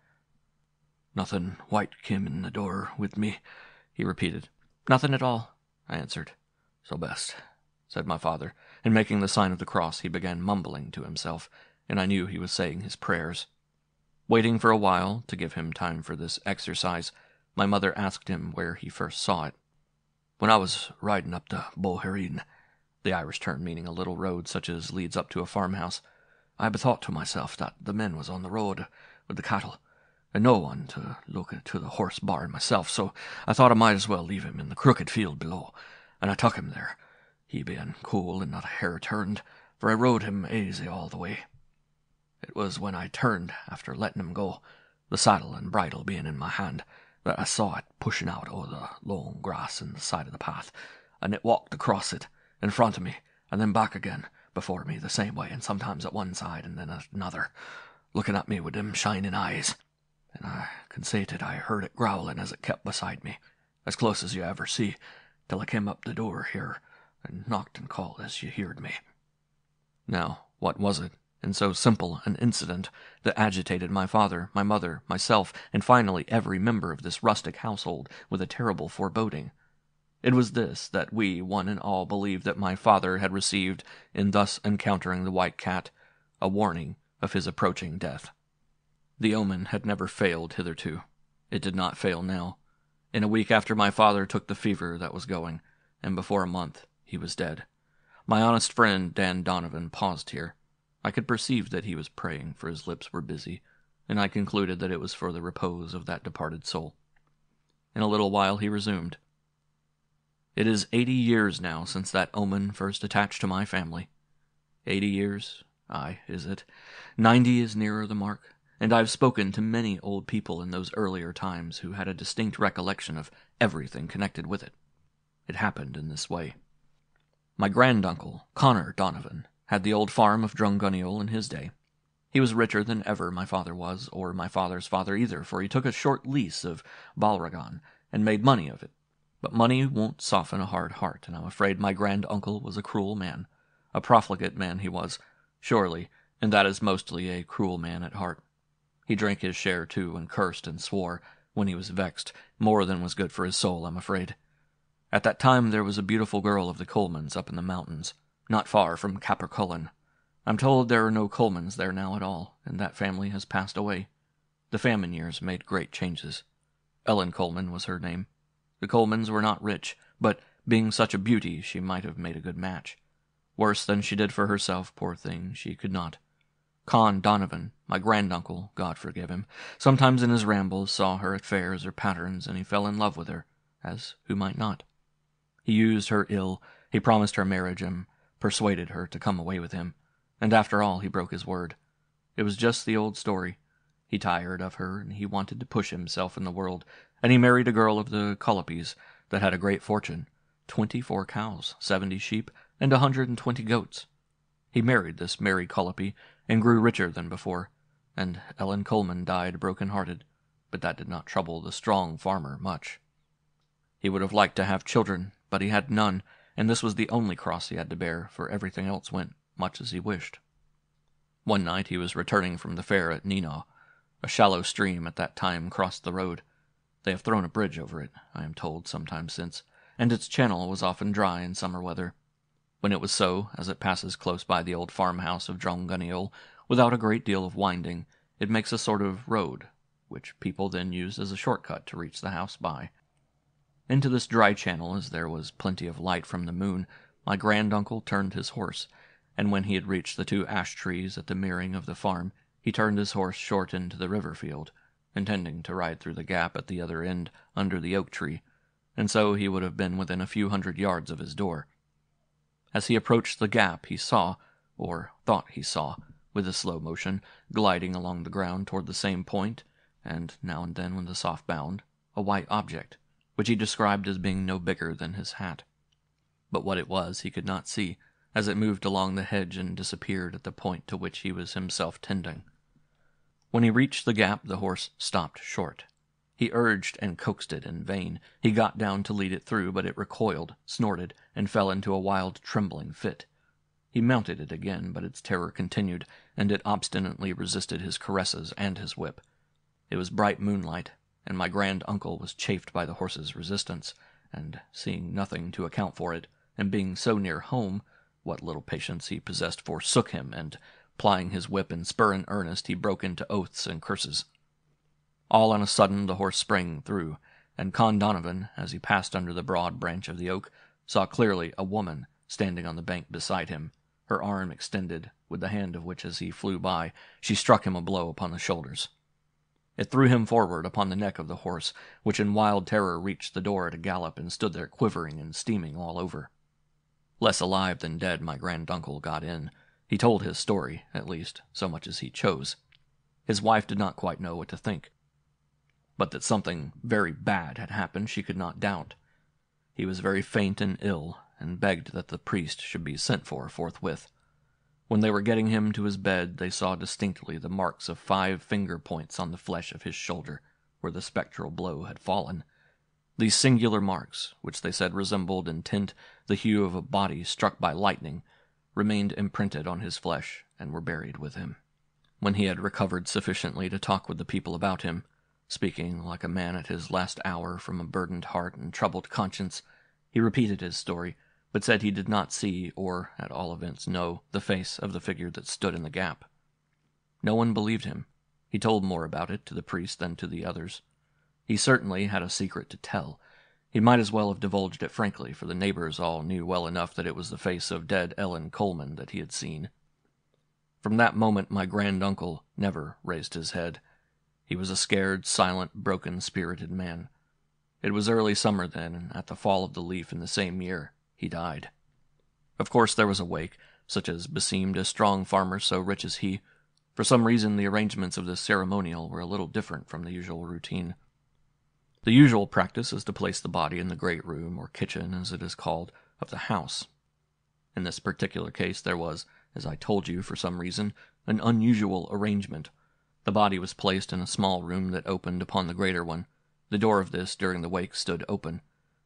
"Nothing white came in the door with me?" he repeated.
"Nothing at all," I answered.
"So best," said my father, and making the sign of the cross, he began mumbling to himself, and I knew he was saying his prayers. Waiting for a while, to give him time for this exercise, my mother asked him where he first saw it. "When I was riding up to Bohereen," the Irish term meaning a little road such as leads up to a farmhouse, "I bethought to myself that the men was on the road with the cattle, and no one to look to the horse barn myself, so I thought I might as well leave him in the crooked field below, and I took him there, he being cool and not a hair turned, for I rode him aisy all the way. It was when I turned, after letting him go, the saddle and bridle being in my hand, that I saw it pushing out over the long grass in the side of the path, and it walked across it, in front of me, and then back again, before me the same way, and sometimes at one side and then at another, looking at me with them shining eyes, and I conceited I heard it growling as it kept beside me, as close as you ever see, till I came up the door here, and knocked and called as you heard me." Now, what was it, in so simple an incident, that agitated my father, my mother, myself, and finally every member of this rustic household with a terrible foreboding? It was this, that we, one and all, believed that my father had received, in thus encountering the white cat, a warning of his approaching death. The omen had never failed hitherto. It did not fail now. In a week after my father took the fever that was going, and before a month he was dead. My honest friend Dan Donovan paused here. I could perceive that he was praying, for his lips were busy, and I concluded that it was for the repose of that departed soul. In a little while he resumed. "It is 80 years now since that omen first attached to my family. 80 years? Aye, is it? 90 is nearer the mark, and I have spoken to many old people in those earlier times who had a distinct recollection of everything connected with it. It happened in this way. My granduncle, Connor Donovan, had the old farm of Drumgunniol in his day. He was richer than ever my father was, or my father's father either, for he took a short lease of Balragan and made money of it. But money won't soften a hard heart, and I'm afraid my granduncle was a cruel man. A profligate man he was, surely, and that is mostly a cruel man at heart. He drank his share, too, and cursed and swore, when he was vexed, more than was good for his soul, I'm afraid. At that time there was a beautiful girl of the Colemans up in the mountains, not far from Capercullen. I'm told there are no Colemans there now at all, and that family has passed away. The famine years made great changes. Ellen Coleman was her name. The Colemans were not rich, but, being such a beauty, she might have made a good match. Worse than she did for herself, poor thing, she could not. Con Donovan, my granduncle, God forgive him, sometimes in his rambles saw her at fairs or patterns, and he fell in love with her, as who might not? He used her ill, he promised her marriage, and persuaded her to come away with him, and after all he broke his word. It was just the old story. He tired of her, and he wanted to push himself in the world, and he married a girl of the Collopes that had a great fortune, 24 cows, 70 sheep, and 120 goats. He married this Mary Collope, and grew richer than before, and Ellen Coleman died broken-hearted, but that did not trouble the strong farmer much. He would have liked to have children, but he had none, and this was the only cross he had to bear, for everything else went much as he wished. One night he was returning from the fair at Neenaw. A shallow stream at that time crossed the road. They have thrown a bridge over it, I am told, some time since, and its channel was often dry in summer weather. When it was so, as it passes close by the old farmhouse of Drumgunniol, without a great deal of winding, it makes a sort of road, which people then used as a short-cut to reach the house by.
Into this dry channel, as there was plenty of light from the moon, my granduncle turned his horse, and when he had reached the 2 ash trees at the mirroring of the farm, he turned his horse short into the river field, intending to ride through the gap at the other end under the oak tree, and so he would have been within a few hundred yards of his door. As he approached the gap, he saw, or thought he saw, with a slow motion, gliding along the ground toward the same point, and now and then with a soft bound, a white object, which he described as being no bigger than his hat. But what it was he could not see, as it moved along the hedge and disappeared at the point to which he was himself tending. When he reached the gap, the horse stopped short. He urged and coaxed it in vain. He got down to lead it through, but it recoiled, snorted, and fell into a wild, trembling fit. He mounted it again, but its terror continued, and it obstinately resisted his caresses and his whip. It was bright moonlight, and my grand-uncle was chafed by the horse's resistance, and, seeing nothing to account for it, and being so near home, what little patience he possessed forsook him, and, plying his whip and spur in earnest, he broke into oaths and curses. All on a sudden the horse sprang through, and Con Donovan, as he passed under the broad branch of the oak, saw clearly a woman standing on the bank beside him, her arm extended, with the hand of which, as he flew by, she struck him a blow upon the shoulders. It threw him forward upon the neck of the horse, which in wild terror reached the door at a gallop and stood there quivering and steaming all over. Less alive than dead, my granduncle got in. He told his story, at least, so much as he chose. His wife did not quite know what to think. But that something very bad had happened she could not doubt. He was very faint and ill, and begged that the priest should be sent for forthwith. When they were getting him to his bed, they saw distinctly the marks of 5 finger points on the flesh of his shoulder, where the spectral blow had fallen. These singular marks, which they said resembled in tint the hue of a body struck by lightning, remained imprinted on his flesh, and were buried with him. When he had recovered sufficiently to talk with the people about him, speaking like a man at his last hour from a burdened heart and troubled conscience, he repeated his story, but said he did not see, or, at all events, know, the face of the figure that stood in the gap. No one believed him. He told more about it to the priest than to the others. He certainly had a secret to tell. He might as well have divulged it frankly, for the neighbors all knew well enough that it was the face of dead Ellen Coleman that he had seen. From that moment my granduncle never raised his head. He was a scared, silent, broken-spirited man. It was early summer then, and at the fall of the leaf in the same year, he died. Of course there was a wake, such as beseemed a strong farmer so rich as he. For some reason the arrangements of this ceremonial were a little different from the usual routine. The usual practice is to place the body in the great room, or kitchen as it is called, of the house. In this particular case there was, as I told you for some reason, an unusual arrangement. The body was placed in a small room that opened upon the greater one. The door of this during the wake stood open.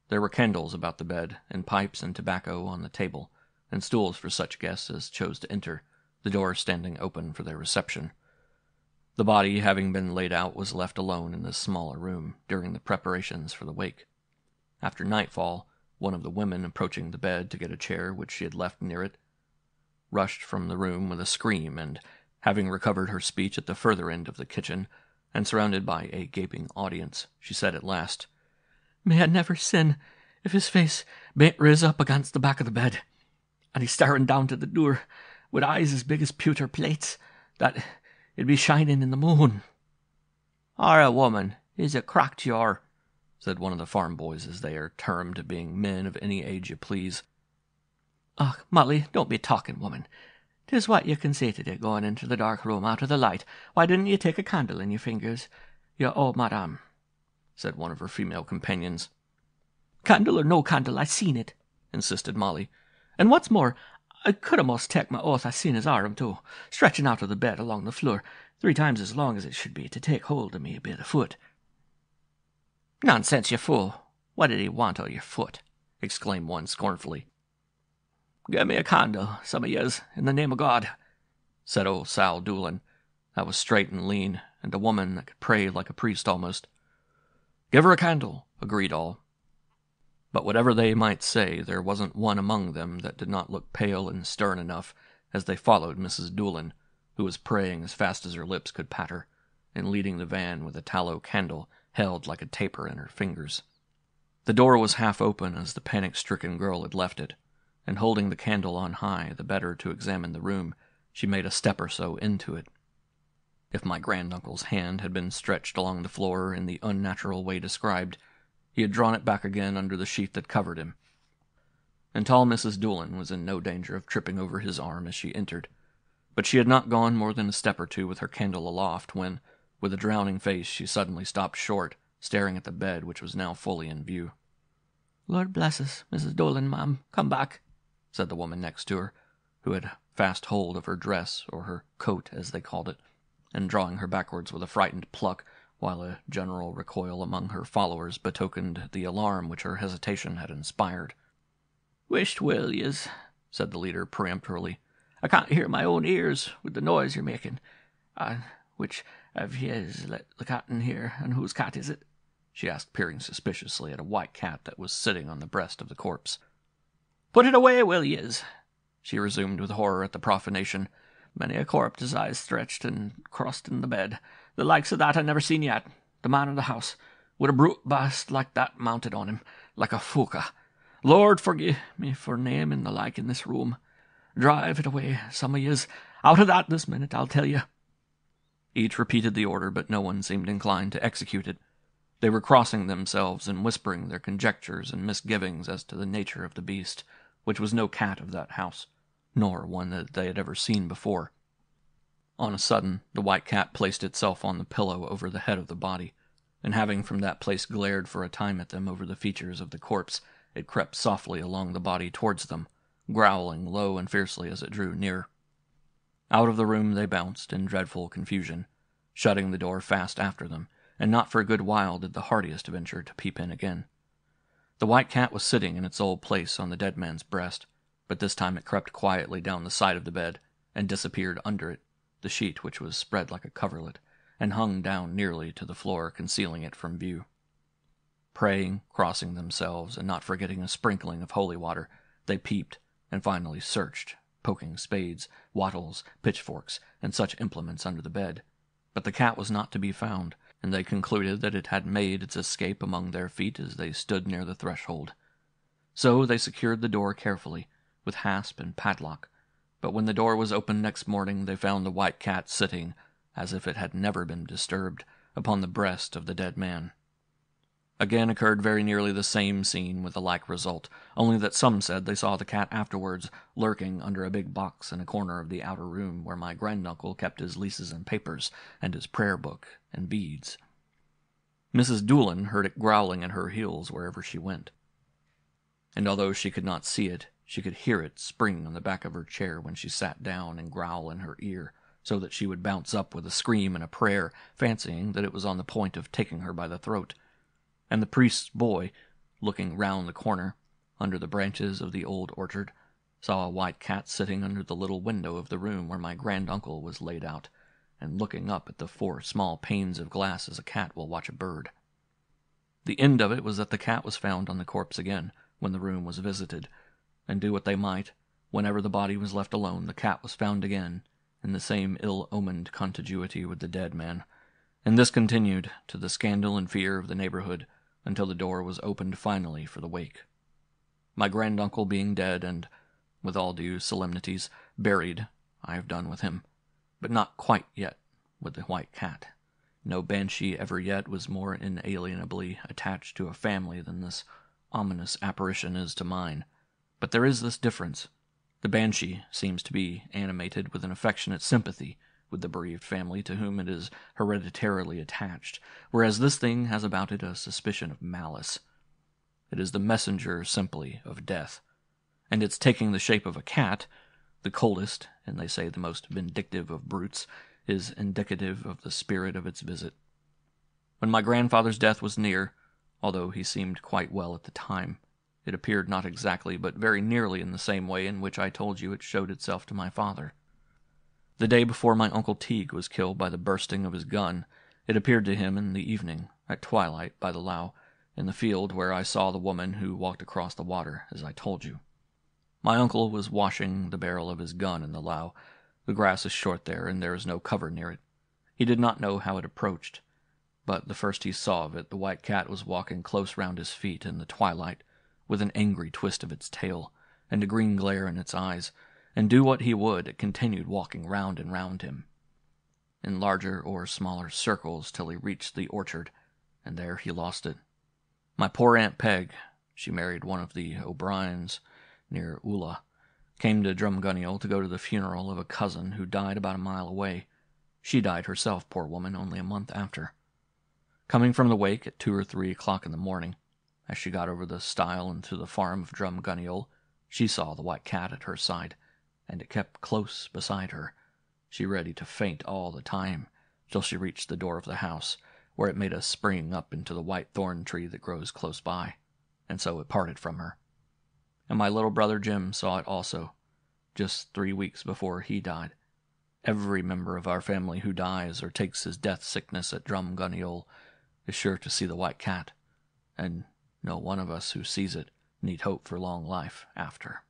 There were candles about the bed, and pipes and tobacco on the table, and stools for such guests as chose to enter, the door standing open for their reception. The body, having been laid out, was left alone in this smaller room during the preparations for the wake. After nightfall, one of the women, approaching the bed to get a chair which she had left near it, rushed from the room with a scream, and, having recovered her speech at the further end of the kitchen, and surrounded by a gaping audience, she said at last, "May I never sin if his face bain't riz up against the back of the bed, and he's staring down to the door, with eyes as big as pewter plates, that it'd be shining in the moon." "Arra, woman, is it cracked you are?" said one of the farm boys, as they are termed, being men of any age you please. "Och, Molly, don't be talking, woman. 'Tis what you can say to thee going into the dark room out of the light. Why didn't you take a candle in your fingers, you old madame?" said one of her female companions. "Candle or no candle, I seen it," insisted Molly. "And what's more, I could a'most take my oath I seen his arm, too, stretching out of the bed along the floor, 3 times as long as it should be to take hold of me by the foot." "Nonsense, you fool! What did he want o' your foot?" exclaimed one scornfully. "Give me a candle, some of yez, in the name of God," said old Sal Doolin, that was straight and lean, and a woman that could pray like a priest almost. "Give her a candle," agreed all. But whatever they might say, there wasn't one among them that did not look pale and stern enough as they followed Mrs. Doolin, who was praying as fast as her lips could patter, and leading the van with a tallow candle held like a taper in her fingers. The door was half open as the panic-stricken girl had left it, and holding the candle on high, the better to examine the room, she made a step or so into it. If my granduncle's hand had been stretched along the floor in the unnatural way described, he had drawn it back again under the sheet that covered him. And tall Mrs. Doolin was in no danger of tripping over his arm as she entered, but she had not gone more than a step or two with her candle aloft when, with a drowning face, she suddenly stopped short, staring at the bed which was now fully in view.
"Lord bless us, Mrs. Doolin, ma'am, come back,"
said the woman next to her, who had fast hold of her dress, or her coat as they called it, and drawing her backwards with a frightened pluck, while a general recoil among her followers betokened the alarm which her hesitation had inspired.
"Wisht will yez," said the leader peremptorily. "I can't hear my own ears with the noise you're making. Which of yez let the cat in here, and whose cat is it?" she asked, peering suspiciously at a white cat that was sitting on the breast of the corpse. "Put it away, will yez?" she resumed with horror at the profanation. "Many a corpse his eyes stretched and crossed in the bed. The likes of that I never seen yet. The man of the house, with a brute bast like that mounted on him, like a phoca. Lord forgive me for naming the like in this room. Drive it away, some of yez. Out of that this minute, I'll tell you."
Each repeated the order, but no one seemed inclined to execute it. They were crossing themselves and whispering their conjectures and misgivings as to the nature of the beast, which was no cat of that house, nor one that they had ever seen before. On a sudden, the white cat placed itself on the pillow over the head of the body, and having from that place glared for a time at them over the features of the corpse, it crept softly along the body towards them, growling low and fiercely as it drew near. Out of the room they bounced in dreadful confusion, shutting the door fast after them, and not for a good while did the hardiest venture to peep in again. The white cat was sitting in its old place on the dead man's breast, but this time it crept quietly down the side of the bed, and disappeared under it, the sheet which was spread like a coverlet, and hung down nearly to the floor, concealing it from view. Praying, crossing themselves, and not forgetting a sprinkling of holy water, they peeped, and finally searched, poking spades, wattles, pitchforks, and such implements under the bed. But the cat was not to be found, and they concluded that it had made its escape among their feet as they stood near the threshold. So they secured the door carefully, with hasp and padlock, but when the door was opened next morning they found the white cat sitting, as if it had never been disturbed, upon the breast of the dead man. Again occurred very nearly the same scene with the like result, only that some said they saw the cat afterwards lurking under a big box in a corner of the outer room where my granduncle kept his leases and papers, and his prayer book and beads. Mrs. Doolin heard it growling at her heels wherever she went, and although she could not see it, she could hear it spring on the back of her chair when she sat down and growl in her ear, so that she would bounce up with a scream and a prayer, fancying that it was on the point of taking her by the throat. And the priest's boy, looking round the corner, under the branches of the old orchard, saw a white cat sitting under the little window of the room where my granduncle was laid out, and looking up at the 4 small panes of glass as a cat will watch a bird. The end of it was that the cat was found on the corpse again, when the room was visited, and do what they might, whenever the body was left alone, the cat was found again, in the same ill-omened contiguity with the dead man, and this continued, to the scandal and fear of the neighborhood, until the door was opened finally for the wake. My granduncle being dead, and, with all due solemnities, buried, I have done with him, but not quite yet with the white cat. No banshee ever yet was more inalienably attached to a family than this ominous apparition is to mine. But there is this difference. The banshee seems to be animated with an affectionate sympathy with the bereaved family to whom it is hereditarily attached, whereas this thing has about it a suspicion of malice. It is the messenger simply of death, and its taking the shape of a cat, the coldest, and they say the most vindictive of brutes, is indicative of the spirit of its visit. When my grandfather's death was near, although he seemed quite well at the time, it appeared not exactly, but very nearly in the same way in which I told you it showed itself to my father. The day before my Uncle Teague was killed by the bursting of his gun, it appeared to him in the evening, at twilight, by the lough, in the field where I saw the woman who walked across the water, as I told you. My uncle was washing the barrel of his gun in the lough. The grass is short there, and there is no cover near it. He did not know how it approached, but the first he saw of it, the white cat was walking close round his feet in the twilight, with an angry twist of its tail, and a green glare in its eyes, and do what he would, it continued walking round and round him, in larger or smaller circles, till he reached the orchard, and there he lost it. My poor Aunt Peg, she married one of the O'Briens near Ulla, came to Drumgunniol to go to the funeral of a cousin who died about a mile away. She died herself, poor woman, only a month after. Coming from the wake at 2 or 3 o'clock in the morning, as she got over the stile and to the farm of Drumgunniol, she saw the white cat at her side, and it kept close beside her, she ready to faint all the time, till she reached the door of the house, where it made a spring up into the white thorn tree that grows close by, and so it parted from her. And my little brother Jim saw it also, just 3 weeks before he died. Every member of our family who dies or takes his death sickness at Drumgunniol is sure to see the white cat, and no one of us who sees it need hope for long life after.